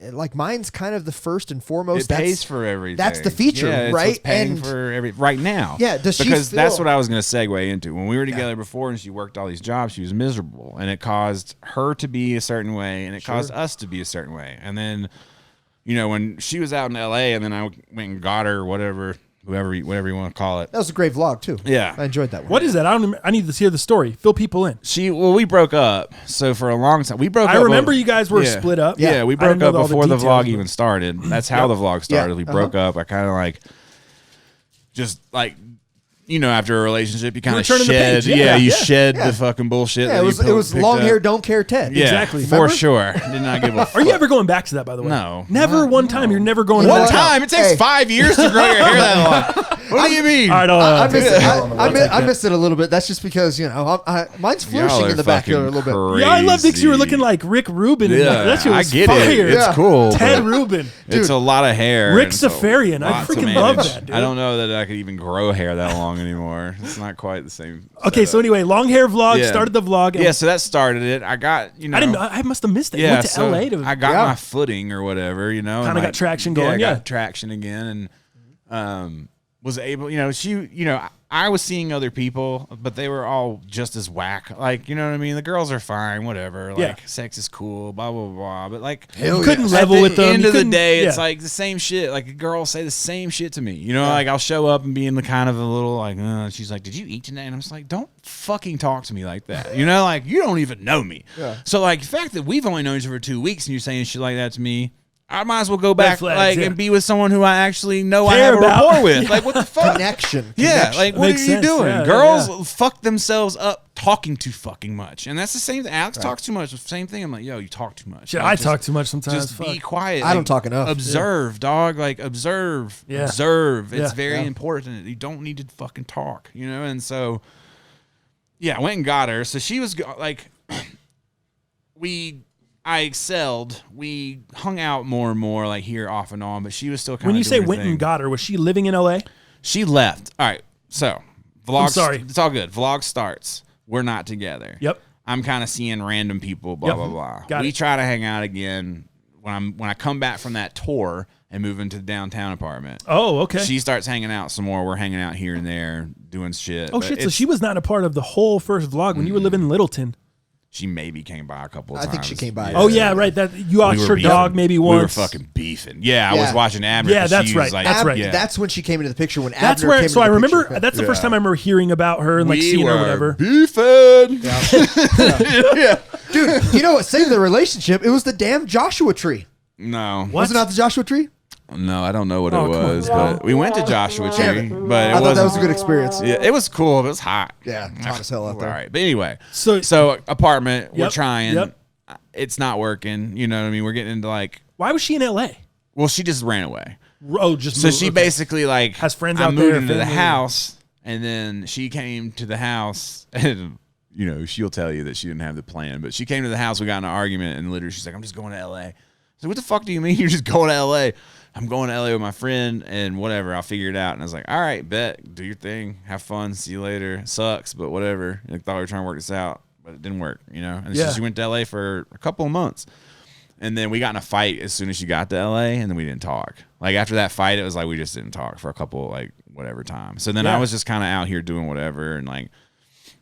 like mine's kind of the first and foremost. It pays for everything. That's the feature, right? It's paying for right now. Yeah, because that's what I was going to segue into. When we were together before, and she worked all these jobs, she was miserable, and it caused her to be a certain way, and it caused us to be a certain way. And then, when she was out in L.A., and then I went and got her, whatever you want to call it. That was a great vlog too. Yeah, I enjoyed that one. What is that? I need to hear the story. Fill people in. We broke up. So for a long time, we broke up. I remember you guys were split up. Yeah, we broke up before the vlog even started. That's how the vlog started. We broke up. I kind of like, just like, after a relationship, you kind of shed. You shed the fucking bullshit. Yeah, it was long hair, don't care, Ted. Yeah, exactly. For sure. Did not give a fuck. Are you ever going back to that, by the way? No. Never one time. You're never going one time. It takes 5 years to grow your hair that long. What do you mean? All right, I missed it a little bit. That's just because, mine's flourishing in the back there a little bit. Yeah, I love because you were looking like Rick Rubin. Yeah, that shit was I get fire. it. It's cool. Ted Rubin. It's a lot of hair. Rick Safarian. I freaking love that, dude. I don't know that I could even grow hair that long anymore. It's not quite the same. Okay, so anyway, long hair vlog, started the vlog. Yeah, so that started it. I got, I didn't know. I must have missed it. You went to LA to. I got my footing or whatever, Kind of got traction going. Yeah, I got traction again, and was able, I was seeing other people, but they were all just as whack. Like, you know what I mean? The girls are fine, whatever. Like, sex is cool, blah, blah, blah. But, like, you couldn't level with them. At the end of the day, it's like the same shit. Like, a girl will say the same shit to me. You know, like, I'll show up and be in the kind of a little, like, she's like, did you eat today? And I'm just like, don't fucking talk to me like that. You know, like, you don't even know me. Yeah. So, like, the fact that we've only known each other for 2 weeks and you're saying shit like that to me, I might as well go back and be with someone who I actually know I have a rapport with. Like, what the fuck? Connection. Yeah, like, what are you doing? Yeah, girls fuck themselves up talking too fucking much. And that's the same thing. Alex talks too much. The same thing. I'm like, yo, you talk too much. Yeah, I talk too much sometimes. Just be quiet. I don't talk enough. Observe, dog. Like, observe. Yeah. Observe. It's very important. You don't need to fucking talk, you know? And so, I went and got her. So she was, like, I excelled. We hung out more and more, like, here off and on, but she was still kind of. When you say went and got her, was she living in LA? She left. All right. So, vlog. I'm sorry. It's all good. Vlog starts. We're not together. Yep. I'm kind of seeing random people, blah, blah, blah. We try to hang out again when I come back from that tour and move into the downtown apartment. Oh, okay. She starts hanging out some more. We're hanging out here and there, doing shit. Oh, shit. So she was not a part of the whole first vlog when you were living in Littleton. She maybe came by a couple of times. I think she came by. Yeah. Oh, yeah, right. That you watched her dog maybe once. We were fucking beefing. Yeah, I was watching Abner. Yeah, that's right. Like, that's right. That's when she came into the picture. When that's Abner where. Came So I into the remember. picture. That's the first time I remember hearing about her and like seeing her or whatever. Beefing. Yeah. Dude, you know what saved the relationship? It was the damn Joshua tree. No. Was it not the Joshua tree? No, I don't know what it was, but we went to Joshua Tree. But I thought that was a good experience. Yeah, it was cool. But it was hot. Yeah, it's hot as hell out there. All right, but anyway, so apartment. We're trying. Yep. It's not working. You know what I mean? We're getting into like. Why was she in LA? Well, she just ran away. Oh, just so she basically like has friends out there. I moved into the house, and then she came to the house, and you know she'll tell you that she didn't have the plan, but she came to the house. We got in an argument, and literally she's like, "I'm just going to LA." So what the fuck do you mean you're just going to LA? I'm going to LA with my friend and whatever. I'll figure it out. And I was like, all right, bet. Do your thing. Have fun. See you later. It sucks, but whatever. I thought we were trying to work this out, but it didn't work, you know? And so she went to LA for a couple of months. And then we got in a fight as soon as she got to LA, and then we didn't talk. Like after that fight, it was like we just didn't talk for a couple, like whatever time. So then I was just kind of out here doing whatever and like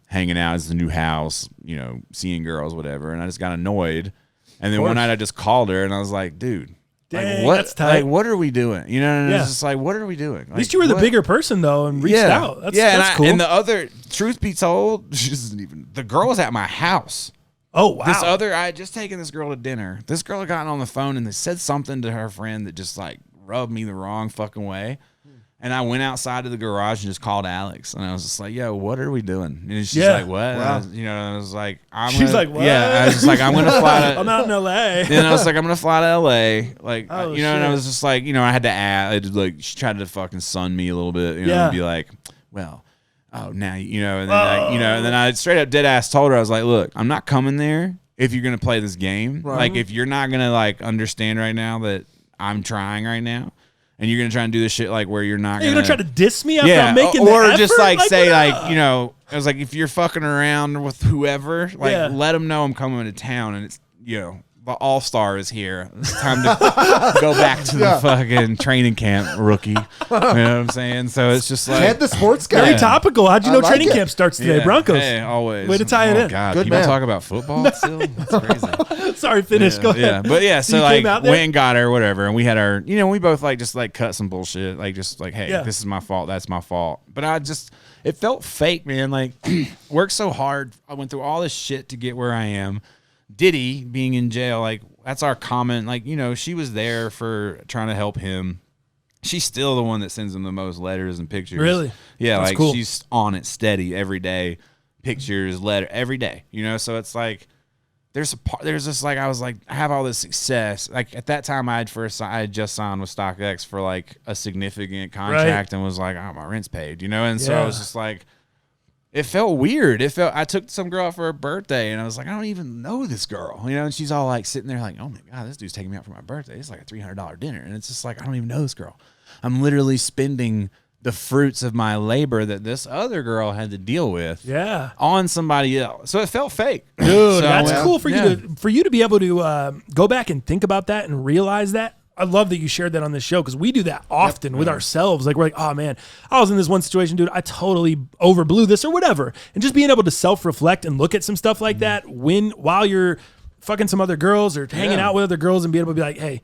hanging out as the new house, you know, seeing girls, whatever. And I just got annoyed. And then one night I just called her and I was like, dude, dang, like, what? That's tight. Like, what are we doing? You know, and it's just like, what are we doing? Like, at least you were the bigger person though and reached out. That's cool. And the other, truth be told, she doesn't even. The girl was at my house. Oh wow. I had just taken this girl to dinner. This girl had gotten on the phone and they said something to her friend that just like rubbed me the wrong fucking way. And I went outside to the garage and just called Alex. And I was just like, yo, what are we doing? And she's like, what? Wow. I was like, she's like, what? Yeah, I was just like, I'm going to fly to. I'm out in LA. Then I was like, I'm going to fly to LA. Like, oh, you know, and I was just like, you know, I had to add, like, she tried to fucking sun me a little bit, you know, and be like, well, oh, now, you know, and then, and then I straight up dead ass told her, I was like, look, I'm not coming there if you're going to play this game. Right. Like, if you're not going to, like, understand right now that I'm trying right now. And you're gonna try and do this shit like where you're not. You're gonna try to diss me after I'm making the or effort? just like say like, you know, I was like, if you're fucking around with whoever, like let them know I'm coming to town and it's, you know, the all-star is here. It's time to go back to the fucking training camp, rookie. You know what I'm saying? So it's just like Ted the sports guy. Very topical. How'd you know training camp starts today? Broncos. Hey, always. Way to tie it in. God, good people man. talk about football still? That's crazy. Sorry, finish. Go ahead. Yeah, but yeah, so like went and got her, whatever, and we had our, you know, we both like just like cut some bullshit, like just like, hey, this is my fault, that's my fault. But it felt fake, man. Like worked so hard. I went through all this shit to get where I am. Diddy being in jail, like that's our comment. Like, you know, she was there for trying to help him. She's still the one that sends him the most letters and pictures. Really? Yeah, that's like cool. She's on it steady every day, pictures, letter every day. You know, so it's like there's this like I was like I have all this success. Like at that time I had just signed with StockX for like a significant contract and was like, oh, my rent's paid. You know, and so I was just like. It felt weird. I took some girl out for her birthday, and I was like, I don't even know this girl, you know. And she's all like sitting there, like, oh my god, this dude's taking me out for my birthday. It's like a $300 dinner, and it's just like I don't even know this girl. I'm literally spending the fruits of my labor that this other girl had to deal with, on somebody else. So it felt fake, dude. So, that's cool for you to be able to go back and think about that and realize that I love that you shared that on this show because we do that often with ourselves. Like we're like, oh man, I was in this one situation, dude. I totally overblew this or whatever. And just being able to self-reflect and look at some stuff like that while you're fucking some other girls or hanging out with other girls and being able to be like, hey,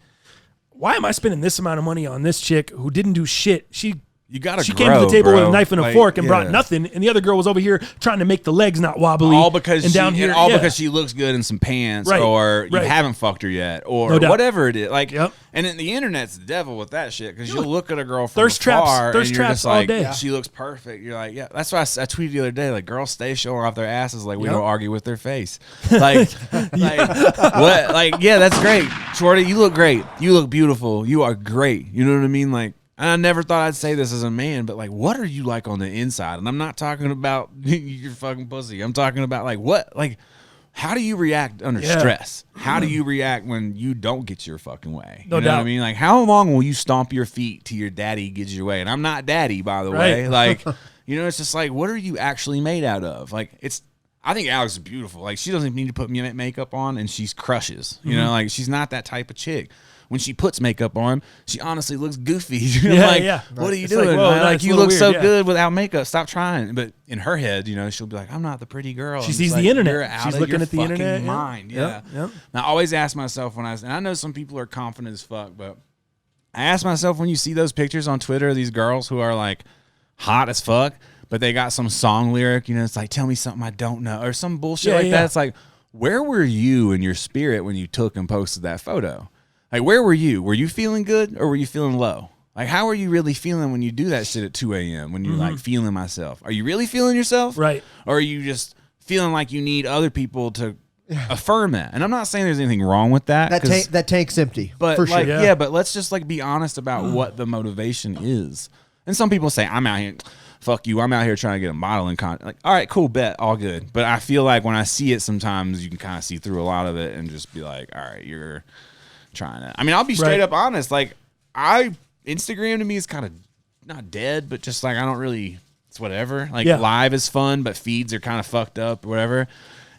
why am I spending this amount of money on this chick who didn't do shit? She came to the table with a knife and a fork and brought nothing, and the other girl was over here trying to make the legs not wobbly. All because because she looks good in some pants, or you haven't fucked her yet, or whatever it is. Like, and then the internet's the devil with that shit because you'll look at a girl from afar and you're just like, she looks perfect. You're like, yeah. That's why I tweeted the other day, like, girls stay showing off their asses like we don't argue with their face. Like, what? Like, yeah, that's great, Shorty. You look great. You look beautiful. You are great. You know what I mean? Like. And I never thought I'd say this as a man, but like, what are you like on the inside? And I'm not talking about your fucking pussy. I'm talking about like what, like, how do you react under stress? How do you react when you don't get your fucking way? No you know doubt. what I mean? Like, how long will you stomp your feet till your daddy gets your way? And I'm not daddy, by the way. Like, you know, it's just like, what are you actually made out of? Like, I think Alex is beautiful. Like, she doesn't even need to put makeup on, and she crushes. You know, like, she's not that type of chick. When she puts makeup on, she honestly looks goofy. What are you doing? Like, you look so good without makeup. Stop trying. But in her head, you know, she'll be like, I'm not the pretty girl. She sees the internet. She's looking at the internet. Mind. Yeah. Yep. And I always ask myself and I know some people are confident as fuck, but I ask myself when you see those pictures on Twitter of these girls who are like hot as fuck, but they got some song lyric, you know, it's like, tell me something I don't know, or some bullshit that. It's like, where were you in your spirit when you took and posted that photo? Like, where were you? Were you feeling good or were you feeling low? Like, how are you really feeling when you do that shit at 2 a.m. when you're like feeling myself? Are you really feeling yourself? Right. Or are you just feeling like you need other people to affirm that? And I'm not saying there's anything wrong with that. That tank's empty. But for like, sure. but let's just like be honest about what the motivation is. And some people say, I'm out here, fuck you, I'm out here trying to get a modeling content. Like, all right, cool, bet, all good. But I feel like when I see it, sometimes you can kind of see through a lot of it and just be like, all right, you're trying to. I mean, I'll be straight up honest. Like, Instagram to me is kind of not dead, but just like I don't really. It's whatever. Like live is fun, but feeds are kind of fucked up or whatever.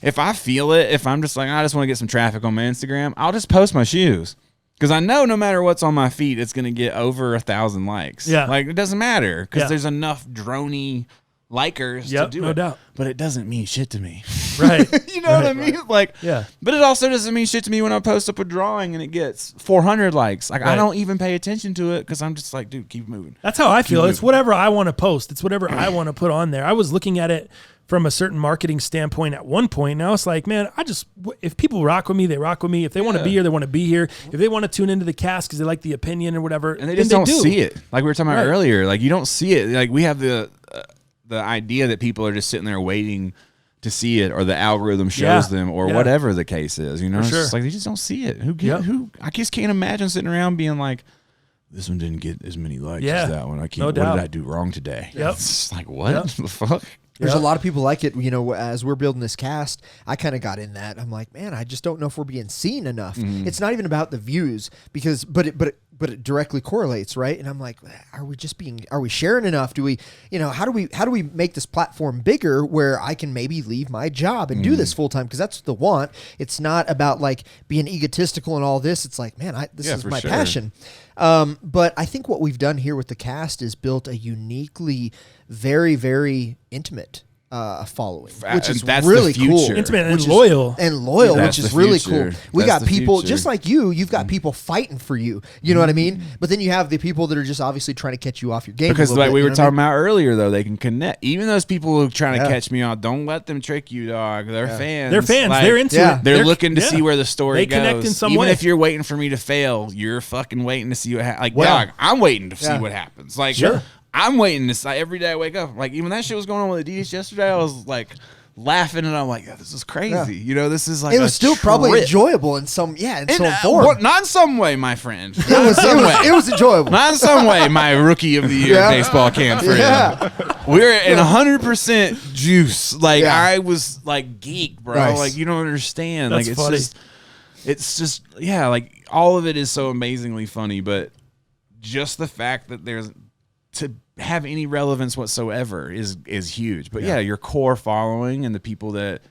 If I feel it, if I'm just like I just want to get some traffic on my Instagram, I'll just post my shoes because I know no matter what's on my feet, it's gonna get over 1,000 likes. Yeah, like it doesn't matter because there's enough drony likers to do it. No doubt. But it doesn't mean shit to me. Right. You know what I mean? Like, but it also doesn't mean shit to me when I post up a drawing and it gets 400 likes. Like, I don't even pay attention to it because I'm just like, dude, keep moving. That's how I feel. It's whatever I want to post. It's whatever I want to put on there. I was looking at it from a certain marketing standpoint at one point. Now it's like, man, if people rock with me, they rock with me. If they want to be here, they want to be here. If they want to tune into the cast because they like the opinion or whatever, and they just don't see it. Like we were talking about earlier. Like, you don't see it. Like, we have the idea that people are just sitting there waiting to see it, or the algorithm shows them, or whatever the case is. You know, it's just like they just don't see it. Who? I just can't imagine sitting around being like, this one didn't get as many likes as that one. What did I do wrong today? It's just like, what the fuck? There's a lot of people like it. You know, as we're building this cast, I kind of got in that. I'm like, man, I just don't know if we're being seen enough. It's not even about the views because, but it directly correlates, right? And I'm like, are we sharing enough? Do we, you know, how do we make this platform bigger where I can maybe leave my job and do this full time? Because that's the want. It's not about like being egotistical and all this. It's like, man, this is my passion. But I think what we've done here with the cast is built a uniquely very, very intimate following, which is really cool. Intimate and loyal. Which is really cool. We got people just like you. You've got people fighting for you. You know what I mean? But then you have the people that are just obviously trying to catch you off your game. Because like we were talking about earlier, though, they can connect. Even those people who are trying to catch me off, don't let them trick you, dog. They're fans. They're fans. Like, they're into it. They're looking to see where the story goes. They connect in some way. Even if you're waiting for me to fail, you're fucking waiting to see what happens. Like, dog, I'm waiting to see what happens. Like, I'm waiting to say every day I wake up. Like, even that shit was going on with Adidas yesterday, I was like laughing and I'm like, this is crazy. You know, this is like it was still probably enjoyable in some form. Not in some way, my friend. It was enjoyable. Not in some way, my rookie of the year baseball camp friend. We're in 100% juice. Like I was like geek, bro. Nice. Like you don't understand. That's like funny. It's just like all of it is so amazingly funny, but just the fact that there's to have any relevance whatsoever is huge. But your core following and the people that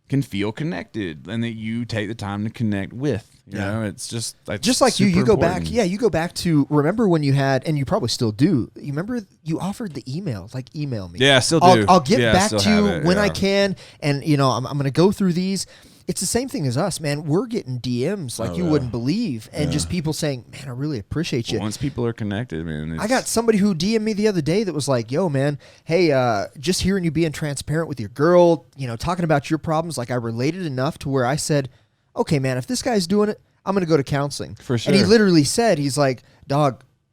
can feel connected and that you take the time to connect with. You know, it's just like you go back. important. Yeah, you go back to remember when you had, and you probably still do. You remember you offered the email, like email me. Yeah, I still do. I'll get Yeah, I back still to you have it, when I yeah. can, and I'm going to go through these. It's the same thing as us, man. We're getting DMs like you wouldn't believe, and just people saying, "Man, I really appreciate you." Once people are connected, man. I got somebody who DM'd me the other day that was like, "Yo, man, hey, just hearing you being transparent with your girl, talking about your problems, like I related enough to where I said, okay, man, if this guy's doing it, I'm going to go to counseling." For sure. And he literally said, he's like,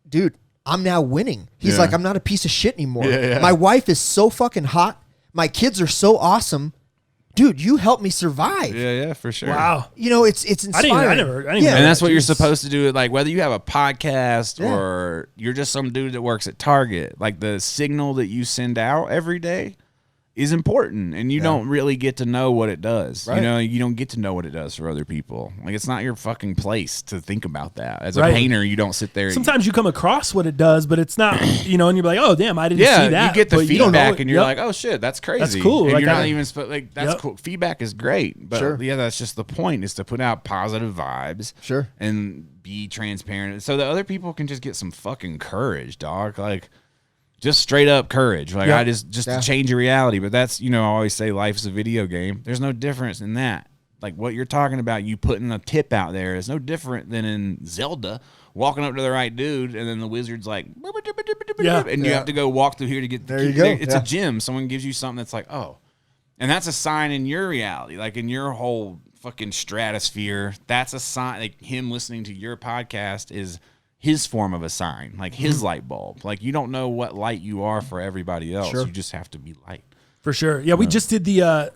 dude, I'm now winning. He's like, I'm not a piece of shit anymore. Yeah. My wife is so fucking hot. My kids are so awesome. Dude, you helped me survive. Yeah, for sure. Wow. It's inspiring. I didn't know And that. that's what you're Jeez. supposed to do. Like whether you have a podcast Yeah. or you're just some dude that works at Target, like the signal that you send out every day is important, and you don't really get to know what it does. Right. You don't get to know what it does for other people. Like it's not your fucking place to think about that. As a Right. painter, you don't sit there. Sometimes you come across what it does, but it's not, and you're like, oh, damn, I didn't see that. you get the but you don't know feedback, it. and you're Yep. like, oh shit, that's crazy. That's cool. And Like, you're not I- even that's Yep. cool. Feedback is great, but Sure. that's just the point: is to put out positive vibes. Sure. And be transparent, so that other people can just get some fucking courage, dog. Like. Just straight up courage. Like Yeah. I just to change your reality. But that's, I always say life's a video game. There's no difference in that. Like what you're talking about, you putting a tip out there is no different than in Zelda, walking up to the right dude, and then the wizard's like, Yeah. and you have to go walk through here to get the There you key. go. It's Yeah. a gym. Someone gives you something that's like, oh. And that's a sign in your reality. Like in your whole fucking stratosphere, that's a sign. Like him listening to your podcast is his form of a sign, like his light bulb. Like you don't know what light you are for everybody else. Sure. You just have to be light. For sure. Yeah, we just did the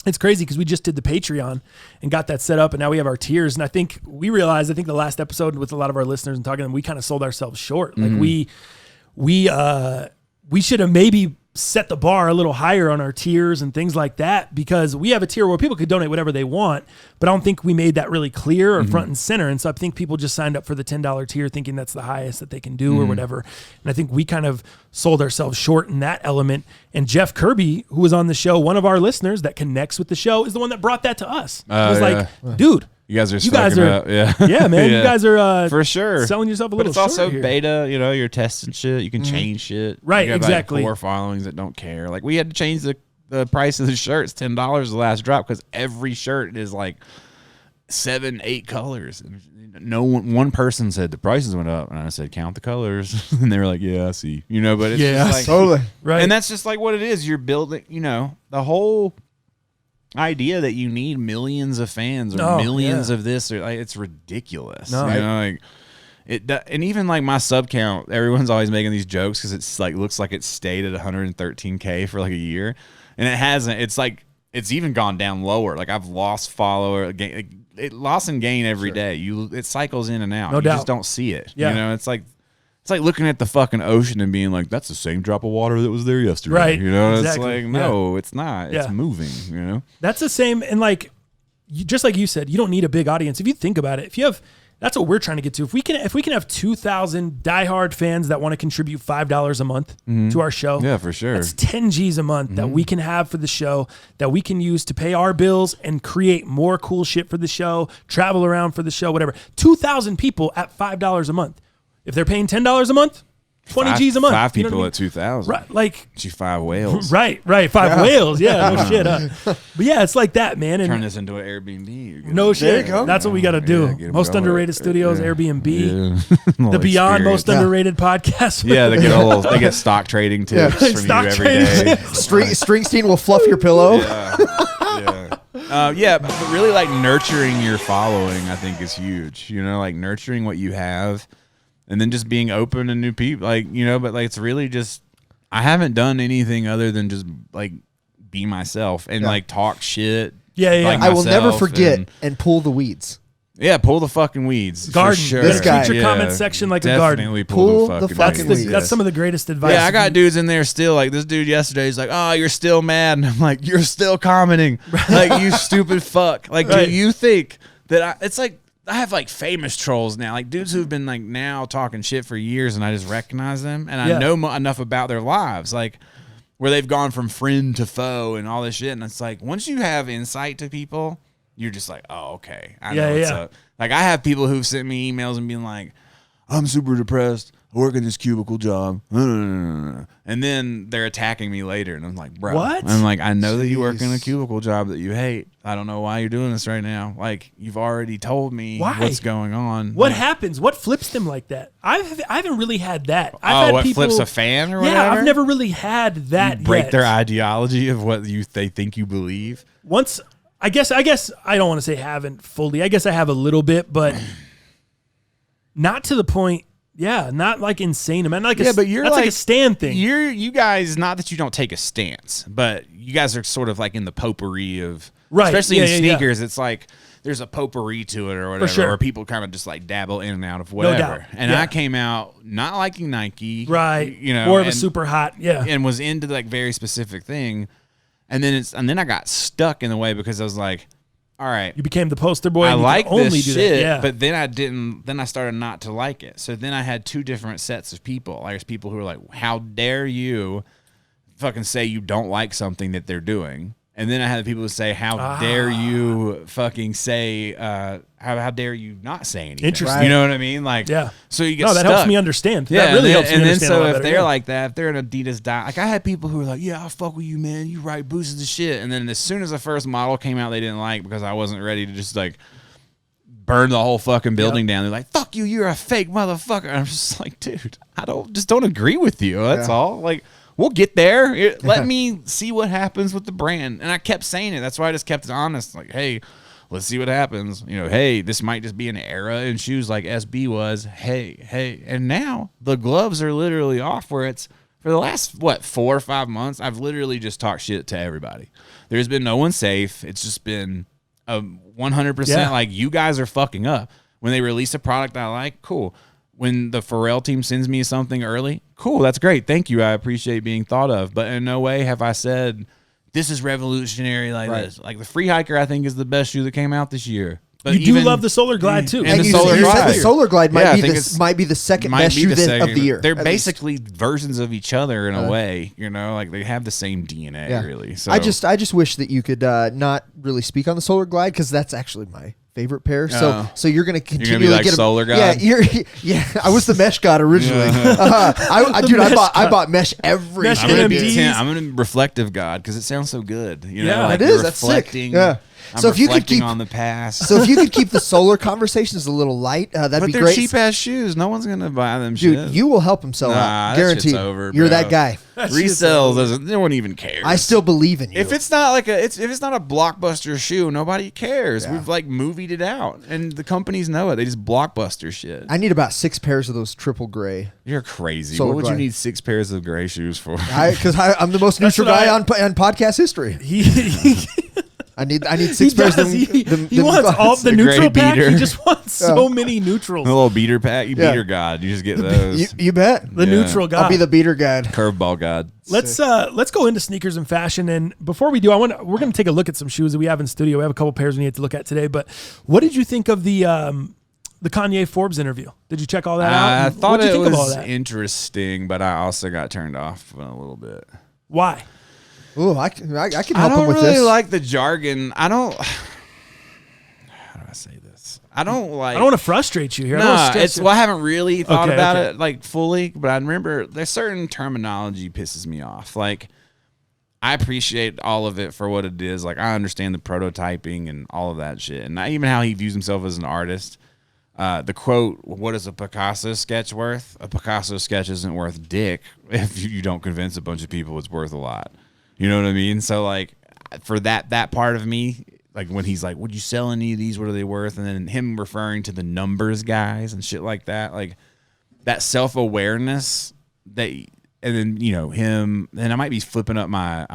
it's crazy because we just did the Patreon and got that set up, and now we have our tiers. And I think we realized, the last episode with a lot of our listeners and talking to them, we kind of sold ourselves short. Like we should have maybe set the bar a little higher on our tiers and things like that, because we have a tier where people could donate whatever they want, but I don't think we made that really clear or front and center. And so I think people just signed up for the $10 tier thinking that's the highest that they can do or whatever. And I think we kind of sold ourselves short in that element. And Jeff Kirby, who was on the show, one of our listeners that connects with the show, is the one that brought that to us. It was like, dude, You guys are you guys sucking are, up. Yeah. yeah, man, you guys are for sure selling yourself a But little it's also short here. beta, you're testing shit. You can change shit. Right, You have, exactly. Like, core followings that don't care. Like we had to change the price of the shirts, $10 the last drop, because every shirt is like 7-8 colors. And one person said the prices went up, and I said count the colors, and they were like, yeah, I see. But it's just like, Totally. Right. and that's just like what it is. You're building, the whole idea that you need millions of fans or millions of this, or like, it's ridiculous. No. Like and even like my sub count, everyone's always making these jokes because it's like looks like it stayed at 113K for like a year, and it hasn't. It's like it's even gone down lower. Like I've lost follower, it loss and gain every day. It cycles in and out. No you doubt. just don't see it. Yeah. It's like looking at the fucking ocean and being like, that's the same drop of water that was there yesterday. Right. It's Exactly. like, no, it's not. It's Yeah. moving, That's the same. And like, just like you said, you don't need a big audience. If you think about it, that's what we're trying to get to. If we can have 2,000 diehard fans that want to contribute $5 a month to our show. Yeah, for sure. That's 10 G's a month that we can have for the show, that we can use to pay our bills and create more cool shit for the show, travel around for the show, whatever. 2,000 people at $5 a month. If they're paying $10 a month, 20 G's a month. Five You know people what I mean? at 2,000. Right, like, Gee, 5 whales. right. 5 whales. Yeah, no shit. But yeah, it's like that, man. And Turn this into an Airbnb. no shit. you go. That's what we got to do. Yeah, get 'em Most going. underrated studios, Airbnb. Yeah. The Beyond Most Yeah. Underrated podcast. Yeah, they get stock trading tips from Stock you every trading day. tips. Springsteen will fluff your pillow. But really, like nurturing your following, I think is huge. Like nurturing what you have, and then just being open to new people. But like it's really just I haven't done anything other than just like be myself and like talk shit. Yeah, yeah. like I will never myself forget and pull the weeds. Yeah, pull the fucking weeds. Garden. For sure. This guy. Treat your comment section like a garden. Definitely Pull pull the the fucking fucking weeds. weeds. That's some of the greatest advice. Yeah, I got dudes in there still. Like this dude yesterday, he's like, "Oh, you're still mad," and I'm like, "You're still commenting, like you stupid fuck." Like, Right. do you think that it's like I have like famous trolls now, like dudes who've been like now talking shit for years, and I just recognize them, and I Yeah. know enough about their lives, like. where they've gone from friend to foe and all this shit. And it's like, once you have insight to people, you're just like, oh, okay. I know what's up. Like, I have people who've sent me emails and been like, I'm super depressed. I work in this cubicle job. And then they're attacking me later. And I'm like, bro. What? I'm like, I know that you work in a cubicle job that you hate. I don't know why you're doing this right now. Like, you've already told me what's going on. What like, happens? What flips them like that? I haven't really had that. I've had what people, flips a fan or whatever? Yeah, I've never really had that you break yet. their ideology of what they think you believe. Once, I guess I don't want to say haven't fully. I guess I have a little bit, but not to the point. Yeah, not like insane. Man, like but you're that's like a stand thing. You guys, not that you don't take a stance, but you guys are sort of like in the potpourri of, right? Especially in sneakers, it's like there's a potpourri to it or whatever, For sure. where people kind of just like dabble in and out of whatever. No doubt. And I came out not liking Nike, right? You know, more of a super hot, and was into like very specific thing, and then I got stuck in the way because I was like, all right, you became the poster boy. I like only this do shit, that. Yeah. but then I didn't. Then I started not to like it. So then I had two different sets of people. Like, there's people who are like, "How dare you, fucking say you don't like something that they're doing?" And then I had people who say, "How dare you, fucking say, how dare you not say anything?" Interesting. You know what I mean? Like, so you get that stuck. helps me understand. Yeah, that really helps me understand. And then so a lot if better, they're like that, if they're an Adidas diet, like I had people who were like, "Yeah, I'll fuck with you, man. You write boosters of shit." And then as soon as the first model came out, they didn't like because I wasn't ready to just like burn the whole fucking building down. They're like, "Fuck you, you're a fake motherfucker." And I'm just like, dude, I don't agree with you. That's all. Like, we'll get there. Let me see what happens with the brand. And I kept saying it. That's why I just kept it honest. Like, hey, let's see what happens. You know, hey, this might just be an era in shoes like SB was. Hey. And now the gloves are literally off where it's for the last, 4 or 5 months, I've literally just talked shit to everybody. There's been no one safe. It's just been 100% like, you guys are fucking up. When they release a product I like, cool. When the Pharrell team sends me something early, cool, that's great. Thank you. I appreciate being thought of. But in no way have I said, this is revolutionary like this. Like the Free Hiker, I think, is the best shoe that came out this year. But you do love the Solar Glide, too. And the you Solar said Glide. the Solar Glide might be the second might best be shoe the second. of the year. They're basically versions of each other in a way, you know, like they have the same DNA, really. So I just wish that you could not really speak on the Solar Glide because that's actually my favorite pair. So you're going to continually like get Solar God? Yeah, I was the mesh god originally. I bought mesh every Mesh day. NMDs. I'm a reflective God because it sounds so good. You know, Yeah, like it is. That's sick. reflecting. Yeah. I'm So if you could reflecting keep on the past. So if you could keep the solar conversations a little light, that'd but be they're great. cheap ass shoes. No one's gonna buy them. Dude, shit. you will help them sell Nah, out. that Guaranteed. shit's over, You're bro. that guy. Resale doesn't. No one even cares. I still believe in you. If it's not like if it's not a blockbuster shoe, nobody cares. We've like movied it out, and the companies know it. They just blockbuster shit. I need about 6 pairs of those triple gray. You're crazy. Solar What would you Glide. need 6 pairs of gray shoes for? Because I'm the most neutral what guy on podcast history. I need 6 pairs of them. He wants all the The neutral gray pack. beater. He just wants so many neutrals. A little beater pack. You beater god. You just get those. You bet. The neutral guy. I'll be the beater guy. Curveball god. Let's go into sneakers and fashion. And before we do, we're going to take a look at some shoes that we have in studio. We have a couple pairs we need to look at today. But what did you think of the Kanye Forbes interview? Did you check all that out? I And thought what'd you it think of all was that? interesting, but I also got turned off a little bit. Why? Ooh, I can help I him don't with really this. like the jargon. How do I say this? I don't I don't want to frustrate you here. I don't wanna Nah, stress it's you. well, I haven't really thought Okay, about okay. it like fully, but I remember there's certain terminology pisses me off. Like, I appreciate all of it for what it is. Like, I understand the prototyping and all of that shit, and even how he views himself as an artist. The quote, "What is a Picasso sketch worth? A Picasso sketch isn't worth dick if you don't convince a bunch of people it's worth a lot." You know what I mean? So, like, for that part of me, like when he's like, "Would you sell any of these? What are they worth?" And then him referring to the numbers guys and shit like that, like that self-awareness that, and then, you know, him, and I might be flipping my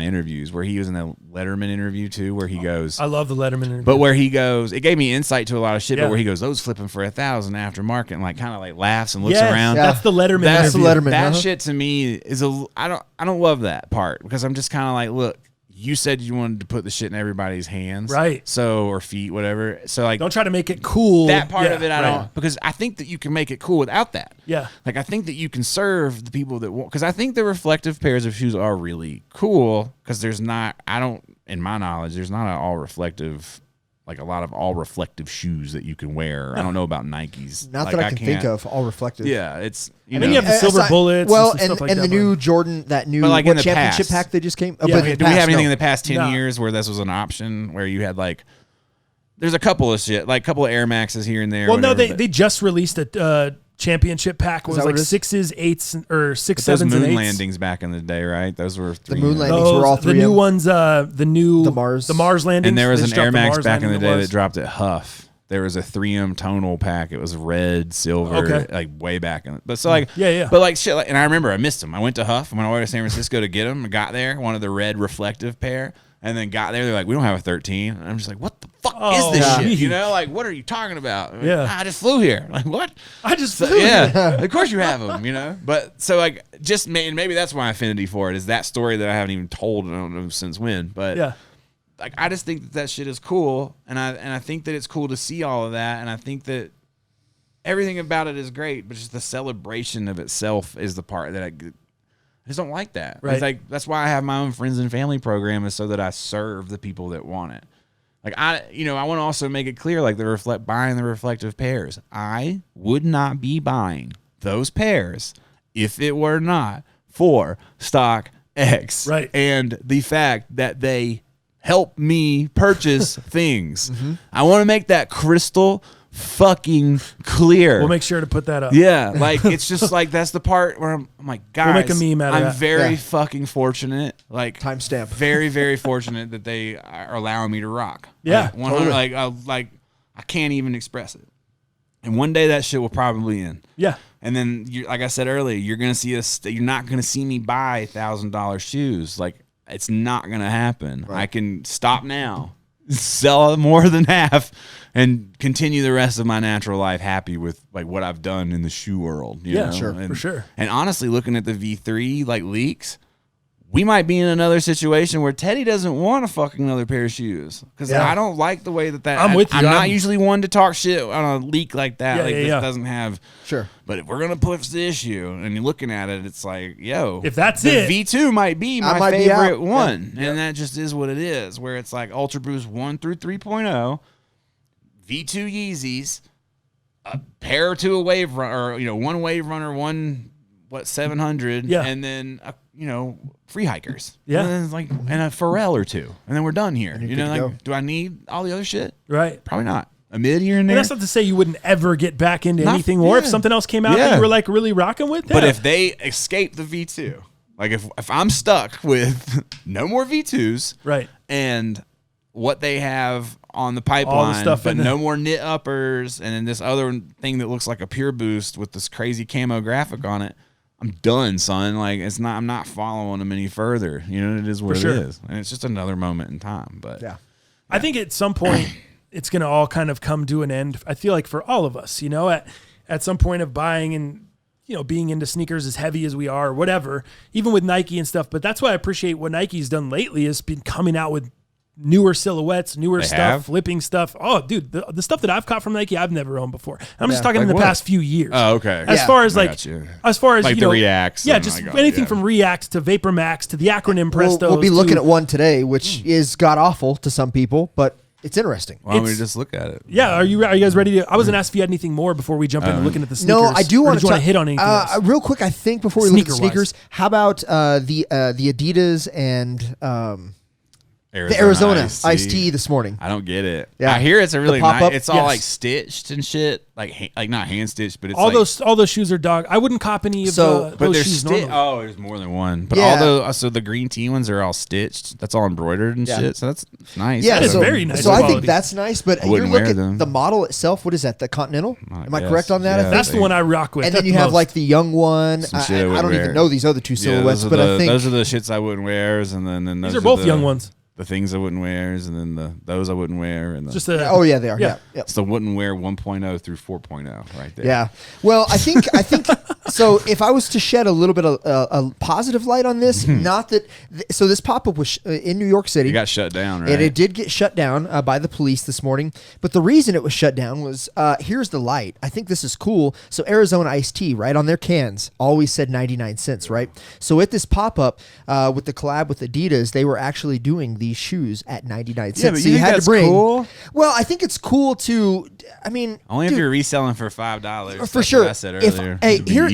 interviews where he was in the Letterman interview too, where he goes, I love the Letterman interview. but where he goes, it gave me insight to a lot of shit, Yeah. but where he goes, those flipping for 1,000 aftermarket, and like kind of like laughs and looks Yes, around. Yeah. that's the Letterman That's the interview. Letterman. That uh-huh. shit to me is I don't love that part because I'm just kind of like, look, you said you wanted to put the shit in everybody's hands, Right. So, or feet, whatever. So like, Don't try to make it cool. that part of it, I right. don't, because I think that you can make it cool without that. Yeah. Like, I think that you can serve the people that want, because I think the reflective pairs of shoes are really cool, because there's not, in my knowledge, there's not an all reflective, like a lot of all reflective shoes that you can wear. I don't know about Nikes. Not like, that I can think of, all reflective. Yeah, it's, you And know. then you have the silver bullets. Well, and, some stuff like and that, the new Jordan, that new But like in the championship past. pack that just came. Yeah. but in Okay, the Do we have past, anything no. in the past 10 No. years where this was an option, where you had like, there's a couple of shit, like a couple of Air Maxes here and there. Well, no, whatever, they just released a championship pack. It was that like what it is? 6s, 8s, or 6, those 7s, and moon 8s. landings back in the day, right? Those were The moon 300. landings were all The new 3M. ones, the Mars landings. And there was They an just Air dropped the Max Mars back in the landing day was. that dropped at Huff. There was a 3M tonal pack. It was red, silver, Okay. like way back in. But so like, Yeah. But like shit, like, and I remember I missed them. I went to Huff. I went all the way to San Francisco to get them. I got there, wanted the red reflective pair, and then got there. They're like, we don't have a 13. And I'm just like, what the fuck Oh, is this yeah. shit? You know, like, what are you talking about? I'm like, Yeah. I just flew here. Like, what? I just So, flew here. yeah, of course you have them, you know. But so like, just maybe that's my affinity for it is that story that I haven't even told. I don't know since when, but Yeah. like I just think that shit is cool, and I think that it's cool to see all of that, and I think that everything about it is great, but just the celebration of itself is the part that I just don't like that. Right. It's like that's why I have my own friends and family program, is so that I serve the people that want it. Like I want to also make it clear, like buying the reflective pairs. I would not be buying those pairs if it were not for Stock X, Right. and the fact that they help me purchase things. I want to make that crystal fucking clear. We'll make sure to put that up. Yeah, like it's just like that's the part where I'm like, guys, make a meme out of I'm that. very Yeah. fucking fortunate. Like Timestamp. very, very fortunate that they are allowing me to rock. Yeah, like, 100, like I can't even express it. And one day that shit will probably end. Yeah. And then, like I said earlier, you're gonna see you're not gonna see me buy $1,000 shoes. Like it's not gonna happen. Right. I can stop now, sell more than half, and continue the rest of my natural life happy with like what I've done in the shoe world. You know? sure, And, for sure. And honestly, looking at the V3 like leaks, we might be in another situation where Teddy doesn't want a fucking another pair of shoes, because Yeah. I don't like the way that I'm with you. I'm not I'm- usually one to talk shit on a leak like that. Yeah, like yeah, this yeah. doesn't have. Sure. But if we're gonna push the issue, and you're looking at it, it's like, yo, If that's the it. V2 might be I my might be favorite out. one, and that just is what it is. Where it's like Ultra Boost 1 through 3.0, V2 Yeezys, a pair or two of Wave Runner, or one Wave Runner, one 700, Yeah. and then free hikers, Yeah. and then like and a Pharrell or two, and then we're done here. you're You good know, to like, go. do I need all the other shit? Right. Probably not. A mid here and And there. that's not to say you wouldn't ever get back into Not- anything more if yeah. something else came out that Yeah. you were like really rocking with. But yeah. if they escape the V2, like if I'm stuck with no more V2s, Right. and what they have on the pipeline, stuff but in the- no more knit uppers, and then this other thing that looks like a Pure Boost with this crazy camo graphic on it, I'm done, son. Like I'm not following them any further. You know, it is what For sure. it is, and it's just another moment in time. But Yeah. I think at some point it's going to all kind of come to an end. I feel like for all of us, at some point of buying and, being into sneakers as heavy as we are, or whatever, even with Nike and stuff. But that's why I appreciate what Nike's done lately is been coming out with newer silhouettes, newer They stuff, have? flipping stuff. Oh, dude, the stuff that I've caught from Nike, I've never owned before. I'm just Yeah. talking in Like the what? past few years. oh, okay. As Yeah. far as I like, got you. as far as Like the Reacts yeah, and just like, anything yeah. from Reacts to Vapor Max to the acronym Presto. We'll be looking at one today, which is god awful to some people, but it's interesting. Why don't we it's- just look at it? Yeah, are you guys ready to? I was gonna ask if you had anything more before we jump into looking at the sneakers. No, I do Or want did you to want to hit on anything else? real quick. I think before we look at the Sneaker-wise. sneakers, how about the Adidas and the Arizona Arizona Iced iced Tea. tea this morning? I don't get it. Yeah. I hear it's a really pop-up? nice. It's all Yes. like stitched and shit, like not hand stitched, but it's all like, those shoes are dog. I wouldn't cop any of So- But those there's shoes stitched. normally. Oh, there's more than one. But Yeah. all those, so the green tea ones are all stitched. That's all embroidered and Yeah. shit. So that's nice. Yeah, That is so, very nice So I quality. think that's nice. But I you wouldn't look wear at them. the model itself. What is that? The Continental? I Am I guess. correct on that? Yeah. I think? That's the one I rock with. And then the you have most. like the young one. Some I, shit I I wouldn't don't even wear. know these other two silhouettes, those are but the, I think those are the shits I wouldn't wear, and then These those are both the, young ones. The things I wouldn't wear, and then those I wouldn't wear, and Just oh yeah, they are. Yeah. Yeah. Yep. it's the wouldn't wear 1.0 through 4.0 right there. Yeah. Well, I think So if I was to shed a little bit of a positive light on this, not that. So this pop-up was in New York City. It got shut down, right? And it did get shut down by the police this morning. But the reason it was shut down was, here's the light. I think this is cool. So Arizona iced tea, right, on their cans, always said 99 cents, right? So at this pop-up with the collab with Adidas, they were actually doing these shoes at 99 cents. Yeah, but so you you think had that's to bring. cool? Well, I think it's cool to. I mean, Only if dude, you're reselling for $5. for sure. I said earlier.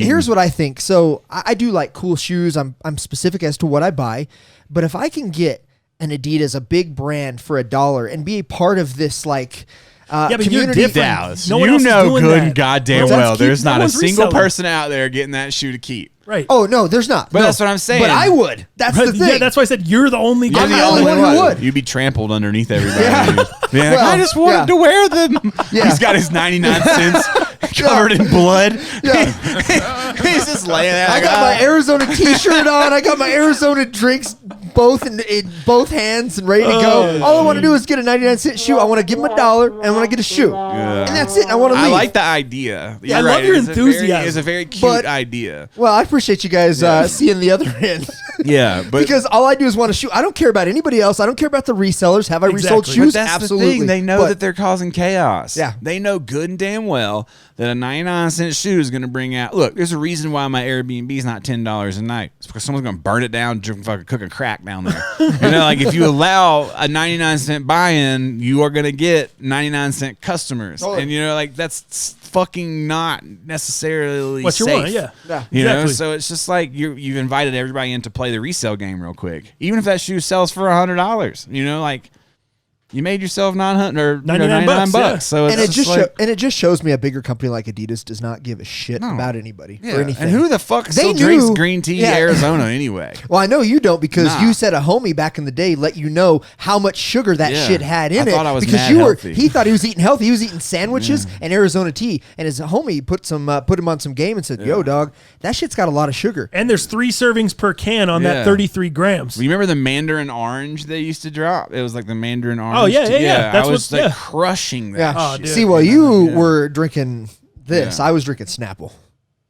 Here's what I think. So I do like cool shoes. I'm specific as to what I buy, but if I can get an Adidas, a big brand, for $1 and be a part of this like. But community you're different. Dallas, No one you else is know doing good that. and goddamn Well, well that's there's keep- not no a one's single reselling. person out there getting that shoe to keep. Right. Oh no, there's not. But No. that's what I'm saying. But I would. That's the thing. Yeah, that's why I said you're the only guy. I'm the only one who would. You'd be trampled underneath everybody. Yeah. Yeah, Well, I just wanted to wear them. Yeah. He's got his 99 cents covered in blood. Yeah. He's just laying there. I like, got my Arizona T-shirt on. I got my Arizona drinks both in both hands and ready to go. All I want to do is get a 99-cent shoe. I want to give him $1 and I want to get a shoe, and that's it. I want to leave. I like the idea. Yeah, I You're love right. your It's enthusiasm. It's a very cute But- idea. Well, I appreciate you guys seeing the other end. Yeah, but Because all I do is want a shoe. I don't care about anybody else. I don't care about the resellers. Have I resold Exactly. shoes? But that's Absolutely. the thing. They know But- that they're causing chaos. Yeah. They know good and damn well that a 99-cent shoe is going to bring out. Look, there's a reason why my Airbnb is not $10 a night. It's because someone's going to burn it down, fucking cooking crack down there. You know, like if you allow a 99-cent buy-in, you are going to get 99-cent customers. Totally. And, you know, like that's fucking not necessarily What you safe. want, yeah. Yeah. You know, Exactly. so it's just like you've invited everybody in to play the resale game real quick. Even if that shoe sells for $100, you know, like you made yourself 900 or 99 $99. bucks, So it's And it just like, and it just shows me a bigger company like Adidas does not give a shit about anybody yeah. or anything. And who the fuck They still drinks knew- green tea yeah. Arizona anyway? Well, I know you don't because Nah. you said a homie back in the day let you know how much sugar that Yeah. shit had in I it. thought I was because mad you healthy. he thought he was eating healthy. He was eating sandwiches and Arizona tea. And his homie put him on some game and said, "Yo, dog, that shit's got a lot of sugar." And there's 3 servings per can on Yeah. that 33 grams. Remember the Mandarin Orange they used to drop? It was like the Mandarin Orange. Oh, yeah, yeah, yeah. That's I was what- like yeah. crushing that Yeah. Oh, shit. dude. See, while you were drinking this, I was drinking Snapple.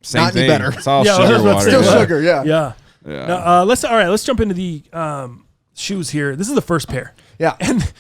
Same not any thing. better. It's all Yeah, I was sugar about to water. say, Still yeah. sugar, yeah. Yeah. Yeah. Now, let's jump into the shoes here. This is the first pair. Yeah. And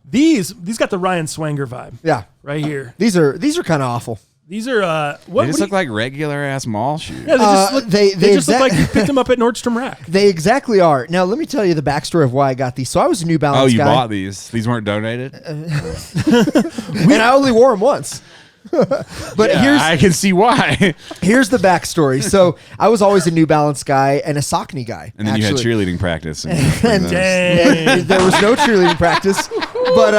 these got the Ryan Swanger vibe Yeah. right here. These are kind of awful. These are what They just what look like regular ass mall shoes. yeah, they just look, they just look exact- like you picked them up at Nordstrom Rack. They exactly are. Now, let me tell you the backstory of why I got these. So I was a New Balance Oh, you guy, bought these? These weren't donated? and I only wore them once. But Yeah, I can see why. here's the backstory. So I was always a New Balance guy and a Saucony guy. And then you had actually. cheerleading practice. And Dang. And there was no cheerleading practice, but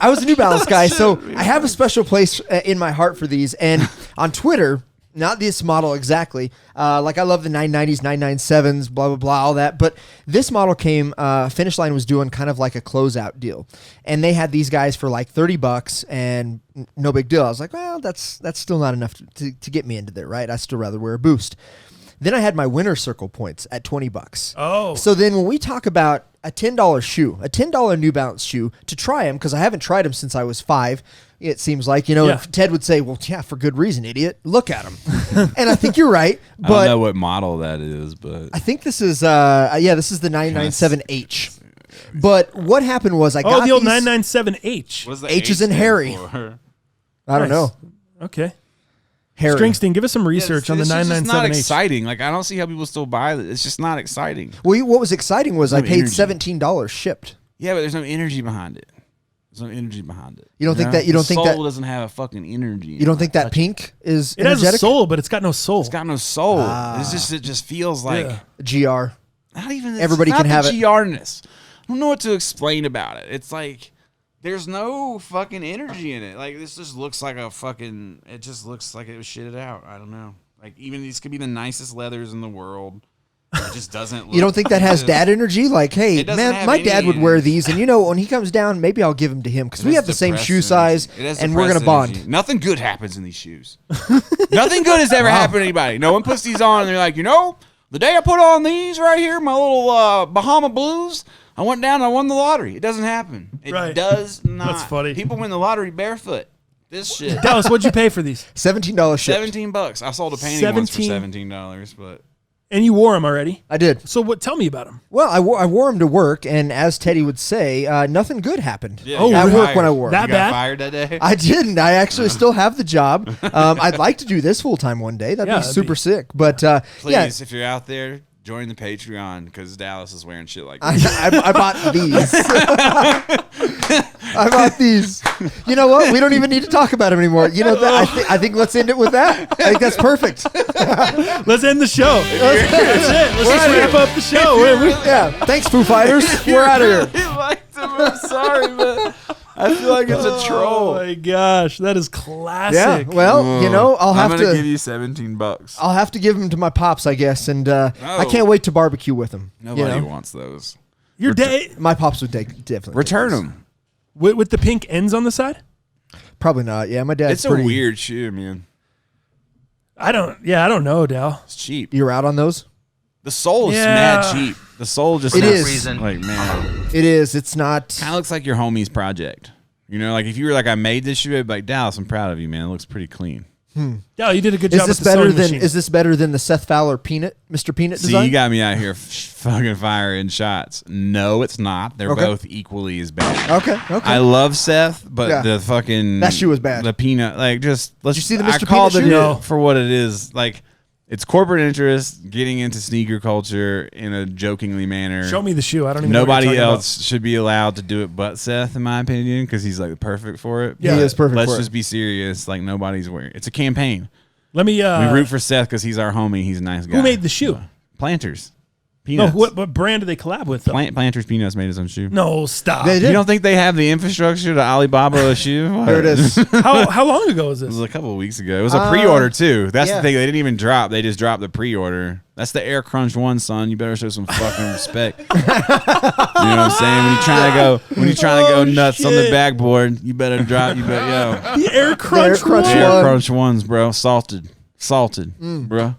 I was a New Balance guy, so I have a special place in my heart for these. And on Twitter, not this model exactly, like I love the 990s, 997s, blah, blah, blah, all that. But this model came, Finish Line was doing kind of like a closeout deal. And they had these guys for like $30 and no big deal. I was like, well, that's still not enough to get me into there, right? I'd still rather wear a Boost. Then I had my winner circle points at $20. Oh. So then when we talk about a $10 shoe, a $10 New Balance shoe to try them, because I haven't tried them since I was 5, it seems like, Yeah. if Ted would say, well, yeah, for good reason, idiot. Look at them. And I think you're right. I don't know But what model that is, but I think this is, this is the 997H. But what happened was I got Oh, the old these- 997H. what does the H is in stand Harry. for? I don't Nice. know. Okay. Harry. Stringstein, give us some research on the It's just not 997H. exciting. Like I don't see how people still buy it. It's just not exciting. Well, what was exciting was I No paid energy. $17 shipped. Yeah, but there's no energy behind it. There's no energy behind it. You don't think that- you The don't think soul that- doesn't have a fucking energy. You don't think that pink is It has energetic? a soul, but it's got no soul. It's got no soul. It just feels like Yeah. GR. not even it's Everybody not can the have it. GR-ness. I don't know what to explain about it. It's like there's no fucking energy in it. Like this just looks like a fucking. It just looks like it was shitted out. I don't know. Like even these could be the nicest leathers in the world. It just doesn't. Look, You don't think that has dad energy? Like, hey, It doesn't man, have my any dad would wear energy. these, and when he comes down, maybe I'll give them to him because we It have has the same depressed shoe energy. size, It has and we're gonna depressed bond. energy. Nothing good happens in these shoes. Nothing good has ever happened to anybody. No one puts these on and they're like, the day I put on these right here, my little Bahama Blues, I went down and I won the lottery. It doesn't happen. It Right. does not. That's funny. People win the lottery barefoot. This shit. Dallas, what'd you pay for these? $17 shipped. $17. I sold a painting once for $17, but And you wore them already. I did. So what? Tell me about them. Well, I wore them to work, and as Teddy would say, nothing good happened yeah, Oh, you at got work fired. when I wore 'em. That You got bad? fired that day? I didn't. I actually still have the job. I'd like to do this full time one day. That'd Yeah, be that'd super be- sick. But Please, if you're out there, join the Patreon because Dallas is wearing shit like this. I bought these. I bought these. You know what? We don't even need to talk about them anymore. You know that? I think let's end it with that. I think that's perfect. Let's end the show. That's it. Let's just wrap up the show. Yeah. Thanks, Foo Fighters. We're out of here. You liked him. I'm sorry, but I feel like it's a troll. Oh my gosh, that is classic. Yeah. Well, you know, I'll have I'm gonna to give you $17. I'll have to give them to my pops, I guess, and I can't wait to barbecue with them. Nobody wants those. Your day My pops would definitely Return take those. them. with the pink ends on the side. Probably not. Yeah, my dad's It's a pretty. weird shoe, man. I don't know, Dal. It's cheap. You're out on those? The sole is Yeah. mad cheap. The sole just It looks is. like, man, It is. It's not. kind of looks like your homie's project. You know, like if you were like, I made this shoe, I'd be like, Dallas, I'm proud of you, man. It looks pretty clean. Dal, you did a good Is job this with the better sewing than? machine. Is this better than the Seth Fowler Mr. Peanut See, design? you got me out here fucking firing shots. No, it's not. They're Okay. both equally as bad. Okay. I love Seth, but Yeah. the fucking That shoe was bad. The peanut, like, just let's. Did you see the I Mr. called Peanut it shoe? No. for what it is. Like, it's corporate interest getting into sneaker culture in a jokingly manner. Show me the shoe. I don't even know what Nobody you're talking else should be allowed to do it but Seth, in my opinion, because he's like perfect for it. Yeah. He is perfect Let's for it. just be serious. Like, nobody's wearing. It's a campaign. about. Let me. We root for Seth because he's our homie. He's a nice guy. Who made the shoe? Planters. No, Peanuts. what brand do they collab with? Though? Planters Peanuts made his own shoe. No, stop. They did. You don't think they have the infrastructure to Alibaba a shoe? What? There it is. How long ago was It this? was a couple of weeks ago. It was a pre-order too. That's yeah. the thing. They didn't even drop. They just dropped the pre-order. That's the Air Crunch 1, son. You better show some fucking respect. You know what I'm saying? When you're trying to go nuts on the shit. backboard, you better drop. You better The Air Crunch. Crunch one? Air One. Crunch 1s, bro. Salted, bro.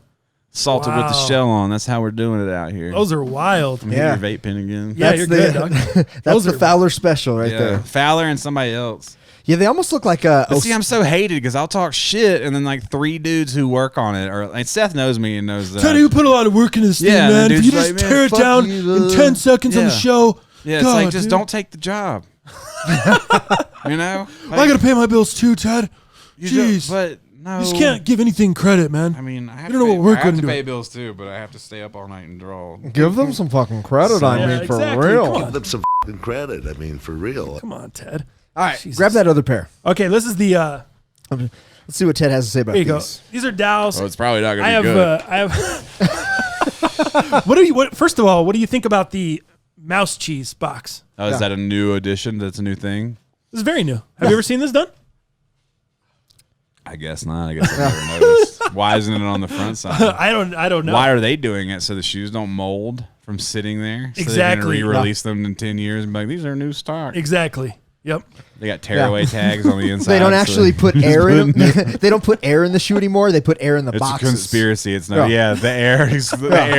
Salted with the Wow. shell on. That's how we're doing it out here. Those are wild. Let me Yeah. hit your vape pen again. Yeah, you're good, the, dog. That's Those the are- Fowler special right Yeah. there. Fowler and somebody else. Yeah, they almost look like a. But see, I'm so hated because I'll talk shit and then like 3 dudes who work on it, or like Seth knows me and knows that. Teddy, you put a lot of work into this Yeah, thing, man. the If you dude's just like, man, tear it fuck down you, in 10 seconds on the Yeah. show, Yeah, it's God, like just dude. don't take the job. You know, I gotta pay my bills too, Ted. you Jeez, just, but no, you just can't give anything credit, man. I mean, I have You don't know to pay, what we're I have gonna to do. pay bills too, but I have to stay up all night and draw. Give them some fucking credit. I Yeah, mean, for exactly. real. Come on. Give them some f***ing credit. I mean, for real. Come on, Ted. All right, Jesus. grab that other pair. Okay, this is the. Let's see what Ted has to say about Here you these. go. These are Dow's. Oh, it's probably not I gonna have. be good. I have. What? First of all, what do you think about the mouse cheese box? Oh, is that a new addition? That's a new thing. This is very new. Have you ever seen this done? I guess not. I guess I never noticed. Why isn't it on the front side? I don't know. Why are they doing it so the shoes don't mold from sitting there? So Exactly. They can re-release them in 10 years and be like, these are new stock. Exactly. Yep. They got tearaway tags on the inside. They don't so actually put air in them. They don't put air in the shoe anymore. They put air in the It's boxes. a conspiracy. It's not. Yeah. Yeah, the air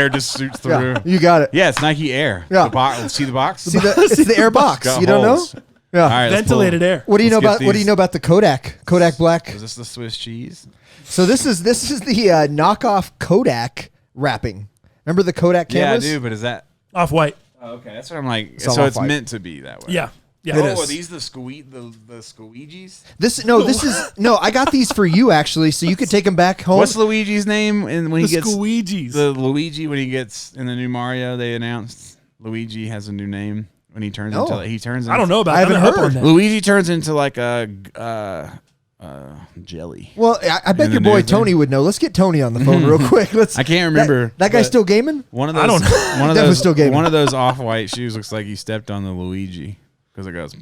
just shoots through. Yeah, you got it. Yeah, it's Nike Air. Yeah. The box. See the box? See it's the air box. Got You don't know? holes. Yeah. All right, let's Ventilated pull. air. What do you know Let's get about What do you these. know about the Kodak Black? Is this the Swiss cheese? So this is the knockoff Kodak wrapping. Remember the Kodak cameras? Yeah, I do, but is that. Off white. Oh, okay, that's what I'm like. all So it's off-white. meant to be that way. Yeah. Yeah. It Oh, is. are these the squeegees? I got these for you actually, so you could take them back home. What's Luigi's name? And when The he gets squeegees. the Luigi, when he gets in the new Mario, they announced Luigi has a new name when he turns Oh. into. He turns. I don't know about I that. I'm haven't not up on heard. that. Luigi turns into like a jelly. Well, I bet In your the boy new thing? Tony would know. Let's get Tony on the phone real quick. I can't remember. That guy's but still gaming? One of those. I don't know. One of Definitely those. still gaming. One of those off-white shoes looks like he stepped on the Luigi because it goes.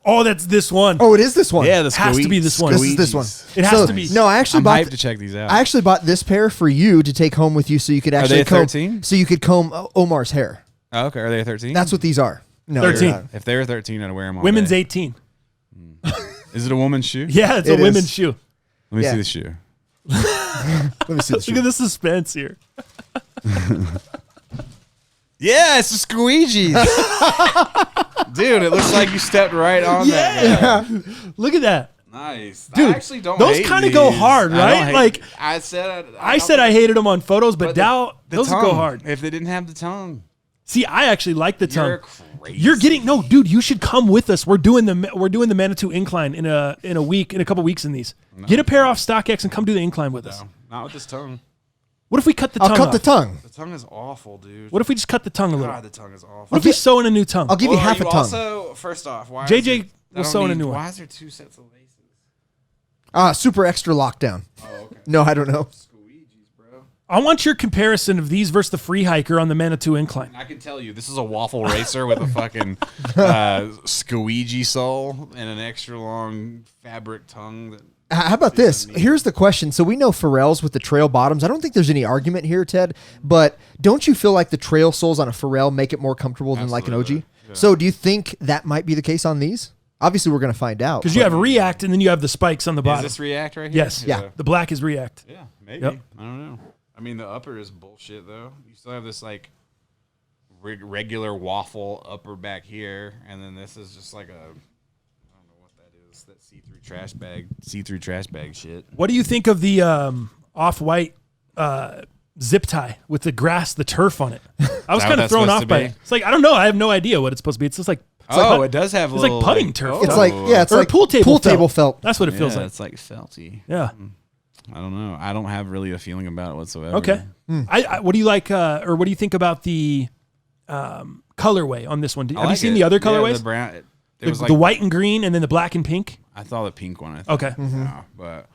Oh, that's this one. Oh, it is this one. Yeah, the Has to be this one. This is this one. Squeegees. It has to be. No, I actually I'm bought. hyped to check these out. I actually bought this pair for you to take home with you, so you could they actually a comb. 13? So you could comb Omar's hair. Oh, okay, are they a 13? That's what these are. No, 13. they're not. If they're 13, I'd wear them all Women's day. 18. Is it a woman's shoe? Yeah, it's It a women's is. shoe. Let me Yeah. see the shoe. Let me see the Look shoe. at the suspense here. Yeah, it's a squeegee. Dude, it looks like you stepped right on that. Look at that. Nice, Dude, I actually don't. those hate kind of go these. hard, I don't right? hate- Like I said, I said, I hated them on photos, but now the those tongue, go hard. if they didn't have the tongue. See, I actually like the tongue. You're crazy. You're getting no, dude. You should come with us. We're doing the Manitou incline in a couple weeks in these. No. Get a pair off StockX and come do the incline with us. No, not with this tongue. What if we cut the tongue? I'll cut off? the tongue. The tongue is awful, dude. What if we just cut the tongue a little? God, the tongue is awful. What if we sew in a new tongue? I'll give you half a tongue. Also, first off, why JJ is it, will sew in a new one. Why is there 2 sets of laces? Super extra lockdown. Oh, okay. No, I don't know. Squeegees, bro. I want your comparison of these versus the free hiker on the Manitou incline. I can tell you, this is a waffle racer with a fucking squeegee sole and an extra long fabric tongue. That How about this? Here's the question. So we know Pharrells with the trail bottoms. I don't think there's any argument here, Ted, but don't you feel like the trail soles on a Pharrell make it more comfortable than like an OG? Absolutely. Yeah. So do you think that might be the case on these? Obviously, we're going to find out. Because you have React and then you have the spikes on the Is bottom. this React right here? Yes. Yeah. The black is React. Yeah, maybe. Yep. I don't know. I mean, the upper is bullshit, though. You still have this, like, regular waffle upper back here, and then this is just like a, I don't know what that is, that see-through trash bag shit. What do you think of the off-white zip tie with the grass, the turf on it? I was that kind what of that's thrown supposed off to by be? it. It's like, I don't know. I have no idea what it's supposed to be. It's just like, It does have a it's little, like putting turf. It's like, yeah, it's or like a pool table felt. That's what it feels like. It's like felty. Yeah. I don't know. I don't have really a feeling about it whatsoever. Okay. I what do you like, or what do you think about the colorway on this one? Have you seen the other colorways? The brown. It The, was like, the white and green, and then the black and pink. I thought the pink one. I think. Okay. Yeah, but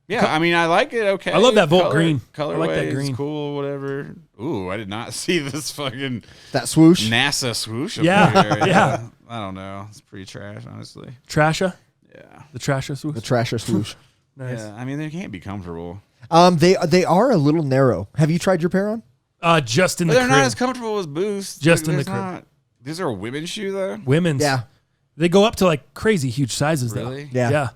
yeah, I mean, I like it. Okay, I love that Volt green. Colorway I like that is green. cool. Whatever. Ooh, I did not see this fucking That swoosh. NASA swoosh. Up Yeah, here. yeah. I don't know. It's pretty trash, honestly. Trasha. Yeah. The Trasha swoosh. The trasher swoosh. Nice. Yeah. I mean, they can't be comfortable. They are a little narrow. Have you tried your pair on? Just in But the they're crib. not as comfortable as Boost. Just in There's the crib. not- These are a women's shoe, though. Women's. Yeah. They go up to like crazy huge sizes though. Really? Yeah. Yeah.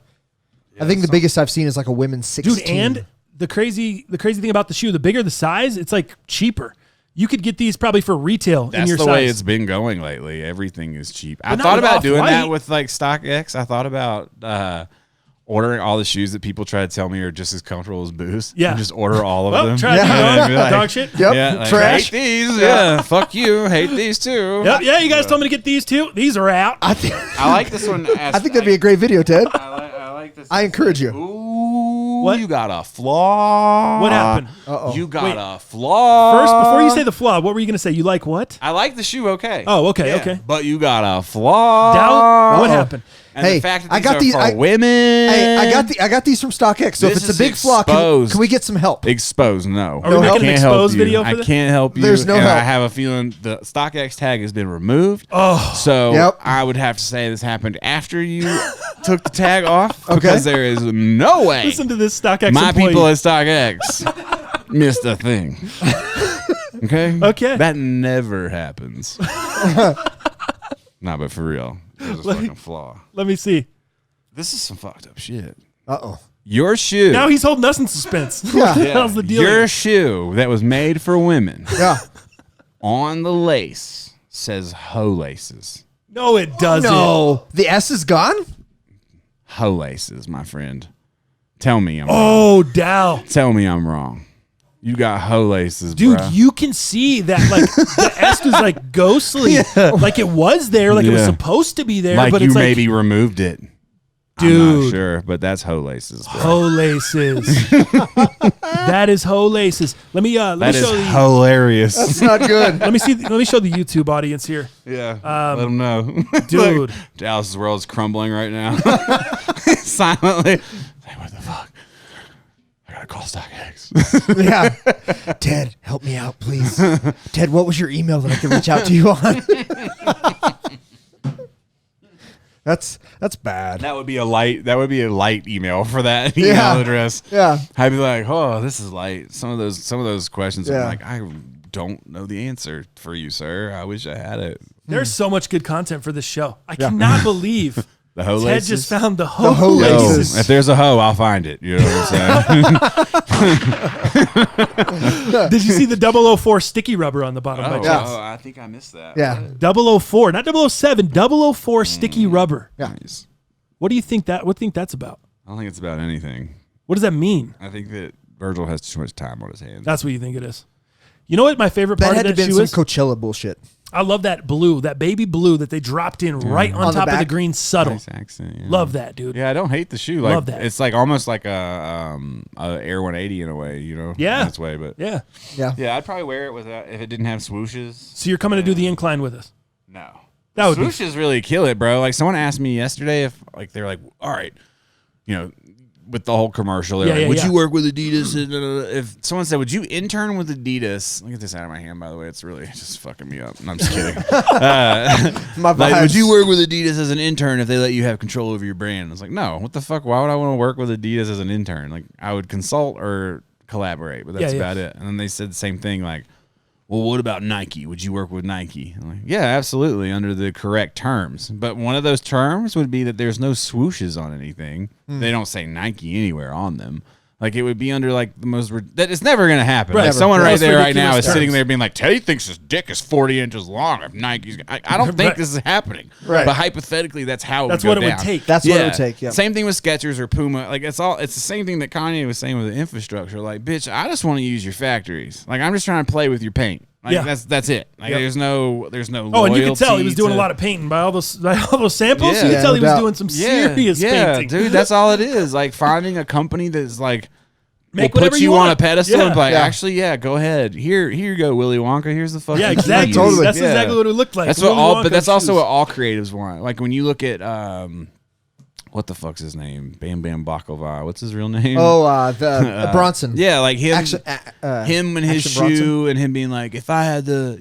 I think the biggest I've seen is like a women's 16. Dude, and the crazy thing about the shoe, the bigger the size, it's like cheaper. You could get these probably for retail in That's your the size. way it's been going lately. Everything is cheap. I not thought with about doing that Off-White. with like StockX. I thought about ordering all the shoes that people try to tell me are just as comfortable as Boost. Yeah. And just order all of Well, them. try it Yeah. on. Be like, Dog shit. Yep. Yeah, like, Trash. hate these. Yeah, fuck you. Hate these too. Yep. Yeah, you guys told me to get these too. These are out. I think I like this one. I think that'd be a great video, Ted. I like this. I encourage you. Ooh, What? You got a flaw. What happened? Uh-oh. You got Wait. a flaw. First, before you say the flaw, what were you going to say? You like what? I like the shoe. Okay. Oh, okay, Yeah, okay. But you got a flaw. Doubt? What Uh-oh. happened? And Hey, the fact that I these got are these- for women. Hey, I got these from StockX. So if This it's a is big flaw, exposed. can we get some help? Exposed, no. Are we No making help? an Can't help exposed you. video for I this? can't help you. There's no and help. I have a feeling the StockX tag has been removed. Oh, So Yep. I would have to say this happened after you took the tag off Okay. because there is no way listen to this StockX my employee. people at StockX missed a thing. Okay? Okay. That never happens. Nah, but for real, there's a fucking flaw. Let me see. This is some fucked up shit. Uh-oh. Your shoe. Now he's holding us in suspense. Yeah. What the hell's the deal? Your here? shoe that was made for women Yeah. on the lace says hoe laces. No, it doesn't. No. The S is gone? Hoe laces, my friend. Tell me I'm wrong. Oh, Dow. Tell me I'm wrong. You got hoe laces, Dude, bruh. you can see that like the S was like ghostly. Like it was there, like it was Yeah. supposed to be there, like but you it's like maybe removed it. I'm Dude. not sure, but that's hoe laces, bro. hoe laces. That is hoe laces. Let me That me is show the hilarious. It's not good. let me show the YouTube audience here. Yeah, let them know. Dude. Like, Dallas's world's crumbling right now. Silently. Hey, what the fuck? I gotta call StockX. Yeah. Ted, help me out, please. Ted, what was your email that I can reach out to you on? That's bad. That would be a light email for that email Yeah. address. Yeah. I'd be like, oh, this is light. Some of those questions Yeah. I'm like, I don't know the answer for you, sir. I wish I had it. There's so much good content for this show. I cannot believe The hoe Ted laces. just found the hoe, hoe Yo, laces. if there's a hoe, I'll find it. You know what I'm saying? Did you see the 004 sticky rubber on the bottom? by chance? I think I missed that. Yeah. 004, not 007, 004 sticky rubber. Yeah. Nice. What do you think that's about? I don't think it's about anything. What does that mean? I think that Virgil has too much time on his hands. That's what you think it is. You know what my favorite part That had of to that be shoe some is? Coachella bullshit. I love that blue, that baby blue that they dropped in right on On the top of the back? green subtle. Nice accent. Yeah. Love that, dude. Yeah, I don't hate the shoe. Like, Love that. It's like almost like a Air 180 in a way, you know? Yeah. That's way, but Yeah. Yeah. yeah, I'd probably wear it without if it didn't have swooshes. So you're coming to do the incline with us. No. That would be- swooshes really kill it, bro. Like someone asked me yesterday if like they're like, all right, you know, with the whole commercial, they're Yeah, like, yeah, would yeah. you work with Adidas? If someone said, would you intern with Adidas? Look at this out of my hand, by the way. It's really just fucking me up. I'm just kidding. My Like, vibes. would you work with Adidas as an intern if they let you have control over your brand? I was like, no. What the fuck? Why would I want to work with Adidas as an intern? Like, I would consult or collaborate, but that's Yeah, yeah. about it. And then they said the same thing, like, well, what about Nike? Would you work with Nike? I'm like, yeah, absolutely, under the correct terms. But one of those terms would be that there's no swooshes on anything. They don't say Nike anywhere on them. Like, it would be under, like, the most... that it's never going to happen. Right. Like, someone right Most there right now ridiculous is sitting terms. there being like, Teddy thinks his dick is 40 inches long. If Nike's... I don't think Right. this is happening. Right. But hypothetically, that's how it That's would what go it would down. take. That's what it would take. Yeah. Same thing with Skechers or Puma. Like, it's the same thing that Kanye was saying with the infrastructure. Like, bitch, I just want to use your factories. Like, I'm just trying to play with your paint. Like, Yeah. that's it. Like, Yep. there's no Oh, and you could tell he was doing loyalty a lot of painting by all those samples. Yeah. You Yeah, could tell no he was doubt. doing some serious painting. dude. That's all it is. Like finding a company that's like Make will whatever put you you on want. a pedestal Yeah. and be like, Yeah. actually, yeah, go ahead. Here you go, Willy Wonka. Here's the fucking Yeah, keys. exactly. Totally. That's Yeah. exactly what it looked like. That's what Willy all. Wonka But that's also shoes. what all creatives want. Like when you look at what the fuck's his name? Bam Bam Baklava. What's his real name? Oh, the Bronson. Yeah, like him. Action, Him and his Action shoe Bronson. and him being like, if I had the,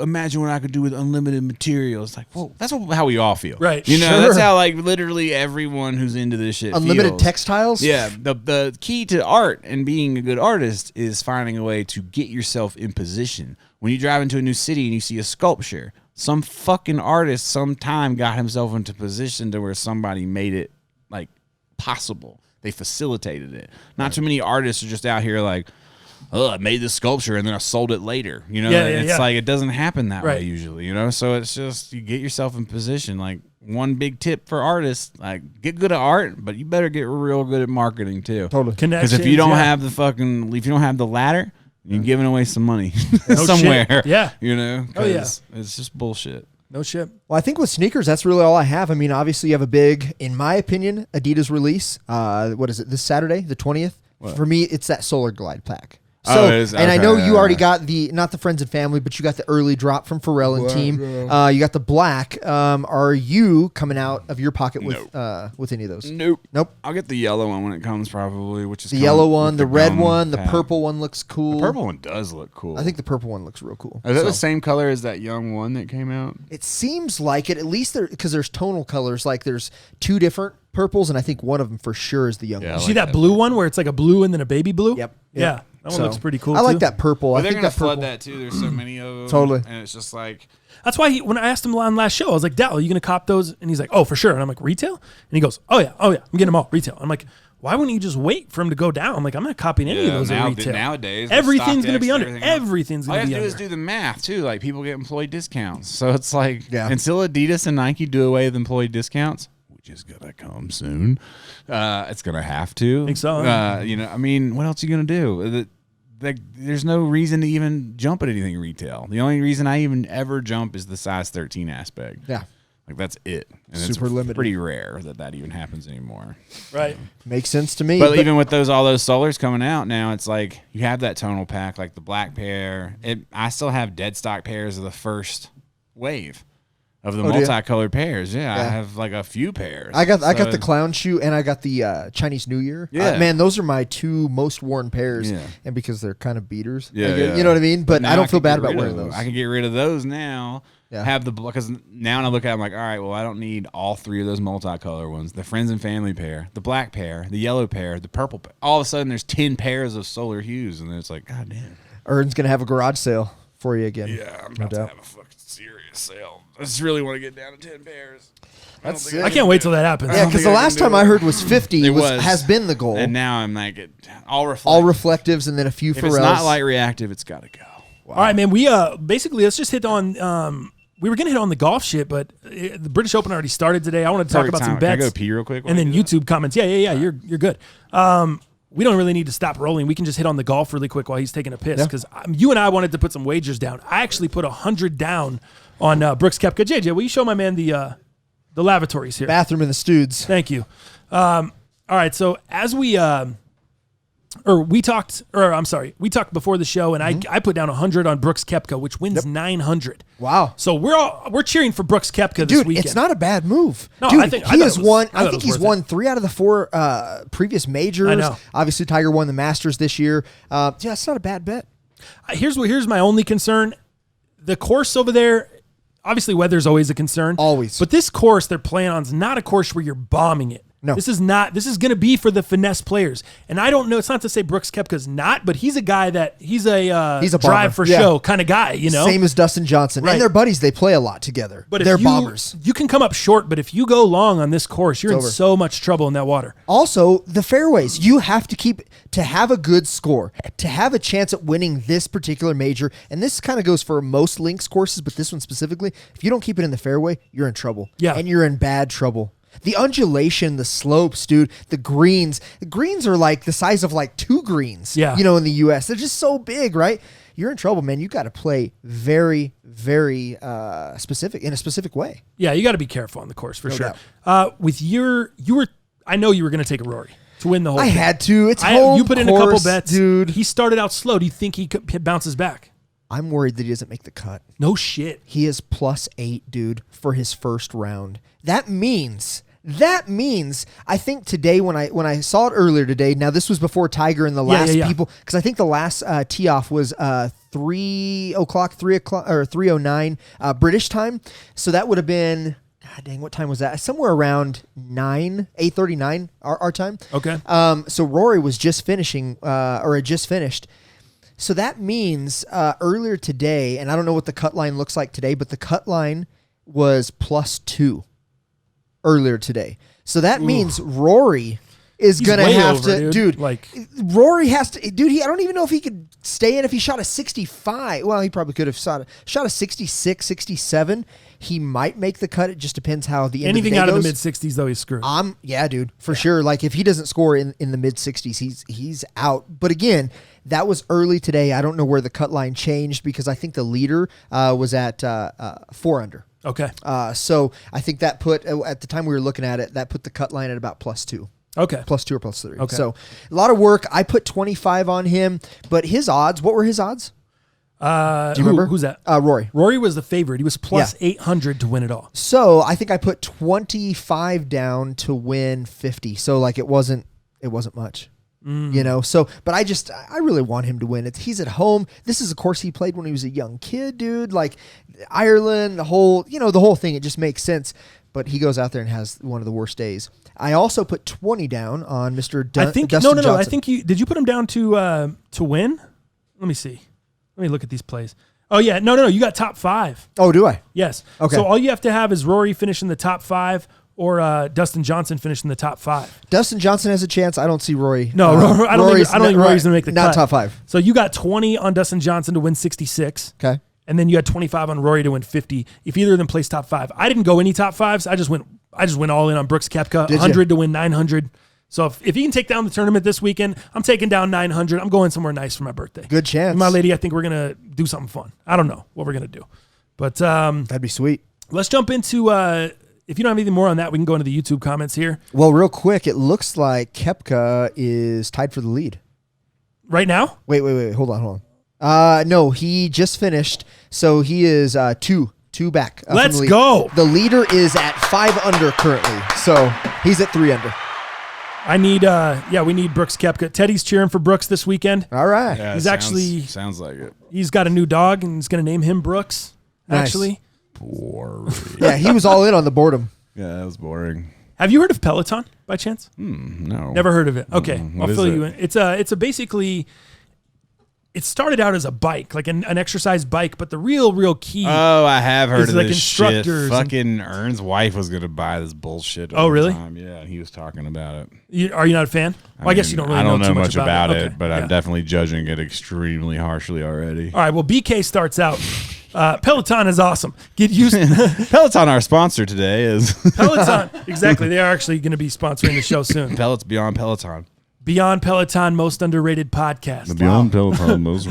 imagine what I could do with unlimited materials. Like, whoa, that's how we all feel. Right. You know, Sure. that's how like literally everyone who's into this shit Unlimited feels. textiles. Yeah, the key to art and being a good artist is finding a way to get yourself in position. When you drive into a new city and you see a sculpture, some fucking artist sometime got himself into position to where somebody made it like possible. They facilitated it. Not too many artists are just out here like, oh, I made this sculpture and then I sold it later. You know, Yeah, it's yeah. like it doesn't happen that Right. way usually, So it's just you get yourself in position. Like one big tip for artists, like get good at art, but you better get real good at marketing too. Totally. Because if you Connections, don't yeah. have the ladder, you're giving away some money No somewhere. shit. Yeah. Oh yeah. it's just bullshit. No shit. Well, I think with sneakers, that's really all I have. I mean, obviously, you have a big, in my opinion, Adidas release. What is it? This Saturday, the 20th. For me, it's that Solar Glide pack. Oh, So, it is? and I Okay, know yeah, you already yeah. got not the friends and family, but you got the early drop from Pharrell and team. You got the black. Are you coming out of your pocket with any of those? Nope. Nope. I'll get the yellow one when it comes, probably, which is The yellow coming one, with the red gum one, the pack. purple one looks cool. The purple one does look cool. I think the purple one looks real cool. Is that So, the same color as that young one that came out? it seems like it, at least because there's tonal colors. Like there's two different purples, and I think one of them for sure is the young Yeah, one. I See like that blue one where it's like a blue and then a baby blue? Yep. Yeah. Yep. That one So, looks pretty cool I like too. that purple. Well, I they're think gonna that flood purple. that too. There's so many of them. Totally. And it's just like, That's why when I asked him on last show, I was like, Dal, are you going to cop those? And he's like, oh, for sure. And I'm like, retail? And he goes, oh yeah, I'm getting them all retail. I'm like, why wouldn't you just wait for him to go down? I'm like, I'm not copying any of those at retail. nowadays, with Everything's going to StockX be and under. everything else. Everything's All going you to have be to do under. is do the math too. Like people get employee discounts, so it's like Yeah. until Adidas and Nike do away with employee discounts, which is gonna come soon, it's gonna have to. Think so? I mean, what else are you gonna do? There's no reason to even jump at anything retail. The only reason I even ever jump is the size 13 aspect. Yeah. Like that's it. And Super it's limited. pretty rare that even happens anymore. Right. Makes sense to me. But even with all those Solars coming out now, it's like you have that tonal pack, like the black pair. I still have dead stock pairs of the first wave of the Oh, do you? multicolored pairs. Yeah, I Yeah. have like a few pairs. I got the So- clown shoe and I got the Chinese New Year. Yeah. Man, those are my two most worn pairs. Yeah. And because they're kind of beaters. Yeah, I get- yeah. You know what I mean? But now I don't feel can bad get about rid wearing of those. I can get rid of those now. Yeah. Have because now when I look at it, I'm like, all right, well, I don't need all three of those multicolor ones. The friends and family pair, the black pair, the yellow pair, the purple pair. All of a sudden, there's 10 pairs of solar hues, and it's like, god damn. Ern's going to have a garage sale for you again. Yeah, I'm No about to doubt. have a fucking serious sale. I just really want to get down to 10 pairs. That's I can't wait till that happens. Yeah, don't because think the I last can do time I it. heard was 50 It was. has been the goal. And now I'm like, all reflect. All reflectives and then a few If Pharrells. it's not light reactive, it's got to go. All right, man. We basically let's just hit on we were gonna hit on the golf shit, but the British Open already started today. I want to talk about some bets. Can I go pee real quick? And then YouTube comments. Yeah. You're good. We don't really need to stop rolling. We can just hit on the golf really quick while he's taking a piss because you and I wanted to put some wagers down. I actually put 100 down on Brooks Koepka. JJ, will you show my man the lavatories here? Bathroom in the studs. Thank you. All right. So as we talked before the show, and I put down 100 on Brooks Koepka, which wins 900. Wow. So we're cheering for Brooks Koepka this weekend. It's not a bad move. No, dude, I think he's won it. 3 out of the 4 previous majors. I know. Obviously, Tiger won the Masters this year. It's not a bad bet. Here's my only concern. The course over there, obviously weather's always a concern. Always. But this course they're playing on is not a course where you're bombing it. No. This is going to be for the finesse players. And I don't know, it's not to say Brooks Koepka's not, but he's a guy that he's a drive for show kind of guy, you know? Same as Dustin Johnson. Right. And they're buddies. They play a lot together. But they're bombers. You can come up short, but if you go long on this course, you're in so much trouble in that water. Also, the fairways. You have to have a good score, to have a chance at winning this particular major, and this kind of goes for most links courses, but this one specifically, if you don't keep it in the fairway, you're in trouble. Yeah. And you're in bad trouble. The undulation, the slopes, dude, the greens are like the size of like 2 greens, in the U.S. They're just so big, right? You're in trouble, man. You got to play very, very specific, in a specific way. Yeah, you got to be careful on the course for sure. I know you were going to take a Rory to win the whole thing. I had to. It's home You put in course, a couple bets. Dude. He started out slow. Do you think he bounces back? I'm worried that he doesn't make the cut. No shit. He is +8, dude, for his first round. That means I think today when I saw it earlier today. Now this was before Tiger and the last people, because I think the last tee off was 3 o'clock or 3:09 British time. So that would have been, God dang, what time was that? Somewhere around 8:39 our time. Okay. So Rory was just finishing or had just finished. So that means earlier today, and I don't know what the cut line looks like today, but the cut line was +2 earlier today. So that means Rory is going to have to, dude. Rory has to, dude, I don't even know if he could stay in if he shot a 65. Well, he probably could have shot a 66, 67. He might make the cut. It just depends how the end Anything of the day out goes. of the mid-60s, though, he's screwed. Yeah, dude, for sure. Like, if he doesn't score in the mid-60s, he's out. But again, that was early today. I don't know where the cut line changed because I think the leader was at 4 under. Okay. So I think that put, at the time we were looking at it, that put the cut line at about +2. Okay. +2 or +3. Okay. So a lot of work. I put 25 on him, but his odds, what were his odds? Do you remember? Who's that? Rory. Rory was the favorite. He was +800 to win it all. So I think I put 25 down to win 50. So like it wasn't much. So, but I really want him to win. He's at home. This is a course he played when he was a young kid, dude. Like Ireland, the whole thing. It just makes sense. But he goes out there and has one of the worst days. I also put 20 down on Mr. Dustin Johnson. I think did you put him down to win? Let me see. Let me look at these plays. Oh yeah, no. You got top 5. Oh, do I? Yes. Okay. So all you have to have is Rory finish in the top 5. Or Dustin Johnson finished in the top 5. Dustin Johnson has a chance. I don't see Rory. No, I don't think Rory's going to make the cut. Not top 5. So you got 20 on Dustin Johnson to win 66. Okay. And then you had 25 on Rory to win 50. If either of them plays top 5. I didn't go any top 5s. I just went all in on Brooks Koepka. 100 to win 900. So if he can take down the tournament this weekend, I'm taking down 900. I'm going somewhere nice for my birthday. Good chance. And my lady, I think we're going to do something fun. I don't know what we're going to do. But that'd be sweet. Let's jump into if you don't have anything more on that, we can go into the YouTube comments here. Well, real quick, it looks like Koepka is tied for the lead. Right now? Wait. Hold on. No, he just finished, so he is two back. Let's from the go. The leader is at 5 under currently, so he's at 3 under. I need, we need Brooks Koepka. Teddy's cheering for Brooks this weekend. All right. Yeah, sounds like it. He's got a new dog, and he's going to name him Brooks, Nice. Actually. Boring. Yeah, he was all in on the boredom. Yeah, that was boring. Have you heard of Peloton by chance? No. Never heard of it. Okay, What I'll fill is you it? in. It's a basically. It started out as a bike, like an exercise bike, but the real key. Oh, I have heard It's of like this shit. instructors Fucking Ern's wife was gonna buy this bullshit. Oh, all the really? time. Yeah, he was talking about it. Are you not a fan? Well, I guess you don't really know too much about it, Okay, but yeah. I'm definitely judging it extremely harshly already. All right, well, BK starts out. Peloton is awesome. Get used. Peloton, our sponsor today, is Peloton. Exactly. They are actually going to be sponsoring the show soon. Pellets Beyond Peloton. Beyond Peloton, most underrated podcast. The Beyond Peloton, most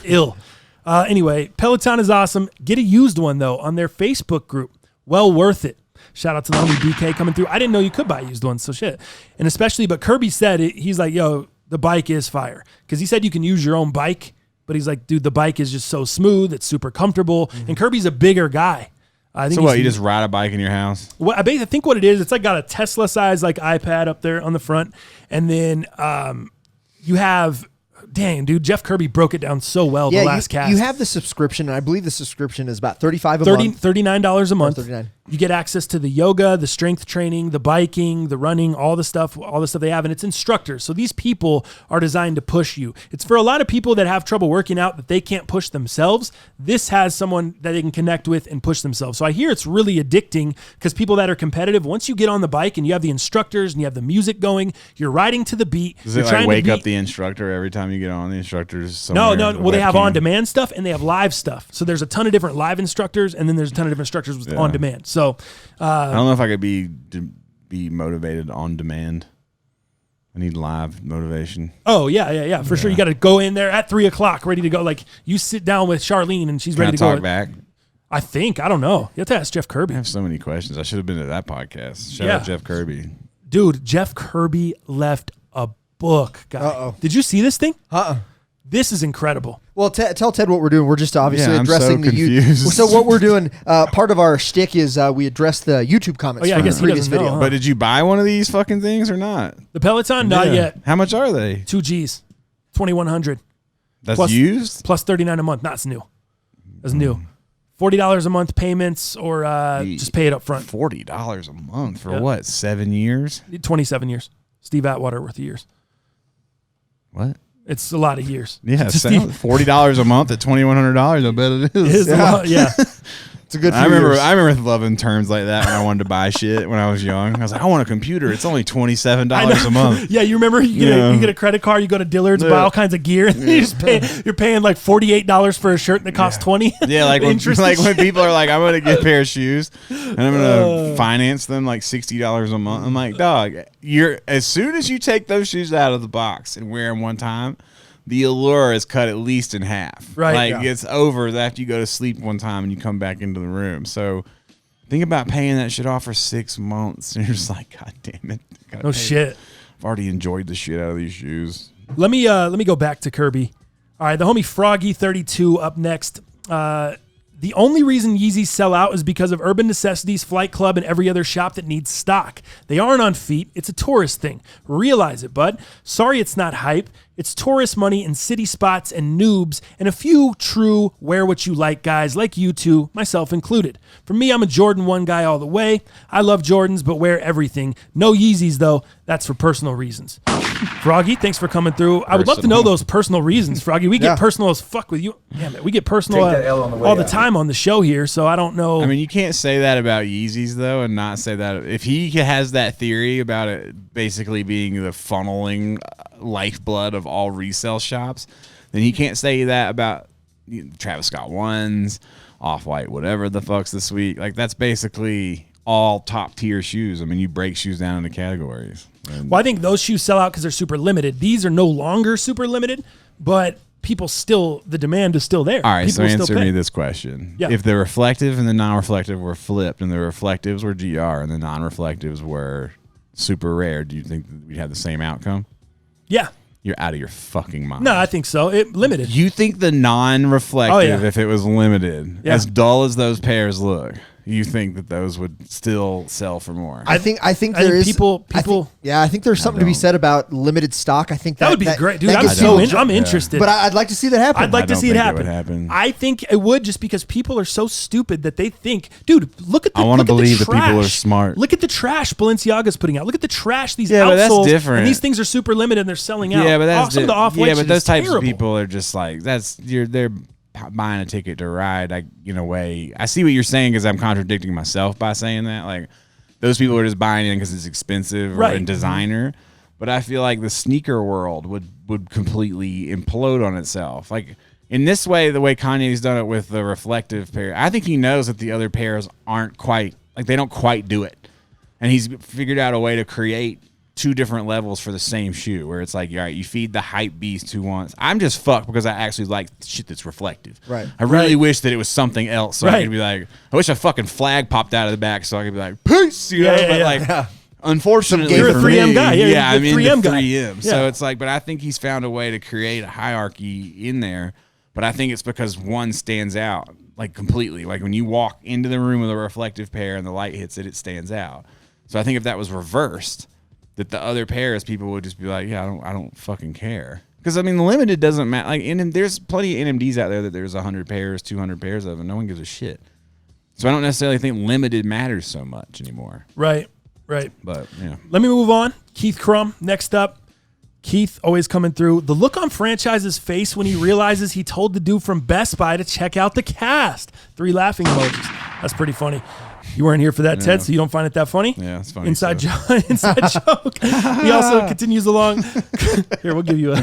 Ill. Anyway, Peloton is awesome. Get a used one, though, on their Facebook group. Well worth it. Shout out to the homie BK coming through. I didn't know you could buy used ones, so shit. And especially, but Kirby said it. He's like, yo, the bike is fire. Because he said you can use your own bike, but he's like, dude, the bike is just so smooth. It's super comfortable. Mm-hmm. And Kirby's a bigger guy. I think so what, you just ride a bike in your house? Well, I think what it is, it's like got a Tesla size like iPad up there on the front. And then you have... Dang, dude, Jeff Kirby broke it down so well the last cast. You have the subscription, and I believe the subscription is about $35 a month. $39 a month. $39. You get access to the yoga, the strength training, the biking, the running, all the stuff they have, and it's instructors. So these people are designed to push you. It's for a lot of people that have trouble working out that they can't push themselves. This has someone that they can connect with and push themselves. So I hear it's really addicting because people that are competitive, once you get on the bike and you have the instructors and you have the music going, you're riding to the beat. Does it like wake up the instructor every time you get on? The instructors? No. Well, they have on-demand stuff and they have live stuff. So there's a ton of different live instructors and then there's a ton of different instructors with on-demand. So I don't know if I could be motivated on demand. I need live motivation. Oh yeah, for sure. You got to go in there at 3:00, ready to go. Like you sit down with Charlene and she's ready to go. Talk back. I don't know. You have to ask Jeff Kirby. I have so many questions. I should have been to that podcast. Shout out Jeff Kirby. Dude, Jeff Kirby left a book, guy. Did you see this thing? This is incredible. Well, tell Ted what we're doing. We're just obviously addressing the YouTube. So what we're doing, part of our shtick is we address the YouTube comments from the previous video. But did you buy one of these fucking things or not? The Peloton? Not yet. How much are they? 2 G's. $2,100. That's plus, used? Plus $39 a month. That's new. That's new. $40 a month payments or just pay it up front. $40 a month for what? 7 years? 27 years. Steve Atwater worth of years. What? It's a lot of years. Yeah, $40 a month at $2,100. I bet it is. It's a good. I remember loving terms like that when I wanted to buy shit when I was young. I was like, I want a computer. It's only $27 a month. Yeah, you remember you get a credit card, you go to Dillard's, buy all kinds of gear, and you're paying like $48 for a shirt that costs $20. Yeah, like when people are like, I'm gonna get a pair of shoes and I'm gonna finance them like $60 a month. I'm like, dog, as soon as you take those shoes out of the box and wear them one time, the allure is cut at least in half. Right. Like it's over after you go to sleep one time and you come back into the room. So think about paying that shit off for 6 months. And you're just like, God damn it. No shit. I've already enjoyed the shit out of these shoes. Let me go back to Kirby. All right, the homie Froggy32 up next. The only reason Yeezys sell out is because of Urban Necessities, Flight Club, and every other shop that needs stock. They aren't on feet. It's a tourist thing. Realize it, bud. Sorry it's not hype. It's tourist money in city spots and noobs and a few true wear-what-you-like guys like you two, myself included. For me, I'm a Jordan 1 guy all the way. I love Jordans, but wear everything. No Yeezys, though. That's for personal reasons. Froggy, thanks for coming through. I would love to know those personal reasons, Froggy. We get personal as fuck with you. Damn it, we get personal all the time on the show here, so I don't know. I mean, you can't say that about Yeezys, though, and not say that. If he has that theory about it basically being the funneling lifeblood of all resale shops, then he can't say that about Travis Scott 1s, Off-White, whatever the fuck's this week. Like, that's basically all top-tier shoes. I mean, you break shoes down into categories. Well, I think those shoes sell out because they're super limited. These are no longer super limited, but the demand is still there. All right, people so answer me this question. Yeah. If the reflective and the non-reflective were flipped and the reflectives were GR and the non-reflectives were super rare, do you think we'd have the same outcome? Yeah. You're out of your fucking mind. No, I think so. Limited. You think the non-reflective, if it was limited, as dull as those pairs look, you think that those would still sell for more? I think there is people. I think there's something to be said about limited stock. I think that would be great, dude. I'm interested. But I'd like to see that happen. I'd like to see it happen. I think it would, just because people are so stupid that they think, dude, look at the. I want to believe that people are smart. Look at the trash Balenciaga's putting out. Look at the trash these outsoles. But that's different. And these things are super limited and they're selling out. Yeah, but that's some of the off-white. Yeah, but those types terrible. of people are just like they're buying a ticket to ride. In a way, I see what you're saying because I'm contradicting myself by saying that. Like, those people are just buying in because it's expensive or in designer. But I feel like the sneaker world would completely implode on itself. Like, in this way, the way Kanye's done it with the reflective pair, I think he knows that the other pairs aren't quite, like they don't quite do it. And he's figured out a way to create 2 different levels for the same shoe, where it's like, all right, you feed the hype beast who wants. I'm just fucked because I actually like shit that's reflective. Right. I really wish that it was something else, so I could be like, I wish a fucking flag popped out of the back, so I could be like, peace, you know. But like, unfortunately, you're a for 3M me, guy. Yeah, I mean, 3M the guy. 3M. So it's like, but I think he's found a way to create a hierarchy in there. But I think it's because one stands out like completely. Like when you walk into the room with a reflective pair and the light hits it, it stands out. So I think if that was reversed, that the other pairs, people would just be like, yeah, I don't fucking care. Because I mean, the limited doesn't matter. Like, there's plenty of NMDs out there that there's 100 pairs, 200 pairs of, and no one gives a shit. So I don't necessarily think limited matters so much anymore. Right. But yeah. Let me move on. Keith Crum next up. Keith always coming through. The look on Franchise's face when he realizes he told the dude from Best Buy to check out the cast. 3 laughing emojis. That's pretty funny. You weren't here for that, Ted, so you don't find it that funny? Yeah, it's funny. Inside joke. He also continues along. Here, we'll give you a the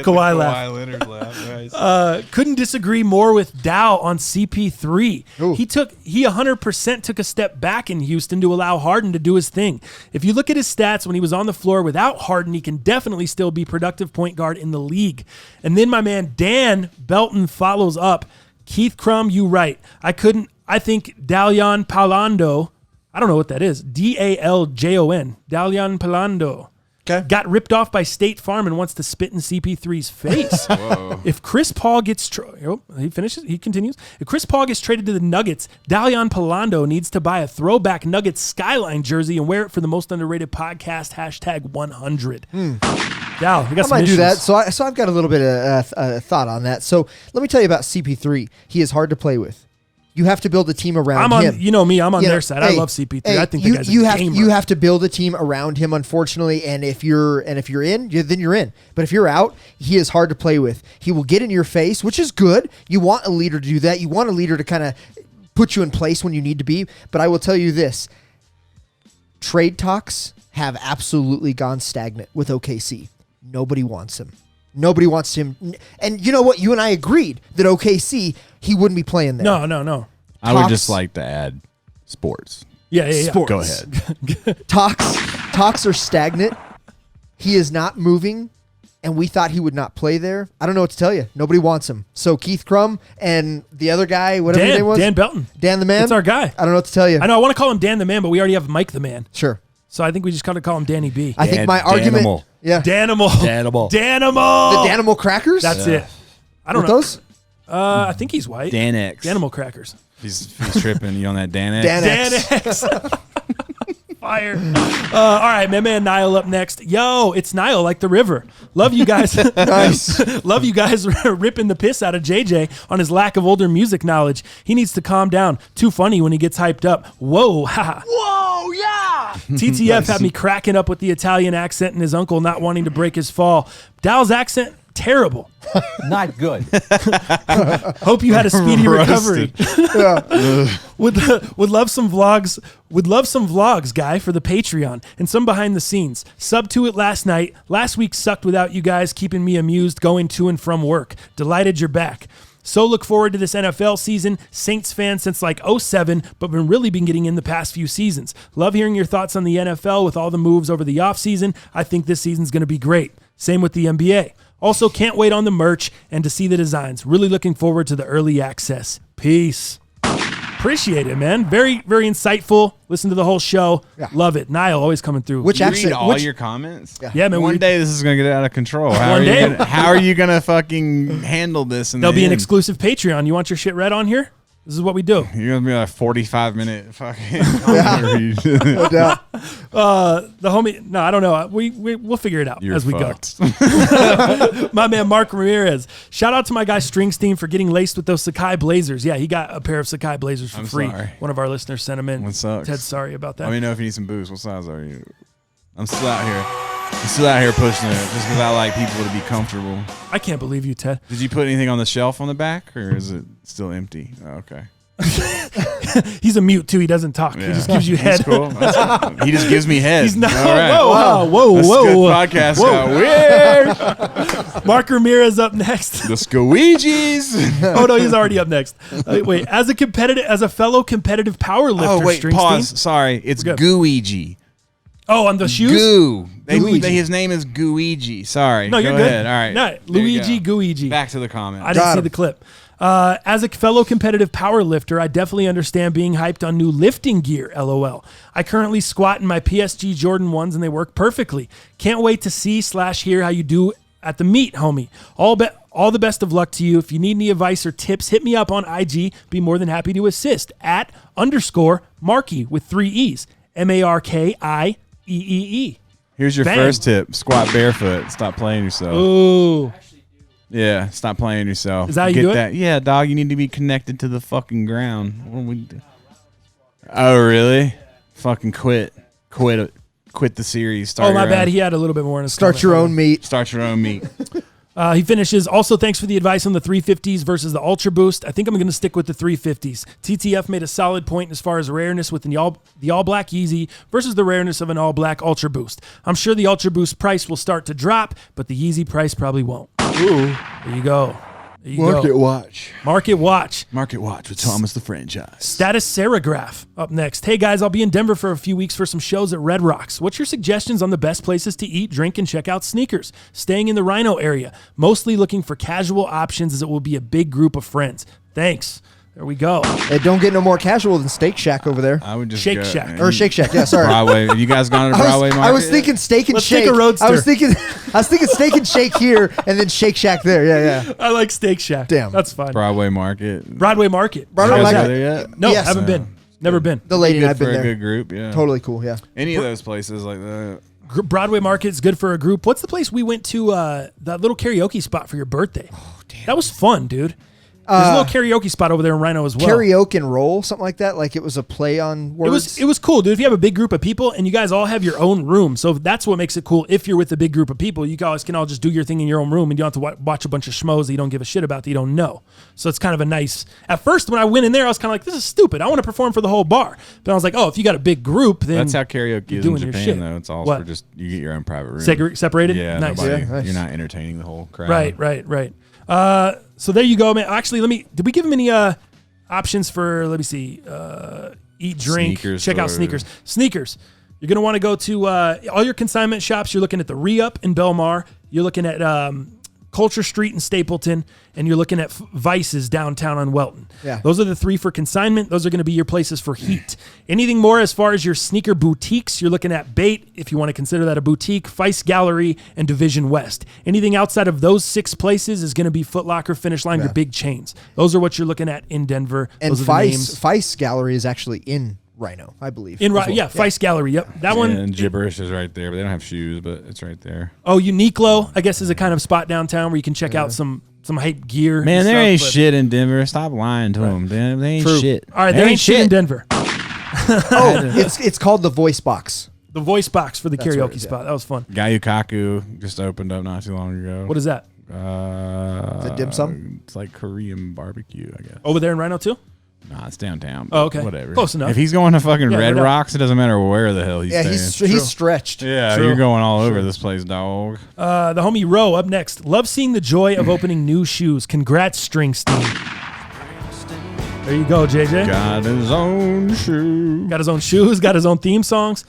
Kawhi laugh. Leonard laugh. Nice. Couldn't disagree more with Dow on CP3. Ooh. He 100% took a step back in Houston to allow Harden to do his thing. If you look at his stats when he was on the floor without Harden, he can definitely still be productive point guard in the league. And then my man Dan Belton follows up. Keith Crum, you right. I think Dalyan Palando, I don't know what that is. Daljon. Dalyan Palando. Okay. Got ripped off by State Farm and wants to spit in CP3's face. If Chris Paul gets he continues. If Chris Paul gets traded to the Nuggets, Dalyan Palando needs to buy a throwback Nuggets skyline jersey and wear it for the most underrated podcast #100. Dal, we got I some might do issues. that. So I've got a little bit of thought on that. So let me tell you about CP3. He is hard to play with. You have to build a team around him. You know me. I'm on You know, their side. I love CP3. I think the guy's a gamer. You have to build a team around him, unfortunately. And if you're in, then you're in. But if you're out, he is hard to play with. He will get in your face, which is good. You want a leader to do that. You want a leader to kind of put you in place when you need to be. But I will tell you this: trade talks have absolutely gone stagnant with OKC. Nobody wants him. Nobody wants him. And you know what? You and I agreed that OKC, he wouldn't be playing there. No. I would just like to add sports. Yeah. Sports. Go ahead. Talks are stagnant. He is not moving, and we thought he would not play there. I don't know what to tell you. Nobody wants him. So Keith Crum and the other guy, whatever his name was. Dan Belton. Dan the Man. It's our guy. I don't know what to tell you. I know I want to call him Dan the Man, but we already have Mike the Man. Sure. So I think we just got to call him Danny B. I think my argument. Danimal. Yeah. Danimal. Danimal. The Danimal crackers? That's it. I don't What know. those? I think he's white. Dan X. Danimal crackers. He's tripping. You on that Dan X? Dan X. Dan X. Fire. All right, my man Niall up next. Yo, it's Niall like the river. Love you guys. Nice. Love you guys ripping the piss out of JJ on his lack of older music knowledge. He needs to calm down. Too funny when he gets hyped up. Whoa, ha. Whoa, yeah! TTF had me cracking up with the Italian accent and his uncle not wanting to break his fall. Dal's accent, terrible. Not good. Hope you had a speedy recovery. Would love some vlogs, guy, for the Patreon and some behind the scenes. Sub to it last night. Last week sucked without you guys keeping me amused going to and from work. Delighted you're back. So look forward to this NFL season. Saints fan since like 07, but been getting in the past few seasons. Love hearing your thoughts on the NFL with all the moves over the offseason. I think this season's going to be great. Same with the NBA. Also, can't wait on the merch and to see the designs. Really looking forward to the early access. Peace. Appreciate it, man. Very, very insightful. Listen to the whole show. Yeah. Love it. Niall always coming through. Which You accent? read all Which, your comments? Yeah, man. One day this is gonna get out of control. How are you gonna fucking handle this? There'll be an exclusive Patreon. You want your shit read on here? This is what we do. You're gonna be like 45-minute fucking. no doubt. The homie. No, I don't know. We'll figure it out You're as we fucked. go. My man Mark Ramirez. Shout out to my guy Stringstein for getting laced with those Sakai Blazers. Yeah, he got a pair of Sakai Blazers for I'm free. sorry. One of our listeners sent him in. What sucks? Ted, sorry about that. Let me know if you need some booze. What size are you? I'm still out here. I'm still out here pushing it just because I like people to be comfortable. I can't believe you, Ted. Did you put anything on the shelf on the back, or is it still empty? Oh, okay. He's a mute too. He doesn't talk. Yeah. He just gives you That's head. cool. He just gives me head. He's not. All right. Whoa. This good podcast got weird. Mark Ramirez up next. The squeegees. Oh no, he's already up next. Wait, as a fellow competitive power lifter. Oh wait, Springsteen? pause. Sorry, it's Good. Gooigi. Oh, on the shoes. Goo. Gooigi. His name is Gooigi. Sorry. No, you're Go good. ahead. All right. No, There you Luigi go. Guigi. Back to the comment. I didn't Got see him. the clip. As a fellow competitive power lifter, I definitely understand being hyped on new lifting gear, LOL. I currently squat in my PSG Jordan 1s and they work perfectly. Can't wait to see/hear how you do at the meet, homie. All the best of luck to you. If you need any advice or tips, hit me up on IG. Be more than happy to assist. @_Marky with 3 E's. MARKIEEE. Here's your Bang. first tip: squat barefoot. Stop playing yourself. Ooh. Yeah, stop playing yourself. Is that how you Get do it? that? Yeah, dog. You need to be connected to the fucking ground. What do we do? Oh, really? Fucking quit the series. Start Oh, my your bad. own. He had a little bit more in his Start comment. your own meat. Start your own meat. He finishes, also thanks for the advice on the 350s versus the Ultra Boost. I think I'm going to stick with the 350s. TTF made a solid point as far as rareness with the all black Yeezy versus the rareness of an all black Ultra Boost. I'm sure the Ultra Boost price will start to drop, but the Yeezy price probably won't. Ooh. There you go. There you go. watch. Market watch. Market watch with Thomas the franchise. Status Serigraph up next. Hey guys, I'll be in Denver for a few weeks for some shows at Red Rocks. What's your suggestions on the best places to eat, drink, and check out sneakers? Staying in the Rhino area. Mostly looking for casual options as it will be a big group of friends. Thanks. There we go. It don't get no more casual than Steak Shack over there. I would just Shake go, Shack. Or Shake Shack, yeah, sorry. Broadway. You guys gone to Broadway Market? I was thinking Steak and Let's Shake. take a roadster. I was thinking Steak and Shake here and then Shake Shack there. Yeah. I like Steak Shack. Damn. That's fine. Broadway Market. Broadway Market. Broadway You guys Market. go there yet? No, Yes. haven't been. Never been. The lady and Good I've for been a there. good group. Yeah. Totally cool, yeah. Any of those places like that. Broadway Market is good for a group. What's the place we went to, that little karaoke spot for your birthday? Oh, damn. That was fun, dude. There's a little karaoke spot over there in Rhino as well. Karaoke and roll, something like that. Like it was a play on words. It was cool, dude. If you have a big group of people and you guys all have your own room, so that's what makes it cool. If you're with a big group of people, you guys can all just do your thing in your own room, and you don't have to watch a bunch of schmoes that you don't give a shit about that you don't know. So it's kind of a nice. At first, when I went in there, I was kind of like, "This is stupid. I want to perform for the whole bar." But I was like, "Oh, if you got a big group, then That's how karaoke you're is in doing your shit. Japan, though. It's all What? for just you get your own private room. separated." Yeah, nice. nobody, Yeah, nice. You're not entertaining the whole crowd. Right. So there you go, man. Actually, did we give him any options for, let me see, eat, drink, Sneakers check out or- sneakers. You're going to want to go to all your consignment shops. You're looking at the Re-Up in Belmar. You're looking at Culture Street in Stapleton, and you're looking at Vices downtown on Welton. Yeah. Those are the 3 for consignment. Those are going to be your places for heat. Anything more as far as your sneaker boutiques, you're looking at Bait, if you want to consider that a boutique, Vice Gallery, and Division West. Anything outside of those 6 places is going to be Foot Locker, Finish Line, your big chains. Those are what you're looking at in Denver. and Those are the names. Vice Gallery is actually in Rhino, I believe. In as well. yeah, Vice Gallery. Yep, that one. And Gibberish is right there, but they don't have shoes, but it's right there. Oh, Uniqlo, I guess, is a kind of spot downtown where you can check out some hype gear. Man, and there stuff, ain't but- shit in Denver. Stop lying to them. They ain't True. shit. All right, there ain't shit in Denver. Oh, it's called the Voice Box. The voice box for the That's what karaoke it is, yeah. spot. That was fun. Gayukaku just opened up not too long ago. What is that? Is it dim sum? It's like Korean barbecue, I guess. Over there in Rhino too? Nah, it's downtown. Oh, okay. Whatever. Close enough. If he's going to fucking Yeah, Red no doubt. Rocks, it doesn't matter where the hell he's Yeah, staying. he's stretched. Yeah, True. you're going all over this place, dog. The homie Roe up next. Love seeing the joy of opening new shoes. Congrats, Stringstein. There you go, JJ. Got his own shoe. Got his own shoes, got his own theme songs.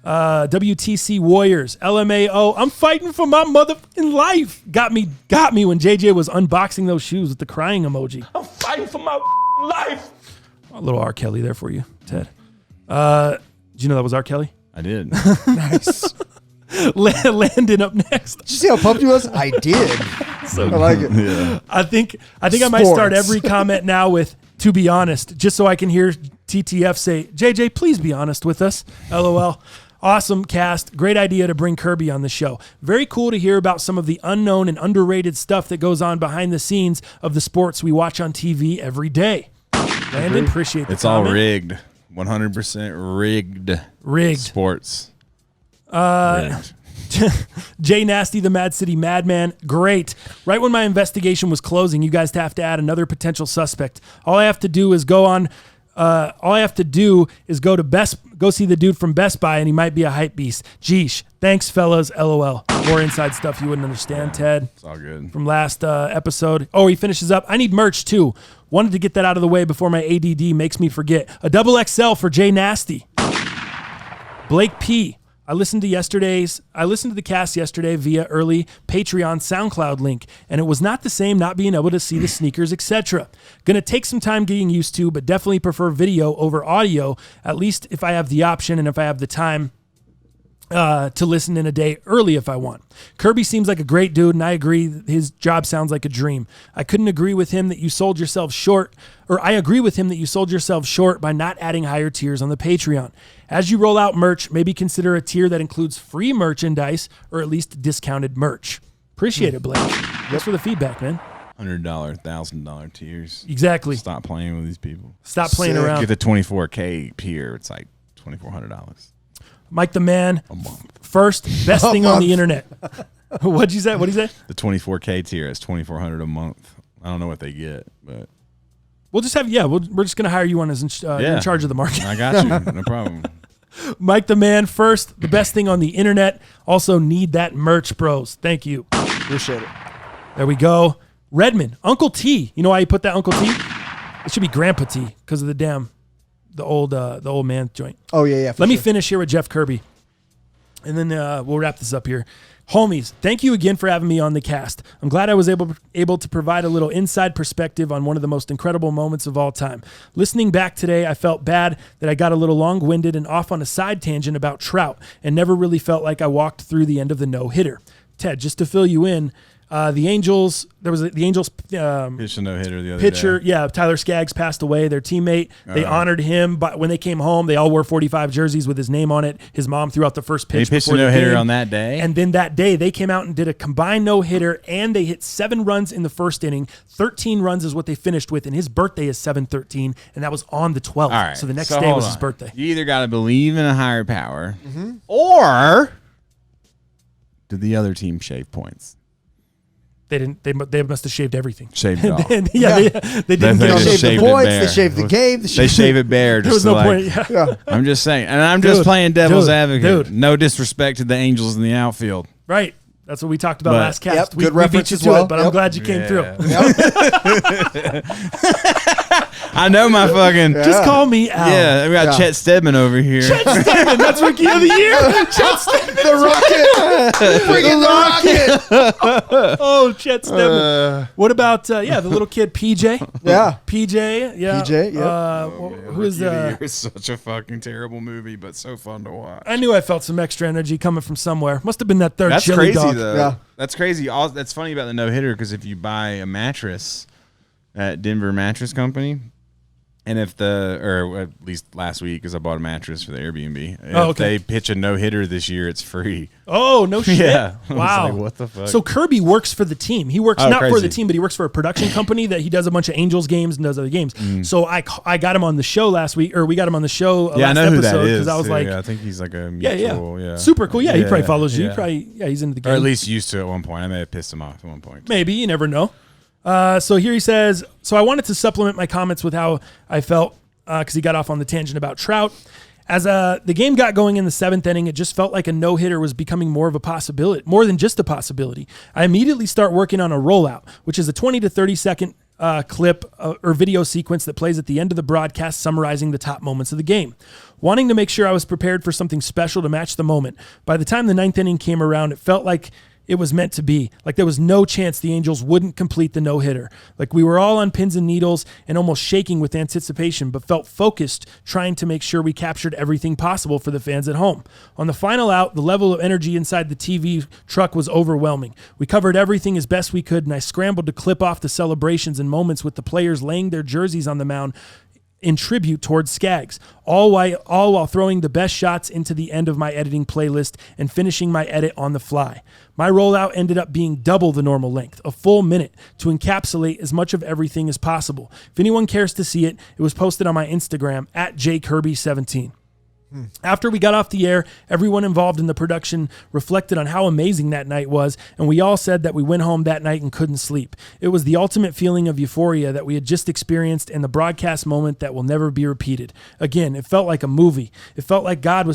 WTC Warriors, LMAO. I'm fighting for my motherfucking life. Got me when JJ was unboxing those shoes with the crying emoji. I'm fighting for my life. A little R. Kelly there for you, Ted. Did you know that was R. Kelly? I did. Nice. Landon up next. Did you see how pumped he was? I did. I like it. Yeah. I think I might start Sports. every comment now with "to be honest," just so I can hear TTF say, "JJ, please be honest with us." LOL. Awesome cast. Great idea to bring Kirby on the show. Very cool to hear about some of the unknown and underrated stuff that goes on behind the scenes of the sports we watch on TV every day. Landon, appreciate the It's all comment. rigged. 100% rigged. Rigged. Sports. Rigged. Jay Nasty, the Mad City Madman. Great. Right when my investigation was closing, you guys have to add another potential suspect. All I have to do is go see the dude from Best Buy, and he might be a hype beast. Geesh. Thanks, fellas. LOL. More inside stuff you wouldn't understand, Ted. It's all good. From last episode. Oh, he finishes up. I need merch too. Wanted to get that out of the way before my ADD makes me forget. A double XL for Jay Nasty. Blake P. I listened to the cast yesterday via early Patreon SoundCloud link, and it was not the same not being able to see the sneakers, etc. Gonna take some time getting used to, but definitely prefer video over audio, at least if I have the option and if I have the time to listen in a day early if I want. Kirby seems like a great dude, and I agree his job sounds like a dream. I agree with him that you sold yourself short by not adding higher tiers on the Patreon. As you roll out merch, maybe consider a tier that includes free merchandise or at least discounted merch. Appreciate it, Blake. Thanks for the feedback, man. $100, $1,000 tiers. Exactly. Stop playing with these people. Stop playing around. Get the 24K tier. It's like $2,400. Mike the Man. A month. First, best thing on the internet. What'd you say? What'd he say? The 24K tier is $2,400 a month. I don't know what they get, but we'll just have we're just gonna hire you on as in charge of the market. I got you. No problem. Mike the Man, first, the best thing on the internet. Also need that merch, bros. Thank you. Appreciate it. There we go. Redmond, Uncle T. You know why you put that Uncle T? It should be Grandpa T because of the old man joint. Oh yeah. Let me finish here with Jeff Kirby, and then we'll wrap this up here. Homies, thank you again for having me on the cast. I'm glad I was able to provide a little inside perspective on one of the most incredible moments of all time. Listening back today, I felt bad that I got a little long-winded and off on a side tangent about Trout and never really felt like I walked through the end of the no-hitter. Ted, just to fill you in, the Angels Pitched a no-hitter the other pitcher, day. yeah, Tyler Skaggs passed away, their teammate. They honored him, but when they came home, they all wore 45 jerseys with his name on it. His mom threw out the first pitch. He pitched a no-hitter on that day. And then that day, they came out and did a combined no-hitter, and they hit 7 runs in the first inning. 13 runs is what they finished with, and his birthday is 7/13, and that was on the 12th. All right, so the next day was his birthday. You either got to believe in a higher power, or did the other team shave points? They didn't. They must have shaved everything. Shaved it off. They didn't They get shaved the points. They shaved the game. They shave it bare. There was no point. Yeah. I'm just saying, and I'm just playing devil's advocate. No disrespect to the Angels in the outfield. Right. That's what we talked about last cast. Good we reference beat you as to well. it, but I'm glad you came through. I know my fucking. Just call me Al. Yeah, we got Chet Stedman over here. Chet Stedman, that's Rookie of the Year. Chet Stedman, the Rocket. Bring in the Rocket. Oh, Chet Stedman. What about the little kid PJ? Yeah. PJ. Yeah. PJ. Yeah. Who is It's such a fucking terrible movie, but so fun to watch. I knew I felt some extra energy coming from somewhere. Must have been that third That's chili crazy dog. though. Yeah. That's crazy. That's funny about the no hitter because if you buy a mattress at Denver Mattress Company, and or at least last week, because I bought a mattress for the Airbnb. If they pitch a no hitter this year, it's free. Oh, no shit. Yeah. Wow. Like, what the fuck? So Kirby works for the team. He works not crazy. for the team, but he works for a production company that he does a bunch of Angels games and does other games. So I got him on the show last week, or we got him on the show last I know who episode that is. because I was like, I think he's like a mutual. Yeah. Super cool. Yeah, he probably follows you. Yeah. He probably, he's into the game. Or at least used to at one point. I may have pissed him off at one point. Maybe, you never know. So here he says, so I wanted to supplement my comments with how I felt because he got off on the tangent about Trout. As the game got going in the 7th inning, it just felt like a no-hitter was becoming more of a possibility, more than just a possibility. I immediately start working on a rollout, which is a 20 to 30 second clip or video sequence that plays at the end of the broadcast summarizing the top moments of the game. Wanting to make sure I was prepared for something special to match the moment. By the time the 9th inning came around, it felt like it was meant to be. Like there was no chance the Angels wouldn't complete the no-hitter. Like we were all on pins and needles and almost shaking with anticipation, but felt focused, trying to make sure we captured everything possible for the fans at home. On the final out, the level of energy inside the TV truck was overwhelming. We covered everything as best we could, and I scrambled to clip off the celebrations and moments with the players laying their jerseys on the mound in tribute towards Skaggs, all while throwing the best shots into the end of my editing playlist and finishing my edit on the fly. My rollout ended up being double the normal length, a full minute, to encapsulate as much of everything as possible. If anyone cares to see it, it was posted on my Instagram at jkirby17. After we got off the air, everyone involved in the production reflected on how amazing that night was, and we all said that we went home that night and couldn't sleep. It was the ultimate feeling of euphoria that we had just experienced and the broadcast moment that will never be repeated. Again, it felt like a movie. It felt like God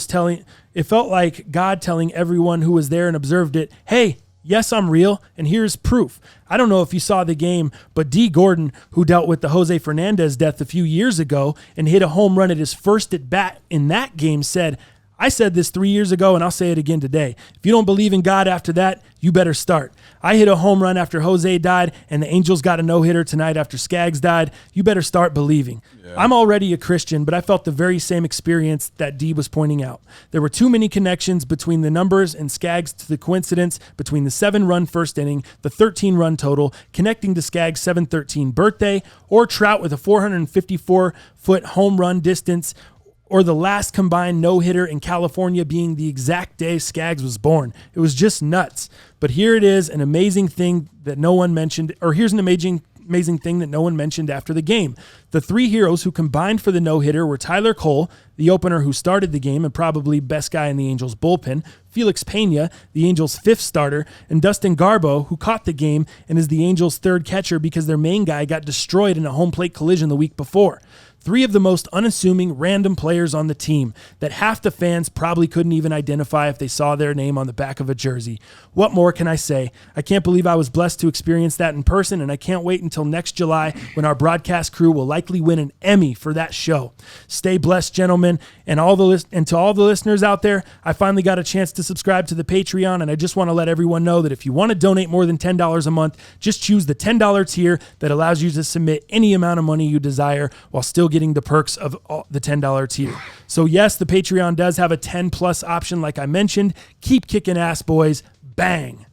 telling everyone who was there and observed it, "Hey, yes, I'm real, and here's proof." I don't know if you saw the game, but D. Gordon, who dealt with the Jose Fernandez death a few years ago and hit a home run at his first at bat in that game, said, "I said this 3 years ago, and I'll say it again today. If you don't believe in God after that, you better start. I hit a home run after Jose died, and the Angels got a no-hitter tonight after Skaggs died. You better start believing." Yeah. I'm already a Christian, but I felt the very same experience that Dee was pointing out. There were too many connections between the numbers and Skaggs to the coincidence between the 7-run first inning, the 13-run total, connecting to Skaggs' 713 birthday, or Trout with a 454-foot home run distance, or the last combined no-hitter in California being the exact day Skaggs was born. It was just nuts. But here it is, an amazing thing that no one mentioned, or here's an amazing thing that no one mentioned after the game. The three heroes who combined for the no-hitter were Tyler Cole, the opener who started the game and probably best guy in the Angels bullpen, Felix Pena, the Angels' fifth starter, and Dustin Garbo, who caught the game and is the Angels' third catcher because their main guy got destroyed in a home plate collision the week before. Three of the most unassuming random players on the team that half the fans probably couldn't even identify if they saw their name on the back of a jersey. What more can I say? I can't believe I was blessed to experience that in person, and I can't wait until next July when our broadcast crew will likely win an Emmy for that show. Stay blessed, gentlemen, and to all the listeners out there, I finally got a chance to subscribe to the Patreon, and I just want to let everyone know that if you want to donate more than $10 a month, just choose the $10 tier that allows you to submit any amount of money you desire while still getting the perks of the $10 tier. So yes, the Patreon does have a 10+ option like I mentioned. Keep kicking ass, boys. Bang.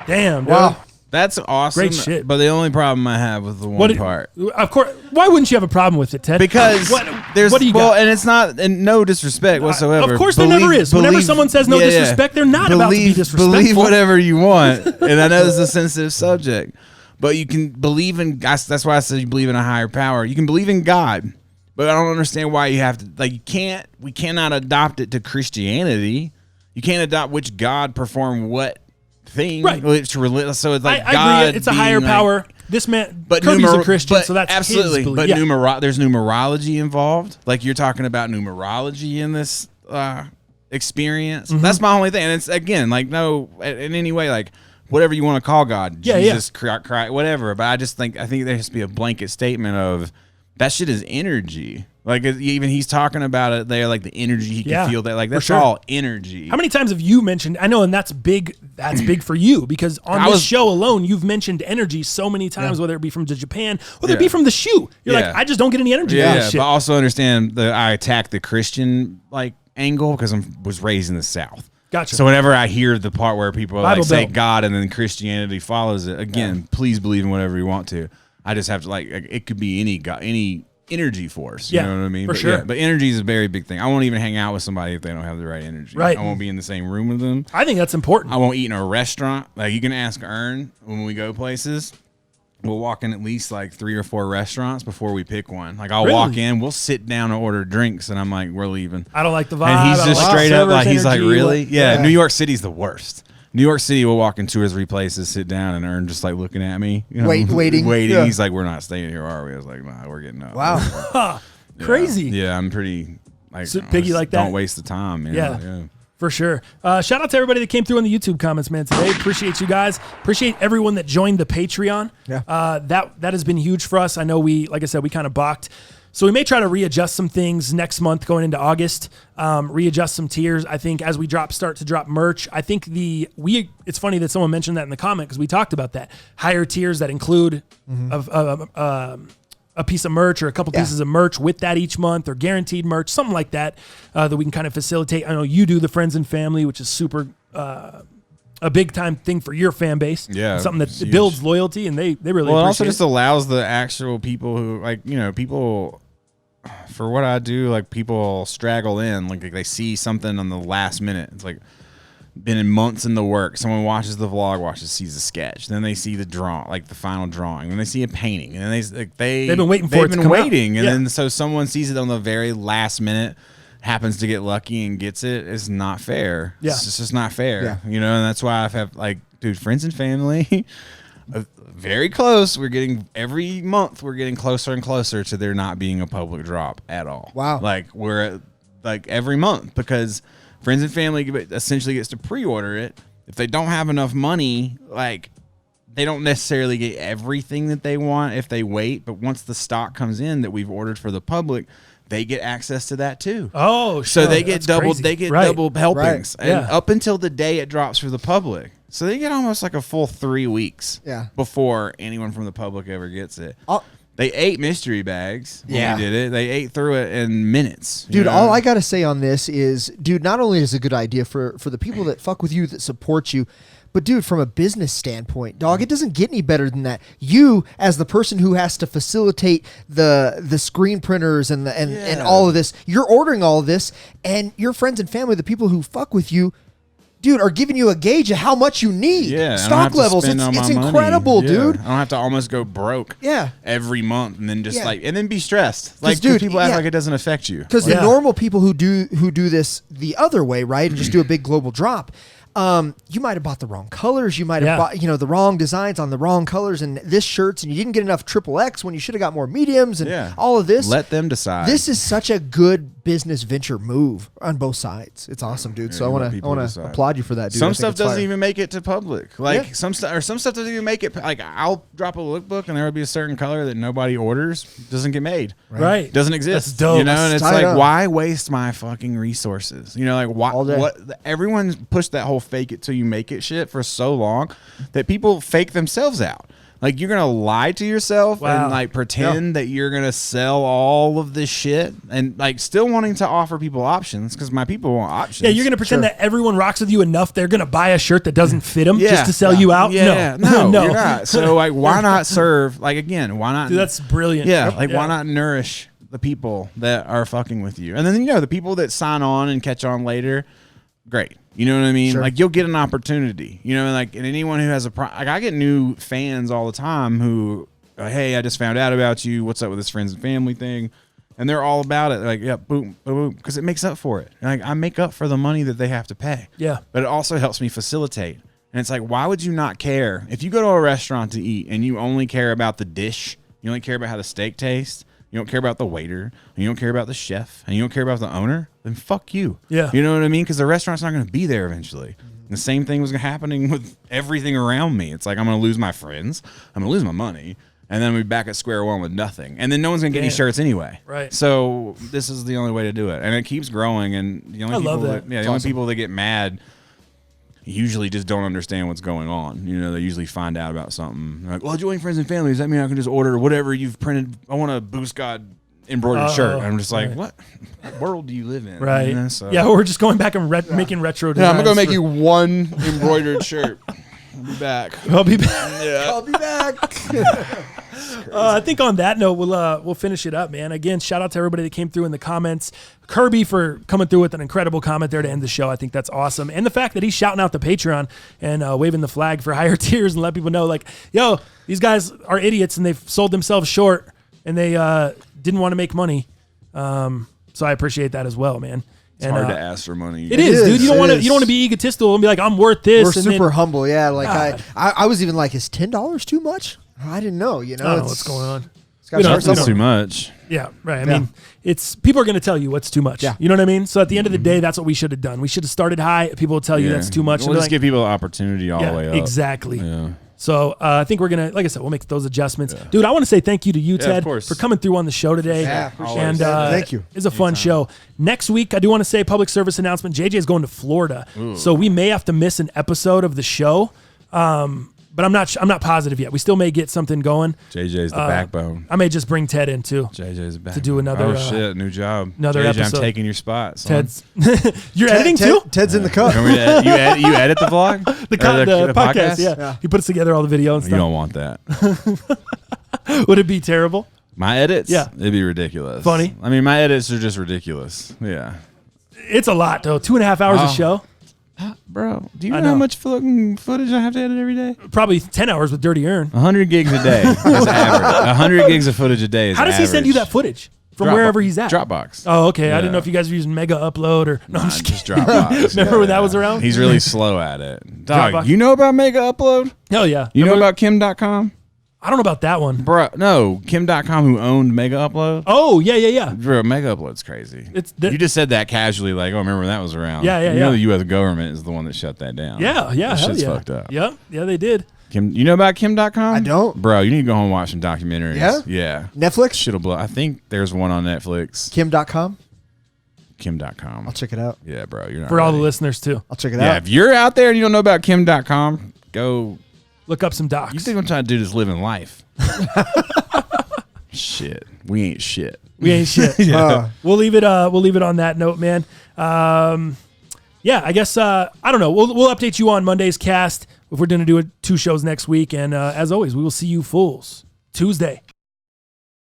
Damn, dude. Wow. That's awesome. Great shit. But the only problem I have with the one part. Of course, why wouldn't you have a problem with it, Ted? Because what do you well, got? and it's not, and no disrespect whatsoever. Of course there never is. Whenever someone says no disrespect, they're not about to be disrespectful. Believe whatever you want. And I know this is a sensitive subject, but you can believe in, that's why I said you believe in a higher power. You can believe in God, but I don't understand why you have to, we cannot adopt it to Christianity. You can't adopt which God performed what thing. Right. So it's like I God agree. It's a higher power. This man, Kirby's a Christian, so that's absolutely. his belief. But yeah. There's numerology involved. Like you're talking about numerology in this experience. Mm-hmm. That's my only thing. And it's again like no in any way like whatever you want to call God, Jesus, Christ, whatever. But I think there has to be a blanket statement of that shit is energy. Like even he's talking about it there, like the energy he can feel that, like that's all energy. How many times have you mentioned? I know, and that's big. That's big for you because on this show alone, you've mentioned energy so many times, whether it be from Japan, whether it be from the shoe. You're like, I just don't get any energy. Yeah, but also understand that I attack the Christian like angle because I was raised in the South. Gotcha. So whenever I hear the part where people like say God and then Christianity follows it, again, please believe in whatever you want to. I just have to like it could be any God, any energy force. You know what I mean? For sure. Yeah, but energy is a very big thing. I won't even hang out with somebody if they don't have the right energy. Right. I won't be in the same room with them. I think that's important. I won't eat in a restaurant. Like you can ask Ern when we go places. We'll walk in at least like 3 or 4 restaurants before we pick one. Like I'll walk in, we'll sit down and order drinks, and I'm like, we're leaving. I don't like the vibe. And he's just straight up like he's like, really? Energy. Yeah. New York City's the worst. New York City, we'll walk in 2 or 3 places, sit down, and Ern just like looking at me. You know, waiting. Yeah. He's like, we're not staying here, are we? I was like, nah, we're getting up. Wow. Crazy. Yeah, I'm pretty like piggy like that. Don't waste the time. Yeah. For sure. Shout out to everybody that came through in the YouTube comments, man, today. Appreciate you guys. Appreciate everyone that joined the Patreon. Yeah. That has been huge for us. I know like I said, we kind of balked. So we may try to readjust some things next month going into August, readjust some tiers. I think as we start to drop merch, I think it's funny that someone mentioned that in the comment because we talked about that. Higher tiers that include a piece of merch or a couple pieces of merch with that each month or guaranteed merch, something like that, that we can kind of facilitate. I know you do the friends and family, which is super a big time thing for your fan base. Yeah. Something that builds loyalty and they really Well, it appreciate also just allows the actual people who people for what I do, like people straggle in, like they see something on the last minute. It's like been in months in the work. Someone watches the vlog, sees a sketch. Then they see the like the final drawing. Then they see a painting, and they've been waiting for it to come out. And then so someone sees it on the very last minute, happens to get lucky and gets it is not fair. Yeah. It's just not fair. Yeah. You know, and that's why I've had like, dude, friends and family, very close. Every month we're getting closer and closer to there not being a public drop at all. Wow. Like we're like every month because friends and family essentially gets to pre-order it. If they don't have enough money, like they don't necessarily get everything that they want if they wait. But once the stock comes in that we've ordered for the public, they get access to that too. Oh, so sure. they get That's double. crazy. They get Right. double helpings, Right. and Yeah. up until the day it drops for the public. So they get almost like a full 3 weeks. Yeah. Before anyone from the public ever gets it. I'll- They ate mystery bags when Yeah. we did it. They ate through it in minutes. Dude, all I got to say on this is, dude, not only is it a good idea for the people that fuck with you, that support you, but dude, from a business standpoint, dog, it doesn't get any better than that. You, as the person who has to facilitate the screen printers and all of this, you're ordering all of this, and your friends and family, the people who fuck with you, dude, are giving you a gauge of how much you need. Yeah, I don't have Stock to levels. spend all It's my money. incredible, Yeah. dude. I don't have to almost go broke. Yeah. Every month and then just Yeah. and then be stressed. Like, dude, people act yeah. like it doesn't affect you. Because Yeah. the normal people who do this the other way, right, and just do a big global drop, you might have bought the wrong colors. You might have bought, the wrong designs on the wrong colors and this shirts, and you didn't get enough XXX when you should have got more mediums and all of this. Let them decide. This is such a good business venture move on both sides. It's awesome, dude. So I let want people to decide. applaud you for that, dude. I Some think stuff it's doesn't fire. even make it to public. Like Yeah. some stuff doesn't even make it. Like I'll drop a lookbook and there will be a certain color that nobody orders, doesn't get made. Right. Doesn't exist. That's dope. You know, and it's Tied like, up. why waste my fucking resources? You know, like why? All day. What? Everyone's pushed that whole fake it till you make it shit for so long that people fake themselves out. Like you're gonna lie to yourself Wow. and like pretend that you're gonna sell all of this shit and like still wanting to offer people options because my people want options. Yeah, you're going to pretend that everyone rocks with you enough they're going to buy a shirt that doesn't fit them Yeah. just to sell you out? Yeah, No. no, you're not. So like, why not serve? Like again, why not? Dude, that's brilliant. yeah, Yep. like why not nourish the people that are fucking with you, and then the people that sign on and catch on later, great. You know what I mean? Sure. Like you'll get an opportunity. You know, like and anyone who has like I get new fans all the time who, hey, I just found out about you. What's up with this friends and family thing? And they're all about it. Like, yeah, boom, boom, boom, because it makes up for it. Like I make up for the money that they have to pay. Yeah. But it also helps me facilitate. And it's like, why would you not care if you go to a restaurant to eat and you only care about the dish? You only care about how the steak tastes. You don't care about the waiter. And you don't care about the chef. And you don't care about the owner. Then fuck you. Yeah. You know what I mean? Because the restaurant's not going to be there eventually. And the same thing was happening with everything around me. It's like I'm going to lose my friends. I'm going to lose my money. And then we'll be back at square one with nothing. And then no one's going to get any Yeah. shirts anyway. Right. So this is the only way to do it. And it keeps growing. And the only I people love that. the only people that get mad usually just don't understand what's going on. You know, they usually find out about something. They're like, well, join friends and family. Does that mean I can just order whatever you've printed? I want a Boost God embroidered shirt. And I'm just like, right. what world do you live in? Right. You know, so. Yeah, we're just going back and making retro Yeah, designs. I'm gonna go make for- you one embroidered shirt. I'll be back. I'll be back. Yeah. I'll be back. I think on that note, we'll finish it up, man. Again, shout out to everybody that came through in the comments. Kirby for coming through with an incredible comment there to end the show. I think that's awesome. And the fact that he's shouting out the Patreon and waving the flag for higher tiers and let people know, like, yo, these guys are idiots and they've sold themselves short and they didn't want to make money. So I appreciate that as well, man. It's hard to ask for money. It is, dude. You don't It want to. is. You don't want to be egotistical and be like, "I'm worth this." We're and super then, humble, yeah. Like God. I was even like, is $10 too much? I didn't know. You know, I don't know what's going on. It's gotta start That's somewhere. too much. Yeah, right. I Yeah. mean, it's people are going to tell you what's too much. Yeah. You know what I mean? So at the end of the day, that's what we should have done. We should have started high. People will tell you that's too much. We'll And just they're give people the opportunity all like, the way up. exactly. Yeah. So I think we're gonna, like I said, we'll make those adjustments, dude. I want to say thank you to you, of Ted, course. for coming through on the show today. Yeah, appreciate and it. Thank you. It's a fun show. Next week, I do want to say public service announcement. JJ is going to Florida, so we may have to miss an episode of the show. But I'm not positive yet. We still may get something going. JJ's the backbone. I may just bring Ted in too. JJ's the backbone. to do another, Oh shit, new job. another JJ, episode. I'm taking your spot. Son. Ted's, you're editing too. Ted's in the cup. You want me to edit- you edit the vlog? The Or podcast, yeah. He puts together all the video and You stuff. don't want that. Would it be terrible? My edits? Yeah. It'd be ridiculous. Funny? I mean, my edits are just ridiculous. Yeah. It's a lot though. 2.5 hours of show. Bro, do you I know how know. much fucking footage I have to edit every day? Probably 10 hours with Dirty Earn. 100 gigs a day is average. 100 gigs of footage a day is How does he send you average. that footage? From wherever he's at. Dropbox. Oh, okay. Yeah. I didn't know if you guys were using Mega Upload or no. I'm just Just kidding. Dropbox. Remember when that was around? He's really slow at it. Dog, Dropbox. you know about Mega Upload? Hell yeah. You know Remember- about Kim.com? I don't know about that one. Bro, no. Kim.com, who owned Mega Upload? Oh yeah. Bro, Mega Upload's crazy. You just said that casually, like, oh, remember when that was around? Yeah. You know the U.S. government is the one that shut that down. Yeah. That Hell shit's yeah. fucked up. Yep. Yeah, they did. Kim, you know about Kim.com? I don't. Bro, you need to go home and watch some documentaries. Yeah? Yeah. Netflix? Shit'll blow. I think there's one on Netflix. Kim.com? Kim.com. I'll check it out. Yeah, bro. You're not For all the ready. listeners too. I'll check it Yeah, out. if you're out there and you don't know about Kim.com, go. Look up some docs. You think I'm trying to do this living life? Shit. We ain't shit. We ain't shit. We'll leave it on that note, man. Yeah, I guess I don't know. We'll update you on Monday's cast if we're going to do 2 shows next week. And as always, we will see you fools Tuesday.